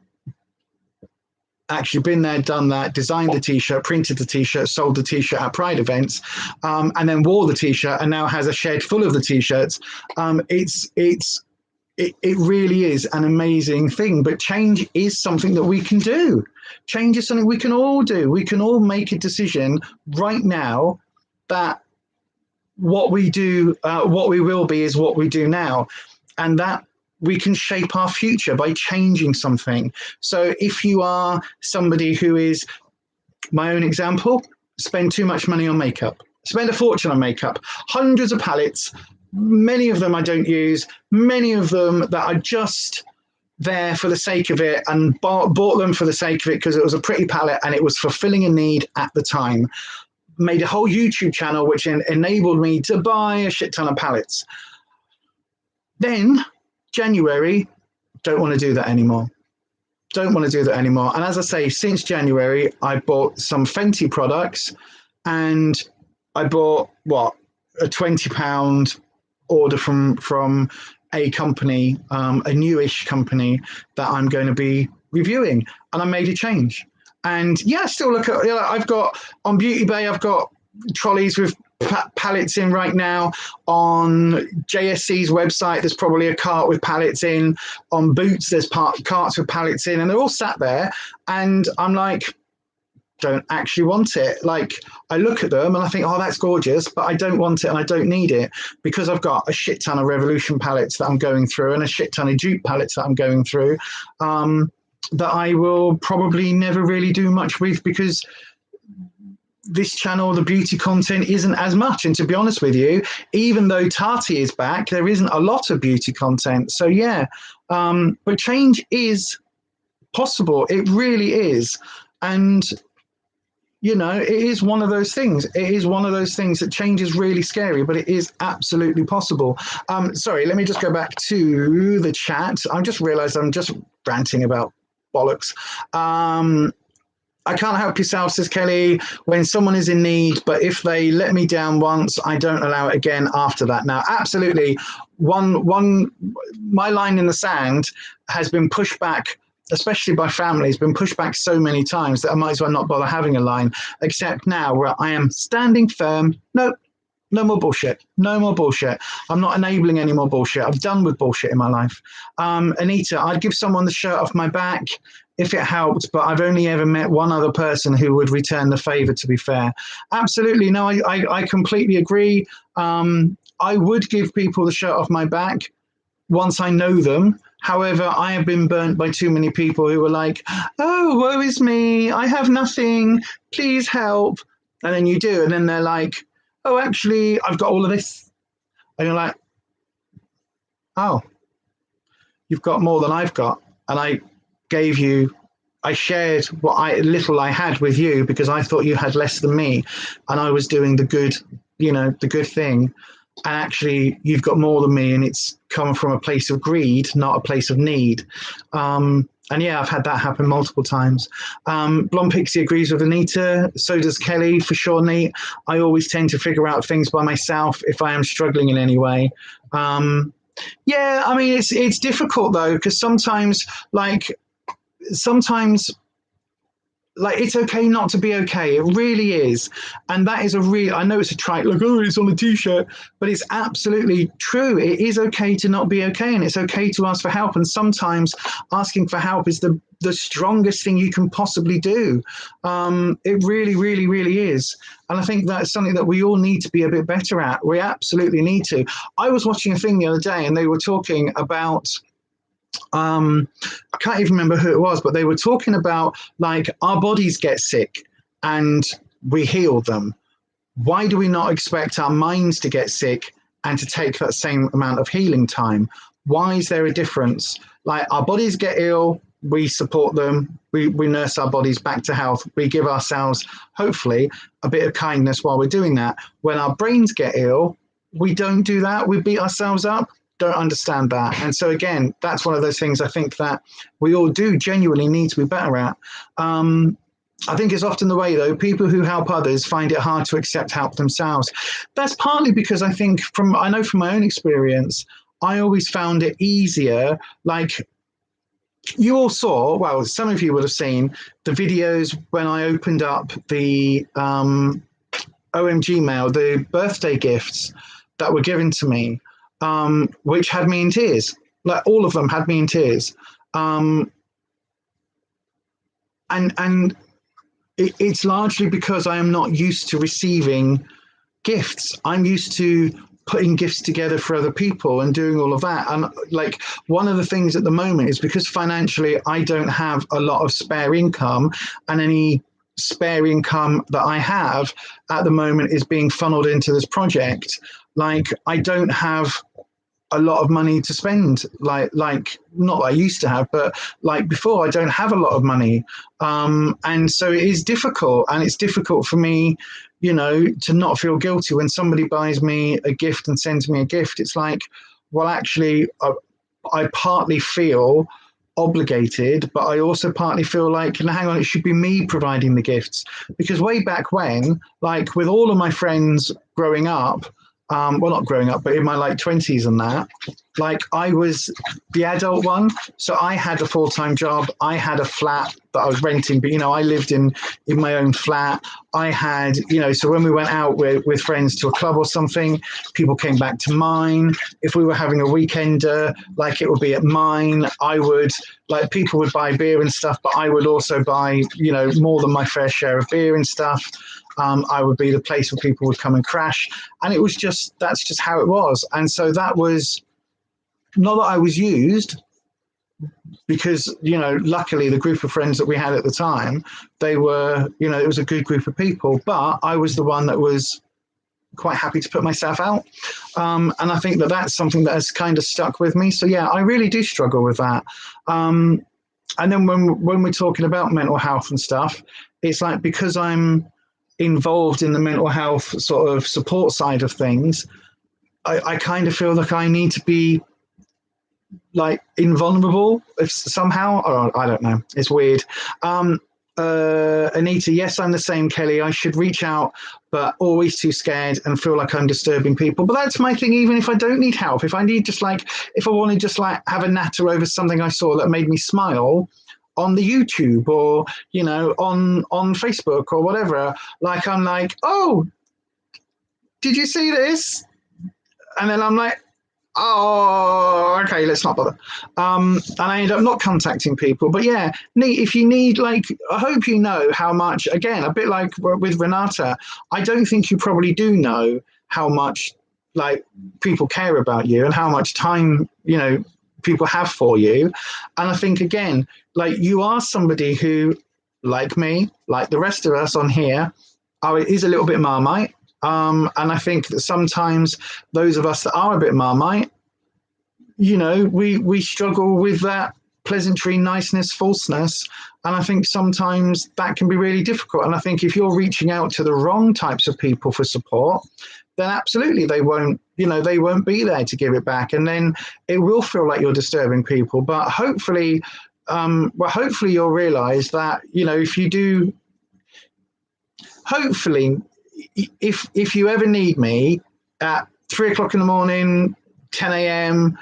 A: actually been there, done that, designed the t-shirt, printed the t-shirt, sold the t-shirt at Pride events, and then wore the t-shirt and now has a shed full of the t-shirts. It really is an amazing thing. But change is something that we can do. Change is something we can all do. We can all make a decision right now that what we do, what we will be is what we do now. And that we can shape our future by changing something. So if you are somebody who is, my own example, spend too much money on makeup, spend a fortune on makeup, hundreds of palettes, many of them I don't use, many of them that are just there for the sake of it, and bought them for the sake of it because it was a pretty palette and it was fulfilling a need at the time. Made a whole YouTube channel which enabled me to buy a shit ton of palettes. Then January, don't want to do that anymore. don't want to do that anymore. And as I say, since January, I bought some Fenty products, and I bought a £20 order from a company, a newish company that I'm going to be reviewing, and I made a change. And yeah, still look at, I've got on Beauty Bay, I've got trolleys with palettes in right now. On JSC's website, there's probably a cart with palettes in. On Boots, there's carts with palettes in, and they're all sat there. And I'm like, don't actually want it. Like, I look at them and I think, oh, that's gorgeous, but I don't want it and I don't need it, because I've got a shit ton of Revolution palettes that I'm going through and a shit ton of dupe palettes that I'm going through, that I will probably never really do much with, because this channel, the beauty content isn't as much. And to be honest with you, even though Tati is back, there isn't a lot of beauty content. So yeah, but change is possible. It really is. And you know, it is one of those things. It is one of those things that change is really scary, but it is absolutely possible. Sorry, let me just go back to the chat. I just realized I'm just ranting about bollocks. I can't help yourself, says Kelly, when someone is in need, but if they let me down once, I don't allow it again after that. Now, absolutely, my line in the sand has been pushed back, especially by family, has been pushed back so many times that I might as well not bother having a line, except now where I am standing firm. No more bullshit. No more bullshit. I'm not enabling any more bullshit. I'm done with bullshit in my life. Anita, I'd give someone the shirt off my back if it helped, but I've only ever met one other person who would return the favor, to be fair. Absolutely. No, I completely agree. I would give people the shirt off my back once I know them. However, I have been burnt by too many people who were like, oh, woe is me, I have nothing, please help. And then you do, and then they're like, oh, actually, I've got all of this. And you're like, oh, you've got more than I've got. And I shared what little I had with you because I thought you had less than me. And I was doing the good thing. And actually, you've got more than me, and it's come from a place of greed, not a place of need. And yeah, I've had that happen multiple times. Blonde Pixie agrees with Anita. So does Kelly, for sure, Nate. I always tend to figure out things by myself if I am struggling in any way. Yeah, I mean, it's difficult, though, because sometimes it's okay not to be okay. It really is. And that is I know it's a trite, like, oh, it's on a t-shirt, but it's absolutely true. It is okay to not be okay, and it's okay to ask for help. And sometimes asking for help is the strongest thing you can possibly do. It really, really, really is. And I think that's something that we all need to be a bit better at. We absolutely need to. I was watching a thing the other day, and they were talking about, I can't even remember who it was, but they were talking about, like, our bodies get sick and we heal them. Why do we not expect our minds to get sick and to take that same amount of healing time? Why is there a difference? Like, our bodies get ill, we support them, we nurse our bodies back to health, we give ourselves, hopefully, a bit of kindness while we're doing that. When our brains get ill, we don't do that, we beat ourselves up. Don't understand that. And so again, that's one of those things I think that we all do genuinely need to be better at. I think it's often the way, though, people who help others find it hard to accept help themselves. That's partly because I think I know from my own experience, I always found it easier. Like, you all saw, well, some of you would have seen the videos when I opened up the OMG mail, the birthday gifts that were given to me. Which had me in tears. Like, all of them had me in tears. And it's largely because I am not used to receiving gifts. I'm used to putting gifts together for other people and doing all of that. And like, one of the things at the moment is because financially I don't have a lot of spare income, and any spare income that I have at the moment is being funneled into this project. Like, I don't have a lot of money to spend, like not that I used to have, but like before, I don't have a lot of money. And so it is difficult, and it's difficult for me, you know, to not feel guilty when somebody buys me a gift and sends me a gift. It's like, well, actually, I partly feel obligated, but I also partly feel like, hang on, it should be me providing the gifts. Because way back when, like with all of my friends growing up, well, not growing up, but in my like 20s and that, like I was the adult one. So I had a full-time job. I had a flat that I was renting, but, I lived in my own flat. I had, so when we went out with friends to a club or something, people came back to mine. If we were having a weekender, like it would be at mine. I would, like people would buy beer and stuff, but I would also buy, more than my fair share of beer and stuff. I would be the place where people would come and crash. And it was that's just how it was. And so that was not that I was used, because, luckily the group of friends that we had at the time, they were, it was a good group of people, but I was the one that was quite happy to put myself out. And I think that that's something that has kind of stuck with me. So yeah, I really do struggle with that. And then when we're talking about mental health and stuff, it's like, because I'm involved in the mental health sort of support side of things, I kind of feel like I need to be like invulnerable if somehow, or I don't know, it's weird. Anita, yes, I'm the same, Kelly. I should reach out, but always too scared and feel like I'm disturbing people. But that's my thing, even if I don't need help. If I need if I want to just like have a natter over something I saw that made me smile on the YouTube or, on Facebook or whatever, like I'm like, oh, did you see this? And then I'm like, oh, okay, let's not bother. And I end up not contacting people. But yeah, if you need, like, I hope you know how much, again, a bit like with Renata, I don't think you probably do know how much, like, people care about you and how much time, people have for you. And I think, again, like, you are somebody who, like me, like the rest of us on here, is a little bit Marmite. And I think that sometimes those of us that are a bit Marmite, we struggle with that pleasantry, niceness, falseness. And I think sometimes that can be really difficult. And I think if you're reaching out to the wrong types of people for support, then absolutely they won't be there to give it back. And then it will feel like you're disturbing people. But hopefully you'll realize that, if you do, hopefully, if you ever need me at 3 o'clock in the morning, 10 a.m.,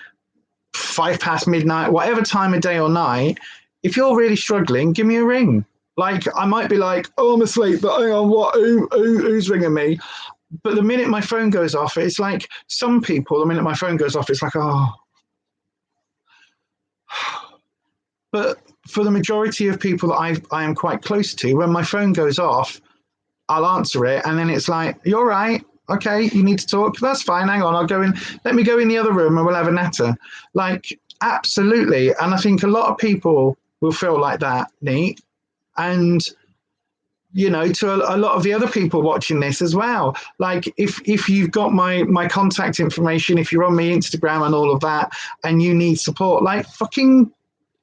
A: 5 past midnight, whatever time of day or night, if you're really struggling, give me a ring. Like, I might be like, oh, I'm asleep, but hang on, what? Who's ringing me? But the minute my phone goes off, it's like some people, the minute my phone goes off, it's like, oh. But for the majority of people that I am quite close to, when my phone goes off, I'll answer it, and then it's like, you're right, okay, you need to talk, that's fine, hang on, let me go in the other room and we'll have a natter. Like, absolutely. And I think a lot of people will feel like that, Neat. And, to a lot of the other people watching this as well. Like, if you've got my contact information, if you're on my Instagram and all of that, and you need support, like, fucking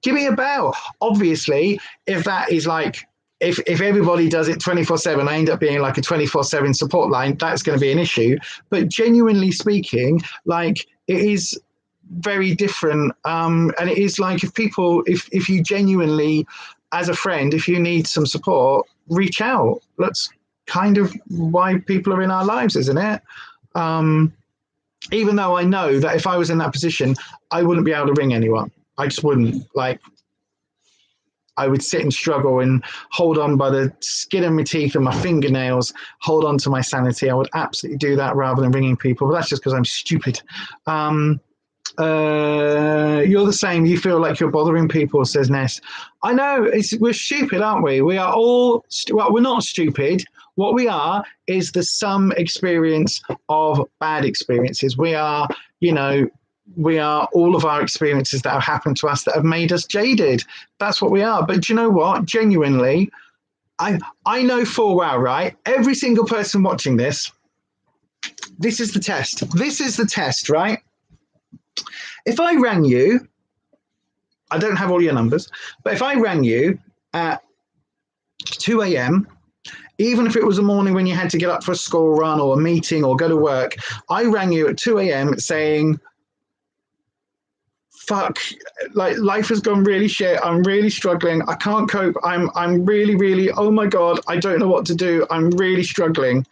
A: give me a bell. Obviously, if that is like, if everybody does it 24/7, I end up being like a 24/7 support line, that's going to be an issue. But genuinely speaking, like, it is very different. And it is like, if you genuinely, as a friend, if you need some support, reach out. That's kind of why people are in our lives, isn't it? Even though I know that if I was in that position, I wouldn't be able to ring anyone. I just wouldn't. Like, I would sit and struggle and hold on by the skin of my teeth and my fingernails, hold on to my sanity. I would absolutely do that rather than ringing people. But that's just because I'm stupid. You're the same. You feel like you're bothering people, says Ness. I know. We're stupid, aren't we? We are all, we're not stupid. What we are is the sum experience of bad experiences. We are, we are all of our experiences that have happened to us that have made us jaded. That's what we are. But do you know what? Genuinely, I know full well, right? Every single person watching this, this is the test. This is the test, right? If I rang you, I don't have all your numbers, but if I rang you at 2 a.m., even if it was a morning when you had to get up for a school run or a meeting or go to work, I rang you at 2 a.m. saying, fuck, like life has gone really shit. I'm really struggling. I can't cope. I'm really, really, oh my God, I don't know what to do. I'm really struggling.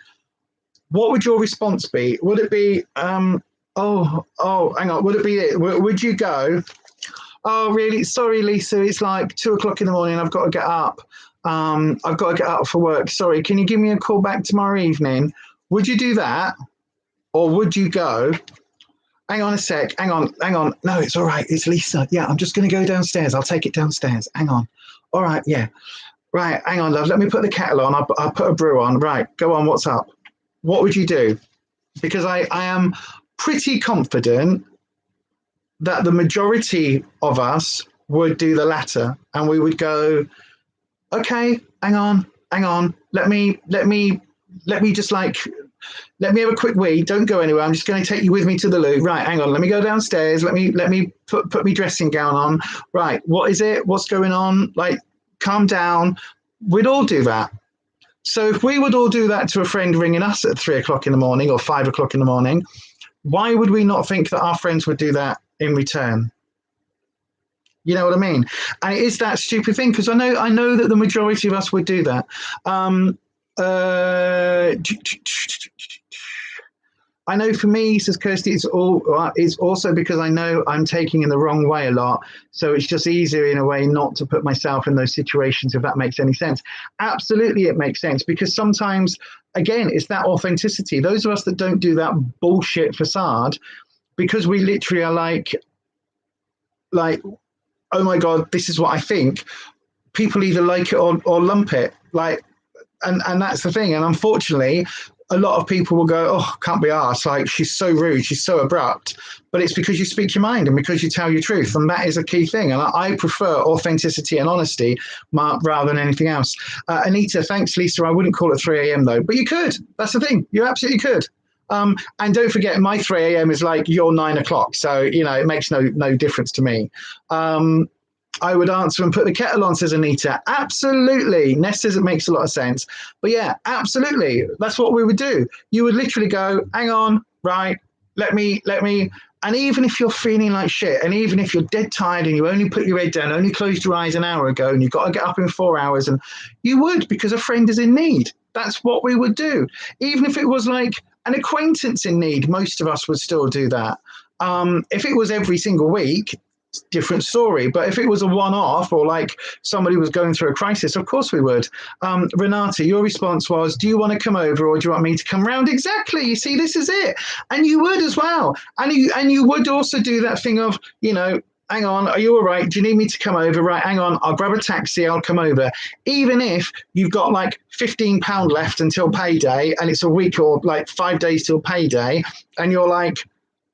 A: What would your response be? Would it be, hang on, would it be, would you go, oh, really? Sorry, Lisa, it's like 2:00 in the morning. I've got to get up. I've got to get up for work. Sorry, can you give me a call back tomorrow evening? Would you do that? Or would you go, hang on a sec, hang on. No, it's all right. It's Lisa. Yeah, I'm just going to go downstairs. I'll take it downstairs. Hang on. All right, yeah. Right, hang on, love. Let me put the kettle on. I'll put a brew on. Right, go on. What's up? What would you do? Because I am pretty confident that the majority of us would do the latter, and we would go, okay, hang on. Let me just like, let me have a quick wee. Don't go anywhere. I'm just going to take you with me to the loo. Right, hang on. Let me go downstairs. Let me put my dressing gown on. Right, what is it? What's going on? Like, calm down. We'd all do that. So if we would all do that to a friend ringing us at 3:00 in the morning or 5:00 in the morning, why would we not think that our friends would do that in return? You know what I mean? And it is that stupid thing, because I know that the majority of us would do that. I know for me, says Kirsty, it's also because I know I'm taking in the wrong way a lot. So it's just easier in a way not to put myself in those situations, if that makes any sense. Absolutely, it makes sense, because sometimes, again, it's that authenticity. Those of us that don't do that bullshit facade, because we literally are like, oh my God, this is what I think. People either like it or lump it. Like, and that's the thing. And unfortunately, a lot of people will go, oh, can't be arsed. Like, she's so rude, she's so abrupt. But it's because you speak your mind and because you tell your truth. And that is a key thing. And I prefer authenticity and honesty rather than anything else. Anita, thanks, Lisa. I wouldn't call it 3 a.m. though, but you could. That's the thing. You absolutely could. And don't forget, my 3 a.m. is like your 9 o'clock. So, you know, it makes no difference to me. I would answer and put the kettle on, says Anita. Absolutely. Ness says it makes a lot of sense. But yeah, absolutely. That's what we would do. You would literally go, hang on, right, let me. And even if you're feeling like shit, and even if you're dead tired and you only put your head down, only closed your eyes an hour ago, and you've got to get up in 4 hours, and you would, because a friend is in need. That's what we would do. Even if it was like an acquaintance in need, most of us would still do that. If it was every single week, different story. But if it was a one-off, or like somebody was going through a crisis, of course we would. Renata, your response was, do you want to come over or do you want me to come round? Exactly. You see, this is it. And you would as well. And you would also do that thing of, you know, hang on, are you all right? Do you need me to come over? Right, hang on, I'll grab a taxi, I'll come over. Even if you've got like £15 left until payday, and it's a week or like 5 days till payday, and you're like,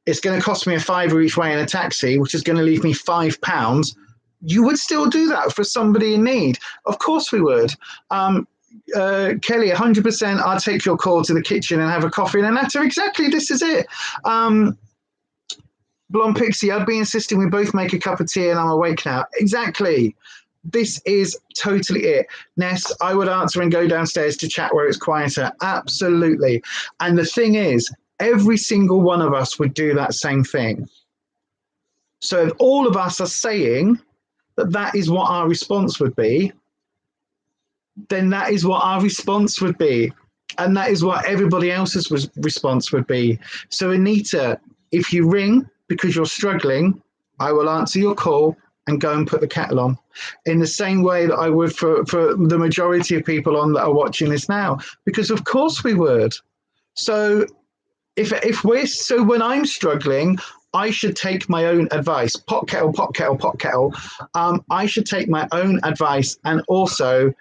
A: it's going to cost me £5 each way in a taxi, which is going to leave me £5. You would still do that for somebody in need. Of course we would. Kelly, 100%, I'd take your call to the kitchen and have a coffee and a natter. Exactly, this is it. Blonde Pixie, I'd be insisting we both make a cup of tea and I'm awake now. Exactly. This is totally it. Ness, I would answer and go downstairs to chat where it's quieter. Absolutely. And the thing is, every single one of us would do that same thing. So if all of us are saying that that is what our response would be, then that is what our response would be. And that is what everybody else's response would be. So Anita, if you ring because you're struggling, I will answer your call and go and put the kettle on, in the same way that I would for the majority of people on that are watching this now, because of course we would. So so when I'm struggling, I should take my own advice. Pot kettle, pot kettle, pot kettle. I should take my own advice and also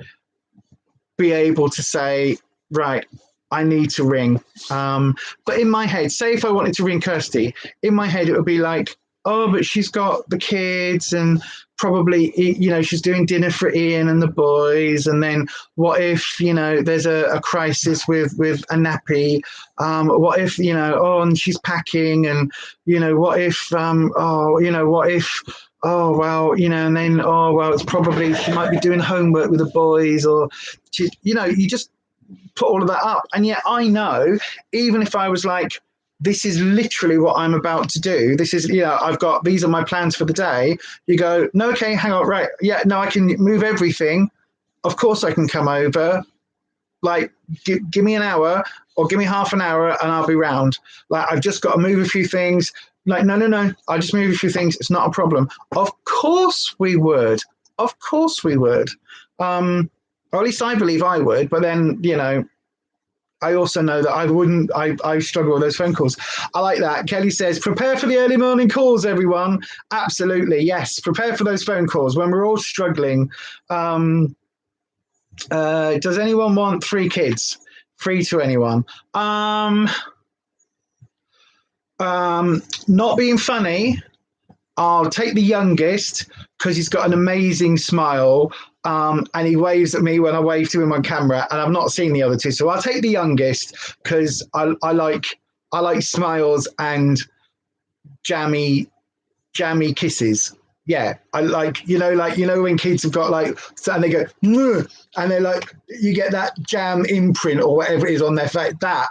A: be able to say, right, I need to ring. But in my head, say if I wanted to ring Kirsty, in my head it would be like, oh, but she's got the kids and probably, you know, she's doing dinner for Ian and the boys. And then what if, you know, there's a crisis with a nappy? What if, you know, oh, and she's packing, and, you know, what if, oh, well, you know, and then, oh, well, it's probably, she might be doing homework with the boys, or, she, you know, you just put all of that up. And yet I know, even if I was like, this is literally what I'm about to do. This is, these are my plans for the day. You go, no, okay, hang on, right. Yeah, no, I can move everything. Of course I can come over. Like, give me an hour or give me half an hour and I'll be round. Like, I've just got to move a few things. Like, no, I'll just move a few things. It's not a problem. Of course we would. Of course we would. Or at least I believe I would. But then, I also know that I wouldn't. I struggle with those phone calls. I like that. Kelly says, prepare for the early morning calls, everyone. Absolutely. Yes. Prepare for those phone calls when we're all struggling. Does anyone want 3 kids? Free to anyone. Not being funny, I'll take the youngest because he's got an amazing smile, and he waves at me when I wave to him on camera, and I've not seen the other 2, so I'll take the youngest because I like smiles and jammy kisses. Yeah, I like, when kids have got and they go, and they're like, you get that jam imprint or whatever it is on their face. That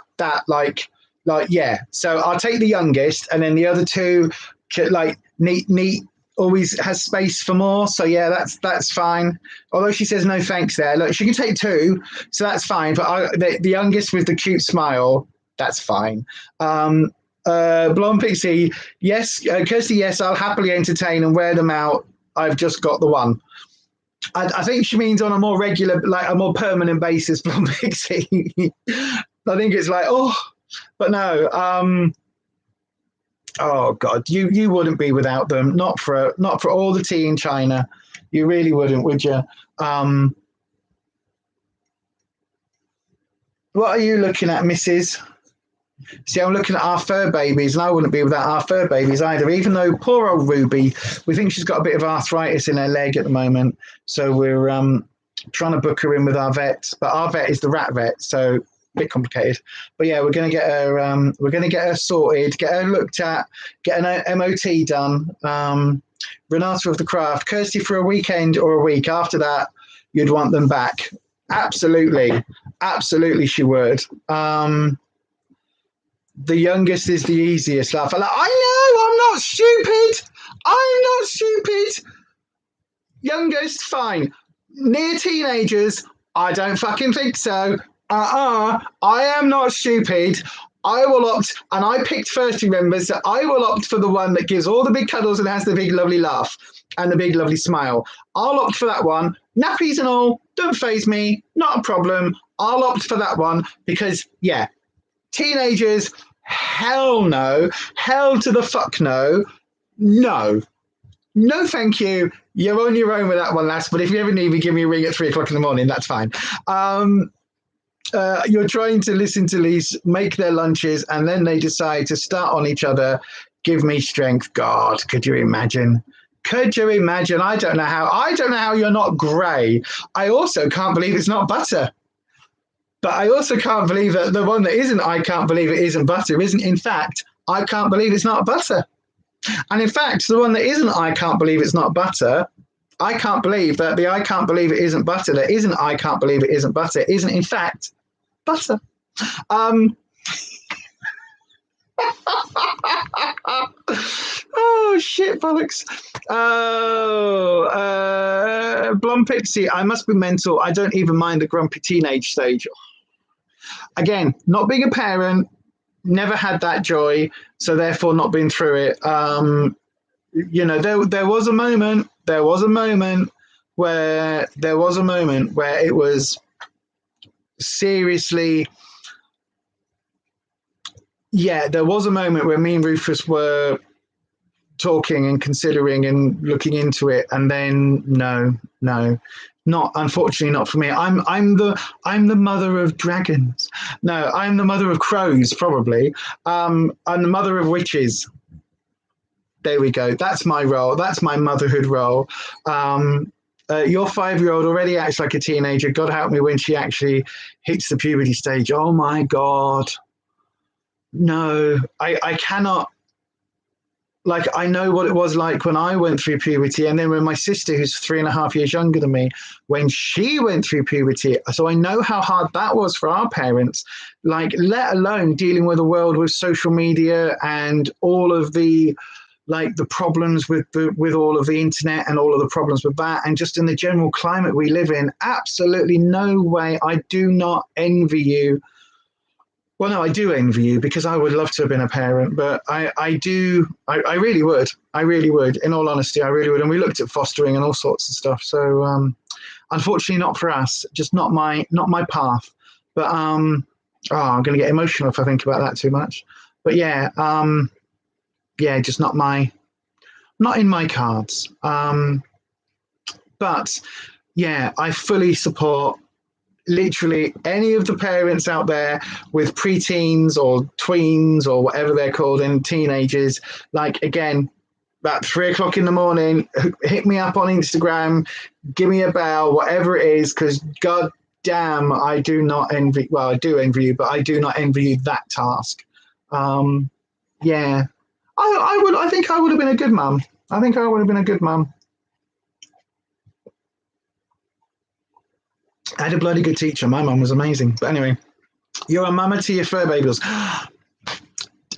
A: yeah. So I'll take the youngest, and then the other 2, neat, always has space for more. So yeah, that's fine. Although she says no thanks there. Look, she can take 2, so that's fine. But the youngest with the cute smile, that's fine. Blonde Pixie, yes. Kirsty, yes, I'll happily entertain and wear them out. I've just got the one. I think she means on a more regular, a more permanent basis, Blonde Pixie. I think it's but no. Oh God, you wouldn't be without them. Not for all the tea in China. You really wouldn't, would you? What are you looking at, Mrs.? See, I'm looking at our fur babies, and I wouldn't be without our fur babies either, even though poor old Ruby, we think she's got a bit of arthritis in her leg at the moment. So we're trying to book her in with our vet, but our vet is the rat vet, so a bit complicated. But yeah, we're going to get her sorted, get her looked at, get an MOT done. Renata of the craft, Kirsty, for a weekend or a week. After that, you'd want them back. Absolutely she would. The youngest is the easiest laugh. I know, I'm not stupid. Youngest, fine. Near teenagers, I don't fucking think so. I am not stupid. I will opt, and I picked first, remember, so I will opt for the one that gives all the big cuddles and has the big lovely laugh and the big lovely smile. I'll opt for that one. Nappies and all, don't faze me, not a problem. I'll opt for that one because, yeah, teenagers, hell no. Hell to the fuck no. No, thank you. You're on your own with that one, lass. But if you ever need me, give me a ring at 3 o'clock in the morning. That's fine. You're trying to listen to Lise make their lunches, and then they decide to start on each other. Give me strength. God, could you imagine? I don't know how you're not grey. I also can't believe it's not butter. But I also can't believe that the one that isn't I can't believe it isn't butter isn't, in fact, I can't believe it's not butter. And in fact, the one that isn't I can't believe it's not butter, I can't believe that the I can't believe it isn't butter that isn't I can't believe it isn't butter isn't, in fact, butter. Oh, shit, bollocks. Blonde Pixie, I must be mental. I don't even mind the grumpy teenage stage. Again, not being a parent, never had that joy, so therefore not been through it. There was a moment where it was seriously, yeah, there was a moment where me and Rufus were talking and considering and looking into it, and then no, unfortunately not for me. I'm the mother of dragons. No, I'm the mother of crows, probably. I'm the mother of witches. There we go. That's my role. That's my motherhood role. Your 5-year-old already acts like a teenager. God help me when she actually hits the puberty stage. Oh my God. No, I cannot. like, I know what it was like when I went through puberty, and then when my sister, who's 3.5 years younger than me, when she went through puberty. So I know how hard that was for our parents, like, let alone dealing with a world with social media and all of the, like, the problems with all of the internet and all of the problems with that, and just in the general climate we live in. Absolutely no way. I do not envy you. Well, no, I do envy you, because I would love to have been a parent, but I really would. I really would. In all honesty, I really would. And we looked at fostering and all sorts of stuff. So unfortunately, not for us. Just not my path. But I'm going to get emotional if I think about that too much. But yeah, just not in my cards. But yeah, I fully support literally any of the parents out there with preteens or tweens or whatever they're called, and teenagers. Like, again, about 3 o'clock in the morning, hit me up on Instagram, give me a bell, whatever it is, because god damn, I do not envy, well, I do envy you, but I do not envy you that task. Yeah, I think I would have been a good mum. I think I would have been a good mum. I had a bloody good teacher. My mum was amazing. But anyway, you're a mama to your fur babies. Oh,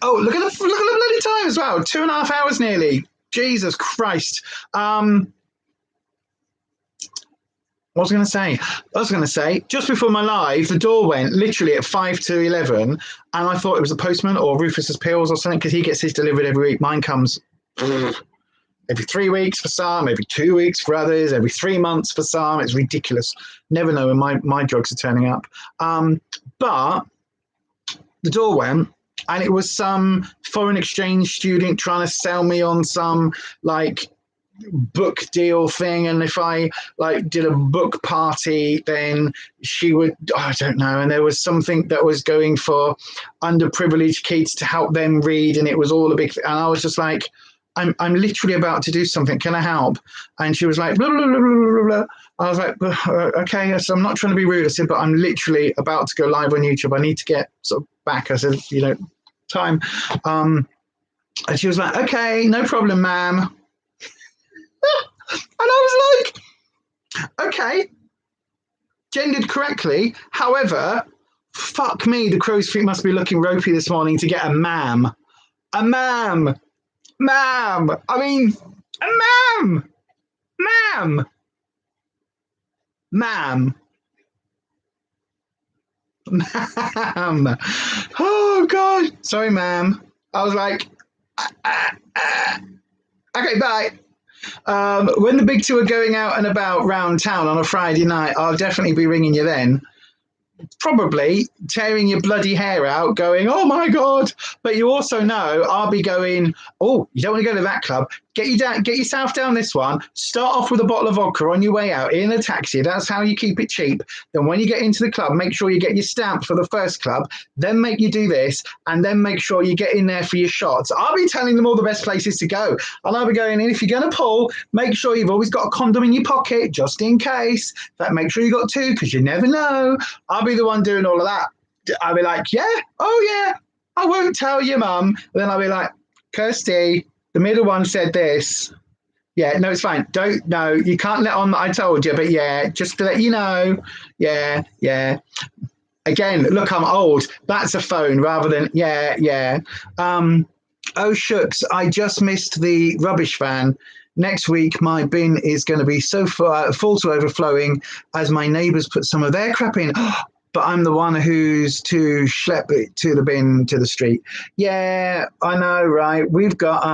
A: look at the bloody time as well. 2.5 hours nearly. Jesus Christ. What was I going to say? I was going to say, just before my live, the door went literally at 5 to 11, and I thought it was the postman or Rufus's pills or something, because he gets his delivered every week. Mine comes every 3 weeks for some, every 2 weeks for others, every 3 months for some. It's ridiculous. Never know when my drugs are turning up. But the door went, and it was some foreign exchange student trying to sell me on some, like, book deal thing, and if I, like, did a book party, then she would, I don't know, and there was something that was going for underprivileged kids to help them read, and it was all a big thing. And I was just like, I'm literally about to do something. Can I help? And she was like, blah, blah, blah, blah, blah, blah. I was like, okay. So I'm not trying to be rude. I said, but I'm literally about to go live on YouTube. I need to get sort of back. I said, time. And she was like, okay, no problem, ma'am. And I was like, okay, gendered correctly. However, fuck me, the crow's feet must be looking ropey this morning to get a ma'am. A ma'am. Ma'am. I mean, a ma'am. Ma'am. Ma'am. Ma'am. Oh, God. Sorry, ma'am. I was like, okay, bye. When the big two are going out and about round town on a Friday night, I'll definitely be ringing you then. Probably tearing your bloody hair out, going, oh my God. But you also know I'll be going, oh, you don't want to go to that club. Get yourself down this one. Start off with a bottle of vodka on your way out in a taxi. That's how you keep it cheap. Then when you get into the club, make sure you get your stamp for the first club. Then make you do this, and then make sure you get in there for your shots. I'll be telling them all the best places to go. And I'll be going, and if you're going to pull, make sure you've always got a condom in your pocket, just in case. But make sure you got 2, because you never know. I'll be the one doing all of that. I'll be like, yeah, oh yeah, I won't tell your mum. Then I'll be like, Kirsty, the middle one said this. Yeah, no, it's fine. No, you can't let on that I told you, but yeah, just to let you know. Yeah. Again, look, I'm old. That's a phone rather than, yeah. Oh, shucks, I just missed the rubbish van. Next week, my bin is going to be so full to overflowing as my neighbours put some of their crap in. But I'm the one who's to schlep it to the bin, to the street. Yeah, I know, right? We've got,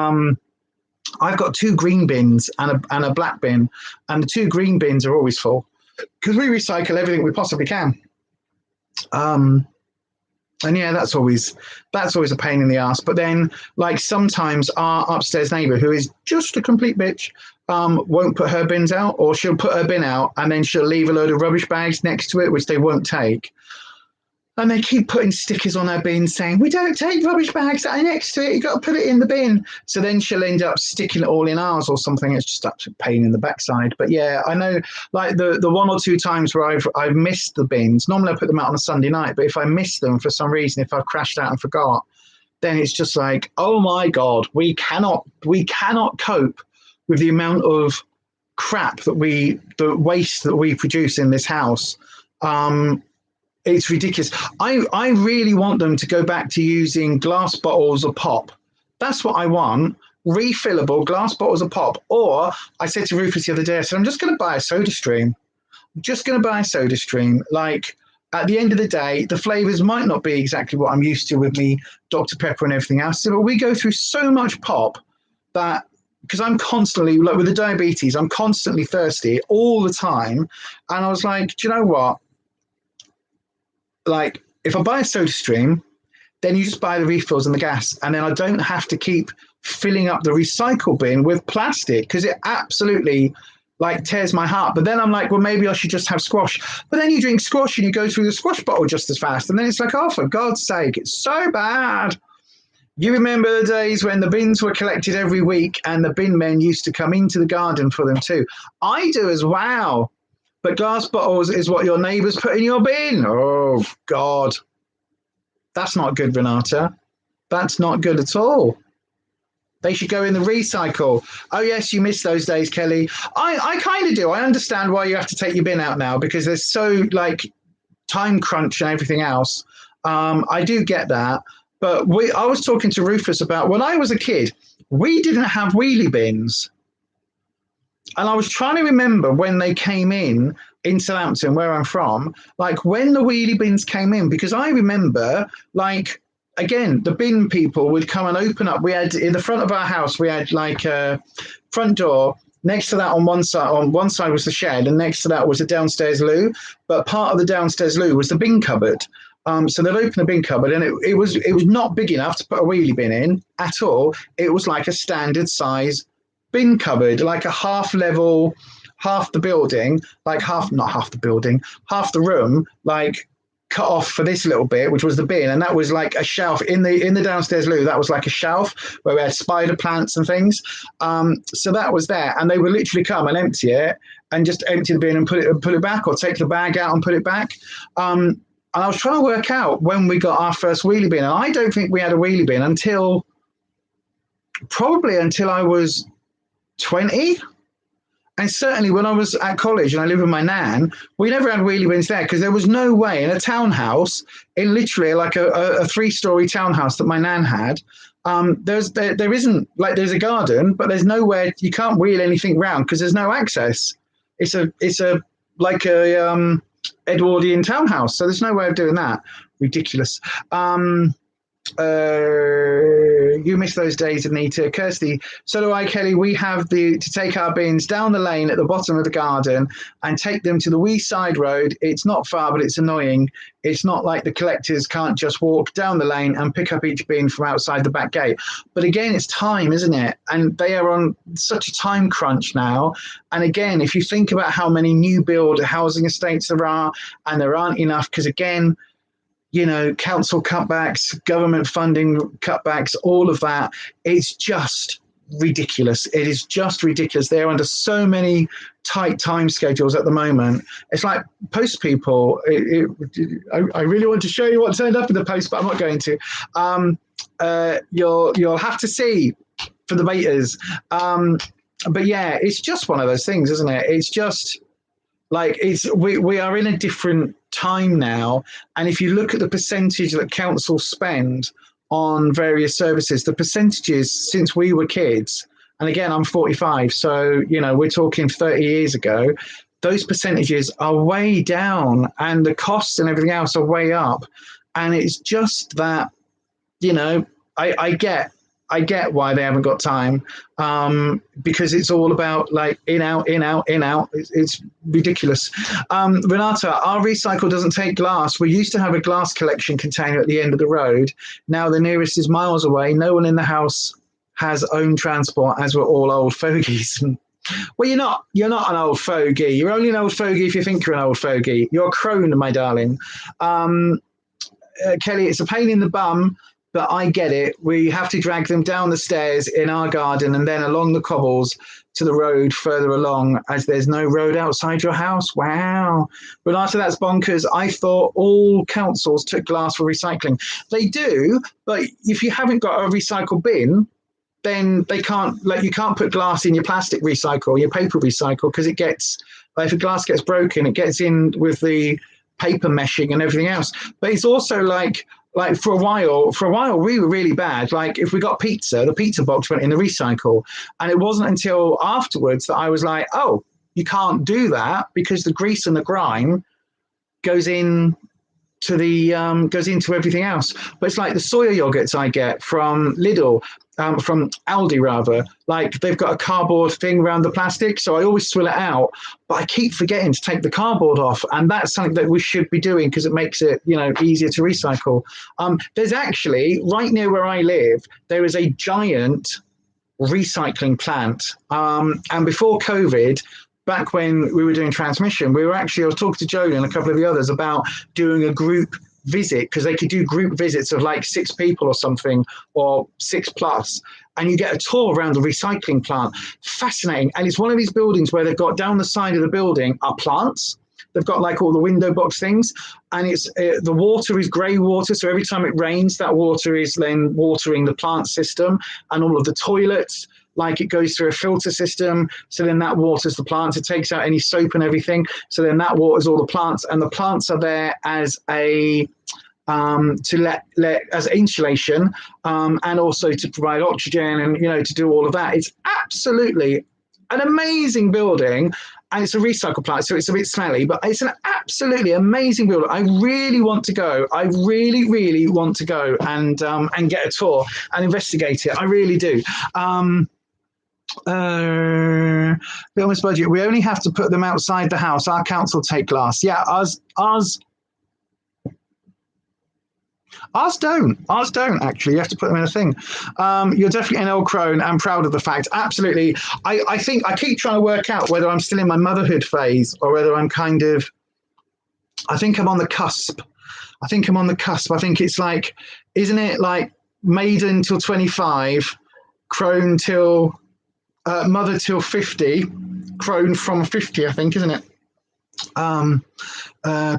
A: I've got 2 green bins and a black bin, and the 2 green bins are always full because we recycle everything we possibly can. And yeah, that's always a pain in the ass. But then, like, sometimes our upstairs neighbour, who is just a complete bitch, won't put her bins out, or she'll put her bin out and then she'll leave a load of rubbish bags next to it, which they won't take. And they keep putting stickers on her bin saying, we don't take rubbish bags that are next to it. You've got to put it in the bin. So then she'll end up sticking it all in ours or something. It's just a pain in the backside. But yeah, I know, like, the 1 or 2 times where I've missed the bins, normally I put them out on a Sunday night, but if I miss them for some reason, if I've crashed out and forgot, then it's just like, oh my God, we cannot cope with the amount of crap the waste that we produce in this house. It's ridiculous. I really want them to go back to using glass bottles of pop. That's what I want. Refillable glass bottles of pop. Or I said to Rufus the other day, I said, I'm just going to buy a soda stream. I'm just going to buy a soda stream. Like, at the end of the day, the flavors might not be exactly what I'm used to with me Dr. Pepper and everything else. So, but we go through so much pop that, because I'm constantly, like with the diabetes, I'm constantly thirsty all the time. And I was like, do you know what? Like, if I buy a soda stream, then you just buy the refills and the gas, and then I don't have to keep filling up the recycle bin with plastic, because it absolutely like tears my heart. But then I'm like, well, maybe I should just have squash. But then you drink squash and you go through the squash bottle just as fast, and then it's like, oh, for God's sake, it's so bad. You remember the days when the bins were collected every week and the bin men used to come into the garden for them too? I do as well. But glass bottles is what your neighbours put in your bin. Oh, God. That's not good, Renata. That's not good at all. They should go in the recycle. Oh, yes, you miss those days, Kelly. I kind of do. I understand why you have to take your bin out now, because there's so, like, time crunch and everything else. I do get that. But I was talking to Rufus about when I was a kid, we didn't have wheelie bins. And I was trying to remember when they came in Southampton, where I'm from, like when the wheelie bins came in, because I remember, like, again, the bin people would come and open up. We had, in the front of our house, we had like a front door. Next to that, on one side was the shed, and next to that was a downstairs loo. But part of the downstairs loo was the bin cupboard. So they'd open the bin cupboard, and it was not big enough to put a wheelie bin in at all. It was like a standard size bin cupboard, like a half level, half the building, like not half the building, half the room, like cut off for this little bit, which was the bin, and that was like a shelf in the downstairs loo. That was like a shelf where we had spider plants and things. So that was there, and they would literally come and empty it, and just empty the bin and put it back, or take the bag out and put it back. And I was trying to work out when we got our first wheelie bin, and I don't think we had a wheelie bin until I was 20. And certainly when I was at college and I lived with my nan, we never had wheelie bins there, because there was no way in a townhouse, in literally like a 3-story townhouse that my nan had, there isn't, like, there's a garden, but there's nowhere, you can't wheel anything round because there's no access. It's a like a Edwardian townhouse, so there's no way of doing that. Ridiculous. You miss those days, Anita. Kirsty, so do I, Kelly. We have to take our bins down the lane at the bottom of the garden and take them to the wee side road. It's not far, but it's annoying. It's not like the collectors can't just walk down the lane and pick up each bin from outside the back gate. But again, it's time, isn't it? And they are on such a time crunch now. And again, if you think about how many new build housing estates there are, and there aren't enough, because again, you know, council cutbacks, government funding cutbacks, all of that. It's just ridiculous. It is just ridiculous. They're under so many tight time schedules at the moment. It's like post people. I really want to show you what turned up in the post, but I'm not going to. You'll have to see for the betas. But yeah, it's just one of those things, isn't it? It's just like we are in a different time now, and if you look at the percentage that councils spend on various services, the percentages since we were kids, and again, I'm 45, so you know, we're talking 30 years ago, those percentages are way down, and the costs and everything else are way up. And it's just that, you know, I get why they haven't got time, because it's all about like in, out. It's ridiculous. Renata, our recycle doesn't take glass. We used to have a glass collection container at the end of the road. Now the nearest is miles away. No one in the house has own transport, as we're all old fogies. Well, you're not an old fogey. You're only an old fogey if you think you're an old fogey. You're a crone, my darling. Kelly, it's a pain in the bum, but I get it. We have to drag them down the stairs in our garden and then along the cobbles to the road further along, as there's no road outside your house. Wow. But after that's bonkers. I thought all councils took glass for recycling. They do, but if you haven't got a recycle bin, then they can't, like, you can't put glass in your plastic recycle, your paper recycle, because it gets, if a glass gets broken, it gets in with the paper meshing and everything else. But it's also like for a while we were really bad. Like if we got pizza, the pizza box went in the recycle, and it wasn't until afterwards that I was like, oh, you can't do that because the grease and the grime goes in to the goes into everything else. But it's like the soya yogurts I get from Lidl, from Aldi rather, like they've got a cardboard thing around the plastic, so I always swill it out, but I keep forgetting to take the cardboard off, and that's something that we should be doing because it makes it, you know, easier to recycle. There's actually, right near where I live, there is a giant recycling plant, and before COVID, back when we were doing transmission, I was talking to Jodie and a couple of the others about doing a group visit, because they could do group visits of like 6 people or something, or 6+, and you get a tour around the recycling plant. Fascinating. And it's one of these buildings where they've got down the side of the building are plants. They've got like all the window box things, and it's the water is grey water, so every time it rains, that water is then watering the plant system, and all of the toilets, like it goes through a filter system, so then that waters the plants. It takes out any soap and everything, so then that waters all the plants, and the plants are there as a as insulation, and also to provide oxygen, and you know, to do all of that. It's absolutely an amazing building, and it's a recycle plant, so it's a bit smelly, but it's an absolutely amazing building. I really want to go. I really want to go and get a tour and investigate it. I really do. Buildings budget. We only have to put them outside the house. Our council take glass. Yeah, ours don't. Ours don't, actually. You have to put them in a thing. You're definitely an old crone. I'm proud of the fact. Absolutely. I think I keep trying to work out whether I'm still in my motherhood phase or whether I'm kind of, I think I'm on the cusp. I think it's like, isn't it like maiden till 25, crone till, mother till 50, crone from 50, I think, isn't it?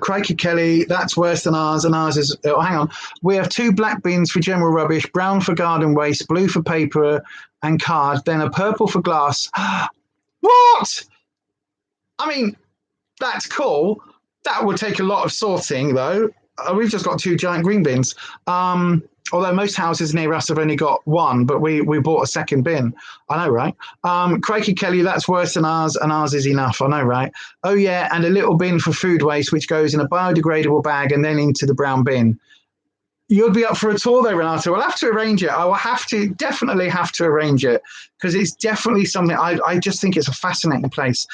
A: Crikey Kelly, that's worse than ours, and ours is, oh, hang on, we have 2 black bins for general rubbish, brown for garden waste, blue for paper and card, then a purple for glass. What? I mean, that's cool. That would take a lot of sorting though. We've just got 2 giant green bins. Although most houses near us have only got 1, but we bought a second bin. I know, right? Crikey Kelly, that's worse than ours, and ours is enough. I know, right? Oh, yeah, and a little bin for food waste, which goes in a biodegradable bag and then into the brown bin. You'll be up for a tour there, Renata. We'll have to arrange it. I will definitely have to arrange it, because it's definitely something, I just think it's a fascinating place.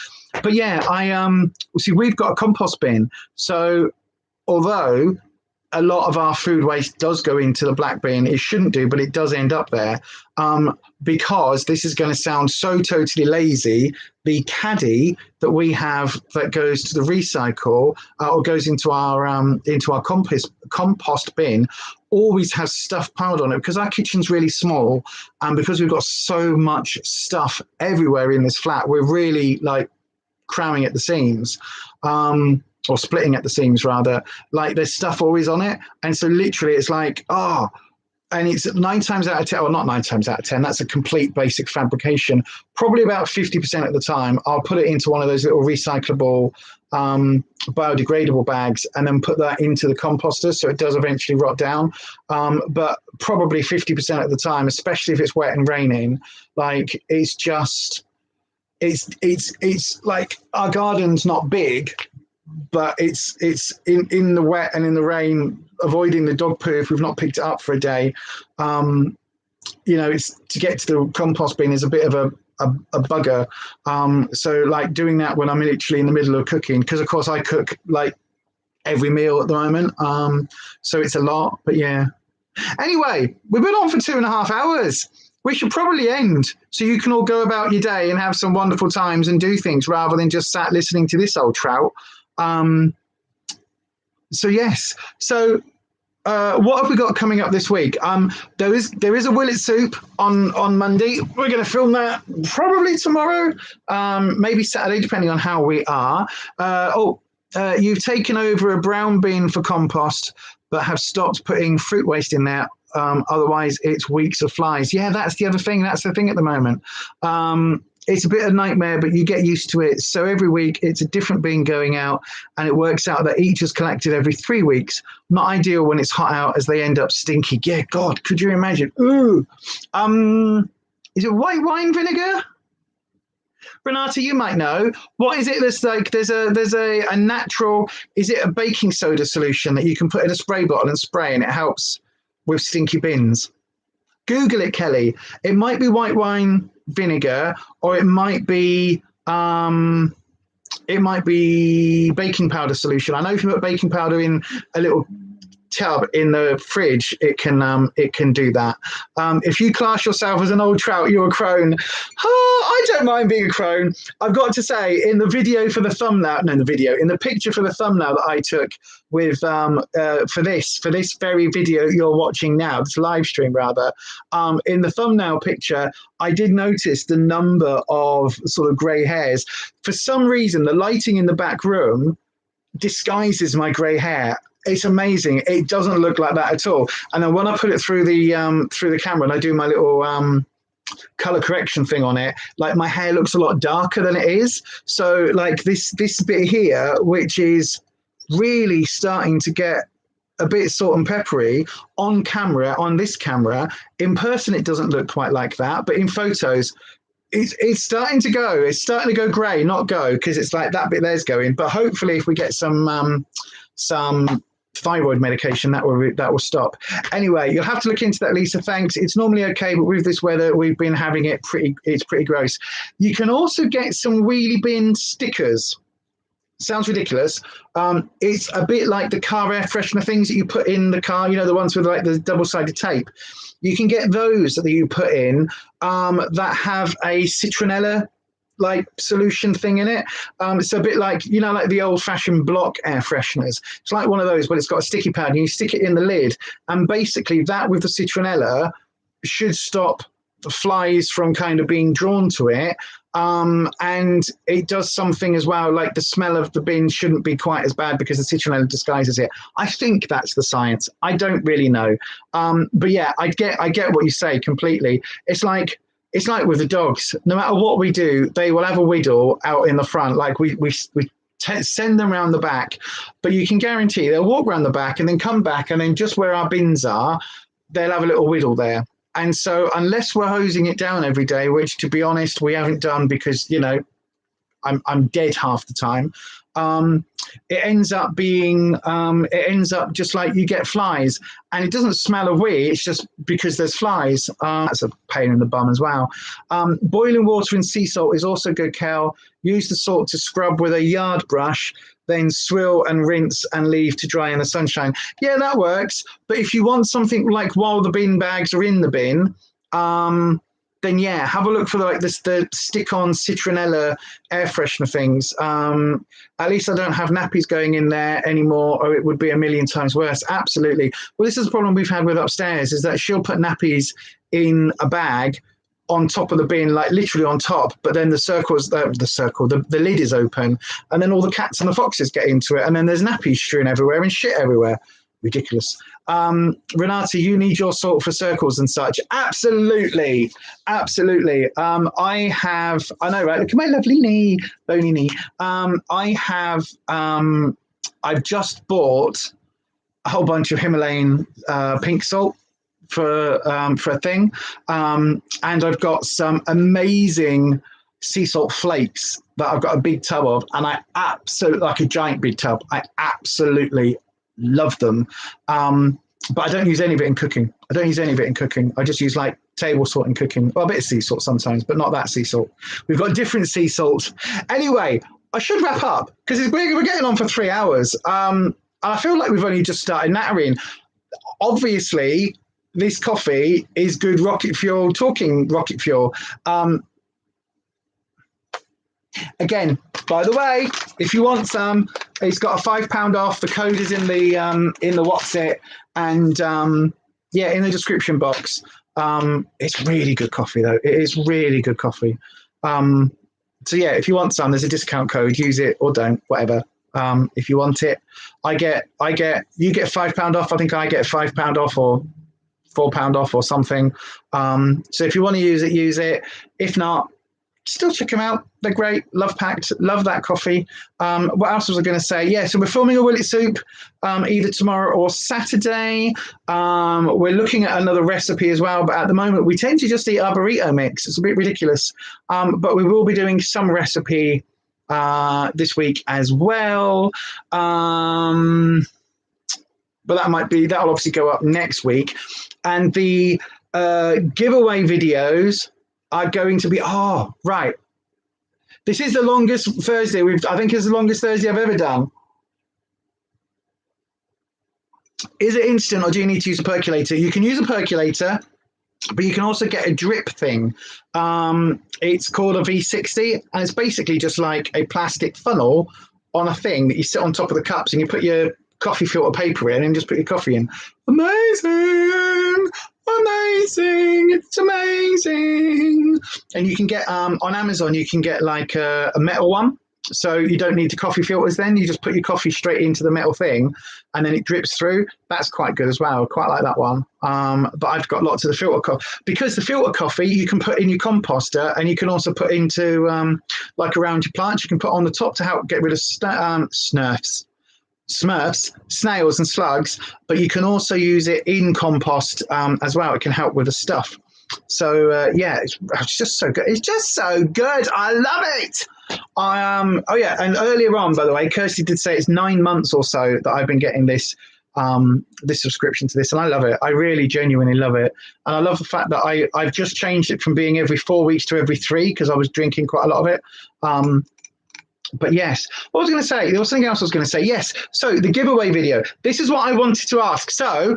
A: But yeah, see, we've got a compost bin. So although a lot of our food waste does go into the black bin, it shouldn't do, but it does end up there, because this is going to sound so totally lazy. The caddy that we have that goes to the recycle or goes into our compost bin always has stuff piled on it, because our kitchen's really small, and because we've got so much stuff everywhere in this flat, we're really like cramming at the seams. Or splitting at the seams rather, like there's stuff always on it, and so literally it's like, and it's 9 times out of 10, or not 9 times out of 10, that's a complete basic fabrication. Probably about 50% of the time I'll put it into one of those little recyclable biodegradable bags, and then put that into the composter, so it does eventually rot down, but probably 50% of the time, especially if it's wet and raining, like it's just, it's like, our garden's not big, but it's in the wet and in the rain, avoiding the dog poo if we've not picked it up for a day. You know, it's to get to the compost bin is a bit of a bugger. So like doing that when I'm literally in the middle of cooking, because of course I cook like every meal at the moment. So it's a lot, but yeah. Anyway, we've been on for 2.5 hours. We should probably end so you can all go about your day and have some wonderful times and do things rather than just sat listening to this old trout. So yes, so What have we got coming up this week? There is a Willet soup on Monday. We're going to film that probably tomorrow, maybe Saturday, depending on how we are. You've taken over a brown bin for compost, but have stopped putting fruit waste in there. Otherwise, it's weeks of flies. Yeah, that's the other thing. That's the thing at the moment. It's a bit of a nightmare, but you get used to it. So every week it's a different bin going out, and it works out that each is collected every 3 weeks. Not ideal when it's hot out, as they end up stinky. Yeah, God, could you imagine? Ooh. Is it white wine vinegar? Renata, you might know. What is it that's like, there's a natural, is it a baking soda solution that you can put in a spray bottle and spray, and it helps with stinky bins? Google it, Kelly. It might be white wine vinegar, or it might be baking powder solution. I know if you put baking powder in a little tub in the fridge, it can do that. If you class yourself as an old trout, you're a crone. I don't mind being a crone. I've got to say, in the video for the thumbnail, in the picture for the thumbnail that I took with for this very video you're watching now, this live stream rather, in the thumbnail picture, I did notice the number of sort of grey hairs. For some reason, the lighting in the back room disguises my grey hair. It's amazing. It doesn't look like that at all. And then when I put it through the camera and I do my little color correction thing on it, like my hair looks a lot darker than it is. So like this bit here, which is really starting to get a bit salt and peppery on camera, on this camera. In person, it doesn't look quite like that, but in photos, it's starting to go. It's starting to go grey, not go, because it's like that bit there's going. But hopefully, if we get some thyroid medication, that will stop. Anyway, you'll have to look into that, Lisa. Thanks. It's normally okay, but with this weather, we've been having it it's pretty gross. You can also get some wheelie bin stickers. Sounds ridiculous. It's a bit like the car air freshener things that you put in the car, you know, the ones with like the double-sided tape. You can get those that you put in that have a citronella like solution thing in it. It's a bit like, you know, like the old-fashioned block air fresheners. It's like one of those, but it's got a sticky pad and you stick it in the lid, and basically that with the citronella should stop the flies from kind of being drawn to it. And it does something as well, like the smell of the bin shouldn't be quite as bad because the citronella disguises it. I think that's the science. I don't really know. But yeah, I get what you say completely. It's like with the dogs. No matter what we do, they will have a whittle out in the front. Like we send them around the back, but you can guarantee they'll walk around the back and then come back, and then just where our bins are, they'll have a little whittle there. And so unless we're hosing it down every day, which to be honest, we haven't done because, you know, I'm dead half the time. It ends up just like you get flies, and it doesn't smell of wee. It's just because there's flies. That's a pain in the bum as well. Boiling water and sea salt is also good, Kel. Use the salt to scrub with a yard brush, then swill and rinse and leave to dry in the sunshine. Yeah, that works. But if you want something like while the bin bags are in the bin, then yeah, have a look for the stick-on citronella air freshener things. At least I don't have nappies going in there anymore, or it would be a million times worse. Absolutely. Well, this is the problem we've had with upstairs, is that she'll put nappies in a bag on top of the bin, like literally on top, but then the lid is open, and then all the cats and the foxes get into it, and then there's nappies strewn everywhere and shit everywhere. Ridiculous. Renata, you need your salt for circles and such. Absolutely. I know, right? Look at my lovely knee, bony knee. I've just bought a whole bunch of Himalayan pink salt for a thing, and I've got some amazing sea salt flakes that I've got a big tub of, and I absolutely, like a giant big tub, I absolutely love them. But I don't use any of it in cooking. I just use like table salt in cooking. Well, a bit of sea salt sometimes, but not that sea salt. We've got different sea salts. Anyway, I should wrap up because we're getting on for 3 hours. I feel like we've only just started nattering. Obviously, this coffee is good rocket fuel, talking rocket fuel. Again, by the way, if you want some, It's got a £5 off. The code is in the what's it, and yeah, in the description box. It's really good coffee though. It is really good coffee. So yeah, if you want some, there's a discount code. Use it or don't, whatever. If you want it, you get £5 off. I think I get £5 off or £4 off or something. So if you want to use it, use it. If not, still check them out. They're great. Love packed. Love that coffee. What else was I going to say? Yeah, so we're filming a Willet soup either tomorrow or Saturday. We're looking at another recipe as well, but at the moment we tend to just eat our burrito mix. It's a bit ridiculous. But we will be doing some recipe this week as well. But that'll obviously go up next week. And the giveaway videos are going to be, right. This is the longest Thursday. I think it's the longest Thursday I've ever done. Is it instant or do you need to use a percolator? You can use a percolator, but you can also get a drip thing. It's called a V60, and it's basically just like a plastic funnel on a thing that you sit on top of the cups, and you put your coffee filter paper in and just put your coffee in. Amazing! Amazing! It's amazing! And you can get on Amazon, you can get like a metal one, so you don't need the coffee filters. Then you just put your coffee straight into the metal thing, and then it drips through. That's quite good as well. Quite like that one. But I've got lots of the filter coffee, because the filter coffee you can put in your composter, and you can also put into like around your plants. You can put on the top to help get rid of Smurfs, snails and slugs, but you can also use it in compost as well. It can help with the stuff. So yeah, it's just so good. It's just so good. I love it. Oh yeah, and earlier on, by the way, Kirsty did say it's 9 months or so that I've been getting this this subscription to this, and I love it. I really genuinely love it, and I love the fact that I've just changed it from being every 4 weeks to every 3 because I was drinking quite a lot of it. But yes, what was I going to say? There was something else I was going to say. Yes. So the giveaway video, this is what I wanted to ask. So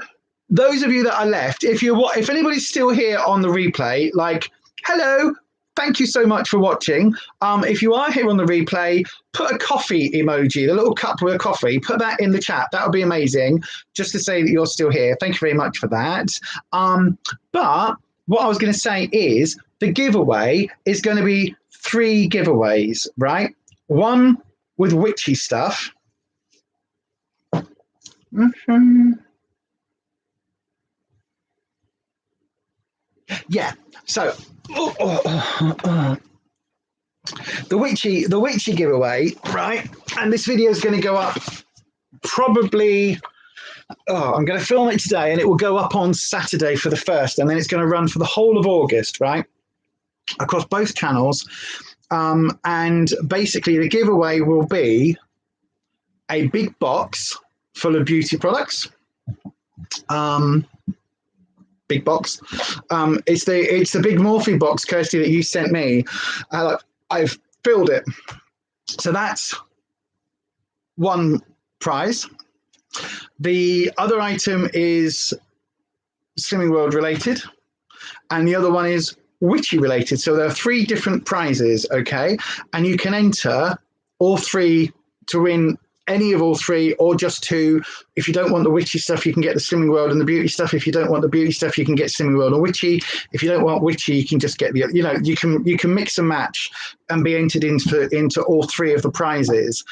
A: those of you that are left, if anybody's still here on the replay, like, hello, thank you so much for watching. If you are here on the replay, put a coffee emoji, the little cup with a coffee, put that in the chat. That would be amazing, just to say that you're still here. Thank you very much for that. But what I was going to say is the giveaway is going to be 3 giveaways, right? One with witchy stuff. Yeah. So the witchy giveaway, right? And this video is going to go up probably. I'm going to film it today, and it will go up on Saturday for the 1st, and then it's going to run for the whole of August, right? Across both channels. And basically the giveaway will be a big box full of beauty products. Big box. It's the big Morphe box, Kirsty, that you sent me. I've filled it. So that's one prize. The other item is Slimming World related, and the other one is witchy related. So there are 3 different prizes, okay? And you can enter all 3 to win any of all 3, or just 2. If you don't want the witchy stuff, you can get the Slimming World and the beauty stuff. If you don't want the beauty stuff, you can get Slimming World and witchy. If you don't want witchy, you can just get the, you can mix and match and be entered into all 3 of the prizes.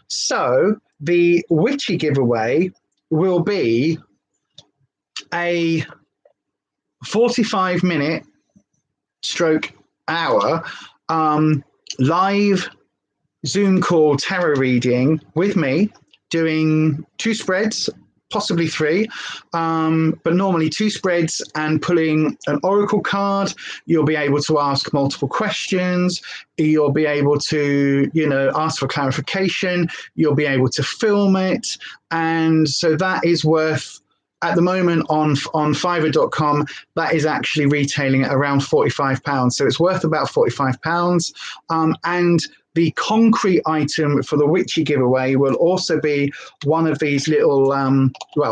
A: So the witchy giveaway will be a 45-minute stroke hour live Zoom call tarot reading with me, doing 2 spreads, possibly 3, but normally 2 spreads, and pulling an oracle card. You'll be able to ask multiple questions. You'll be able to, ask for clarification. You'll be able to film it. And so that is worth, at the moment on Fiverr.com, that is actually retailing at around £45. So it's worth about £45. And the concrete item for the witchy giveaway will also be one of these little,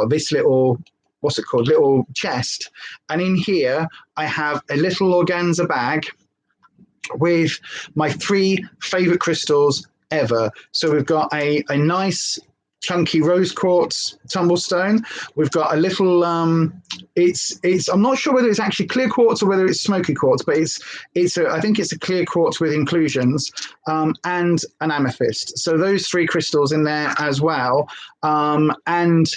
A: this little, what's it called, little chest. And in here, I have a little organza bag with my 3 favorite crystals, ever. So we've got a nice chunky rose quartz tumblestone. We've got a little it's I'm not sure whether it's actually clear quartz or whether it's smoky quartz, but I think it's a clear quartz with inclusions, and an amethyst. So those three crystals in there as well. And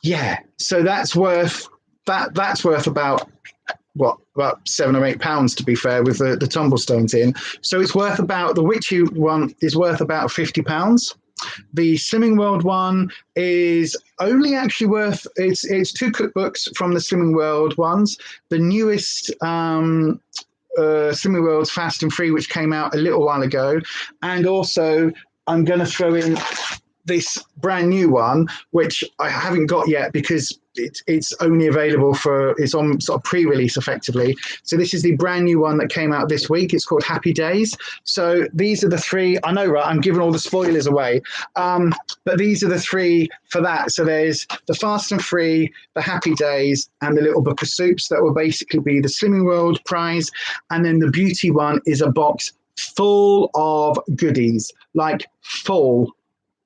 A: yeah, so that's worth about about £7 or £8, to be fair, with the tumblestones in. So it's worth about, the Witchy one is worth about £50. The Slimming World one is only actually worth, it's two cookbooks from the Slimming World ones. The newest Slimming World's Fast and Free, which came out a little while ago. And also I'm going to throw in this brand new one, which I haven't got yet because it's only available it's on sort of pre-release effectively. So this is the brand new one that came out this week. It's called Happy Days. So these are the three, I know, right? I'm giving all the spoilers away. But these are the three for that. So there's the Fast and Free, the Happy Days, and the Little Book of Soups. That will basically be the Slimming World prize. And then the beauty one is a box full of goodies, like full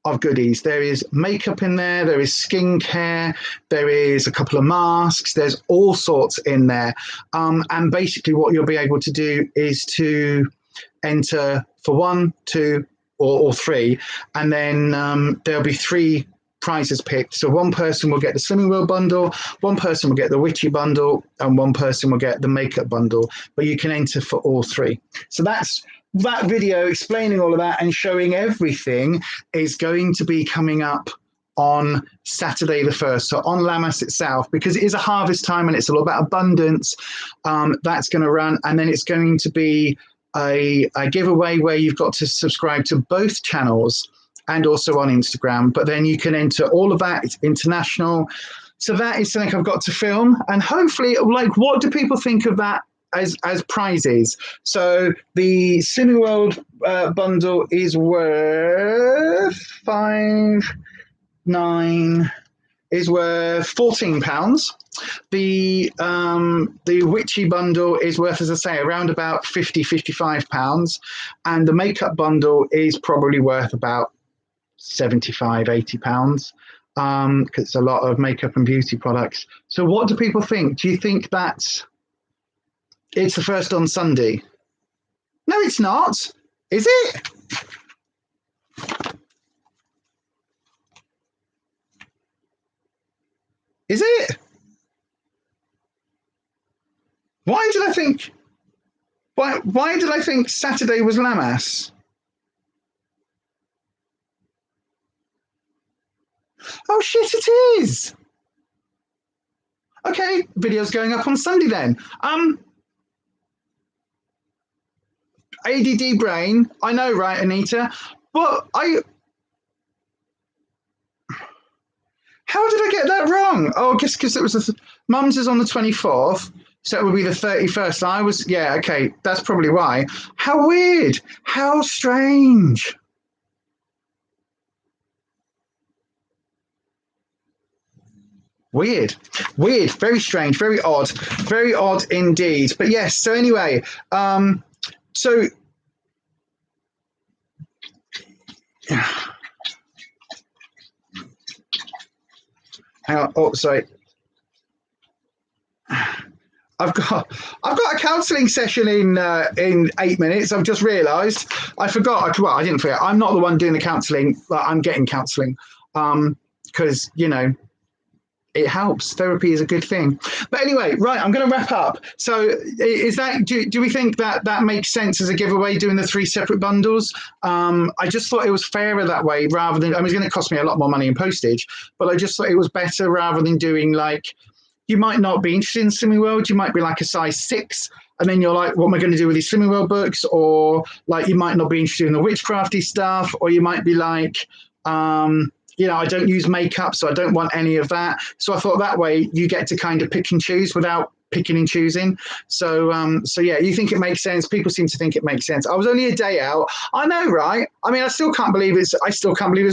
A: of goodies. There is makeup in there, there is skincare, there is a couple of masks, there's all sorts in there. And basically what you'll be able to do is to enter for 1, 2, or 3, and then there'll be 3 prizes picked. So one person will get the Slimming World bundle, one person will get the Witchy bundle, and one person will get the makeup bundle, but you can enter for all 3. So that's that video explaining all of that and showing everything is going to be coming up on Saturday the 1st, so on Lammas itself, because it is a harvest time and it's all about abundance. That's going to run, and then it's going to be a giveaway where you've got to subscribe to both channels and also on Instagram, but then you can enter all of that. It's international. So that is something I've got to film, and hopefully, like, what do people think of that as prizes? So the Slimming World bundle is worth £9 is worth £14. The Witchy bundle is worth, as I say, around about £55, and the makeup bundle is probably worth about £75-80, because it's a lot of makeup and beauty products. So what do people think? Do you think that's it's the first on Sunday? No, it's not. Is it? Is it? Why did I think Saturday was Lammas? Oh shit, it is. Okay, video's going up on Sunday then. ADD brain, I know, right, Anita? But how did I get that wrong? Oh, I guess because it was Mum's is on the 24th, so it would be the 31st. Yeah, okay, that's probably why. How weird. How strange. Weird, very strange, very odd indeed. But yes, so anyway, so hang on. Oh, sorry. I've got a counselling session in 8 minutes. I've just realised. I forgot. Well, I didn't forget. I'm not the one doing the counselling, but I'm getting counselling because it helps. Therapy is a good thing. But anyway, right, I'm going to wrap up. So is that, do we think that makes sense as a giveaway, doing the 3 separate bundles? I just thought it was fairer that way, rather than, I mean, it's going to cost me a lot more money in postage, but I just thought it was better rather than doing, like, you might not be interested in Slimming World. You might be like a size 6, and then you're like, what am I going to do with these Slimming World books? Or like, you might not be interested in the witchcrafty stuff, or you might be like, I don't use makeup, so I don't want any of that. So I thought that way you get to kind of pick and choose without picking and choosing. So yeah, you think it makes sense. People seem to think it makes sense. I was only a day out. I know, right? I mean, I still can't believe it's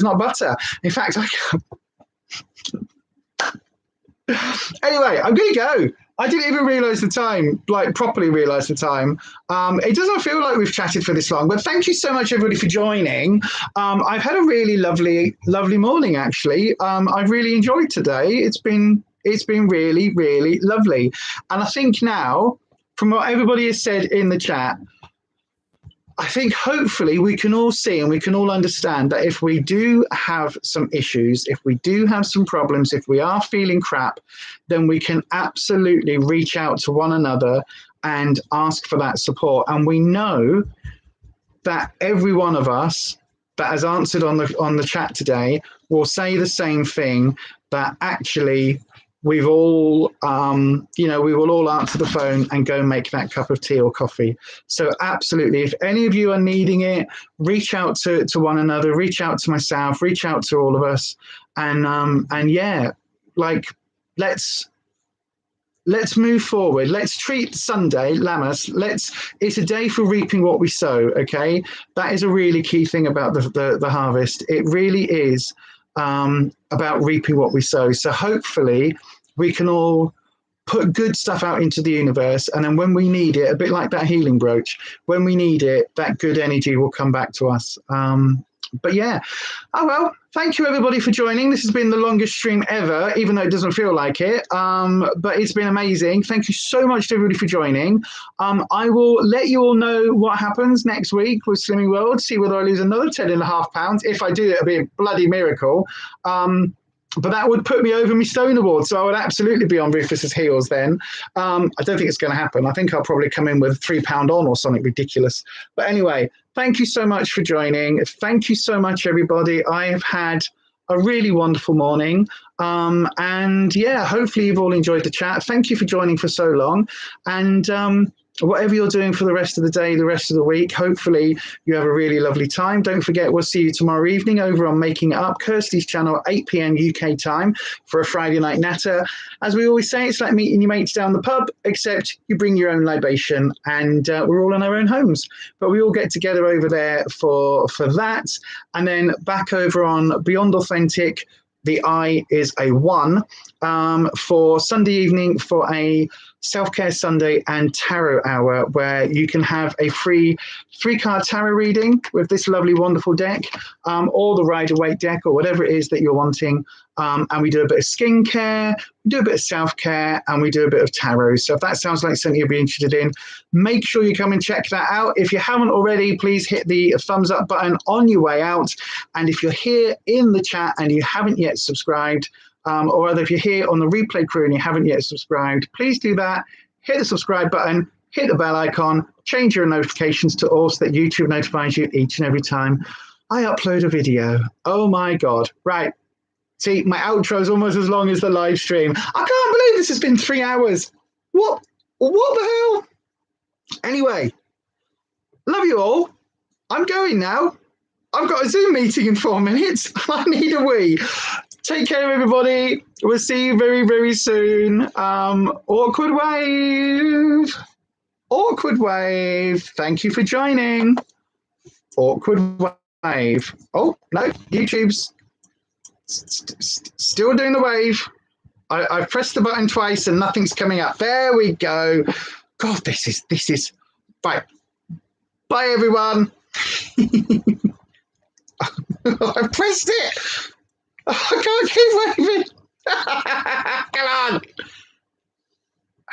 A: not butter. In fact, anyway, I'm going to go. I didn't even realise the time, like properly realise the time. It doesn't feel like we've chatted for this long, but thank you so much, everybody, for joining. I've had a really lovely morning, actually. I've really enjoyed today. It's been really, really lovely. And I think now, from what everybody has said in the chat, I think hopefully we can all see and we can all understand that if we do have some issues, if we do have some problems, if we are feeling crap, then we can absolutely reach out to one another and ask for that support. And we know that every one of us that has answered on the chat today will say the same thing, that actually we've all, we will all answer the phone and go make that cup of tea or coffee. So absolutely, if any of you are needing it, reach out to one another, reach out to myself, reach out to all of us. And yeah, like, let's move forward. Let's treat Sunday, Lammas. It's a day for reaping what we sow. Okay. That is a really key thing about the harvest. It really is about reaping what we sow. So hopefully we can all put good stuff out into the universe, and then when we need it, a bit like that healing brooch, when we need it, that good energy will come back to us. But yeah, well, thank you everybody for joining. This has been the longest stream ever, even though it doesn't feel like it, but it's been amazing. Thank you so much to everybody for joining. I will let you all know what happens next week with Slimming World, see whether I lose another 10.5 pounds. If I do, it'll be a bloody miracle. But that would put me over my Stone Award, so I would absolutely be on Rufus's heels then. I don't think it's going to happen. I think I'll probably come in with £3 on or something ridiculous. But anyway, thank you so much for joining. Thank you so much, everybody. I have had a really wonderful morning. And yeah, hopefully you've all enjoyed the chat. Thank you for joining for so long. And whatever you're doing for the rest of the day, the rest of the week, hopefully you have a really lovely time. Don't forget, we'll see you tomorrow evening over on Making It Up, Kirsty's channel, 8 p.m. UK time for a Friday night natter. As we always say, it's like meeting your mates down the pub, except you bring your own libation, and we're all in our own homes. But we all get together over there for that. And then back over on Beyond Authentic, the I is a 1 for Sunday evening for a Self-Care Sunday and Tarot Hour, where you can have a free 3-card tarot reading with this lovely, wonderful deck, or the Rider-Waite deck, or whatever it is that you're wanting. And we do a bit of skincare, we do a bit of self-care, and we do a bit of tarot. So if that sounds like something you'll be interested in, make sure you come and check that out. If you haven't already, please hit the thumbs up button on your way out. And if you're here in the chat and you haven't yet subscribed, or rather if you're here on the replay crew and you haven't yet subscribed, please do that. Hit the subscribe button, hit the bell icon, change your notifications to all so that YouTube notifies you each and every time I upload a video. Oh my God. Right. See, my outro is almost as long as the live stream. I can't believe this has been 3 hours. What the hell? Anyway, love you all. I'm going now. I've got a Zoom meeting in 4 minutes. I need a wee. Take care, everybody. We'll see you very, very soon. Awkward wave. Awkward wave. Thank you for joining. Awkward wave. Oh, no, YouTube's still doing the wave. I've pressed the button twice and nothing's coming up. There we go. God, this is. Bye. Bye, everyone. I pressed it. I can't keep waving. Come on.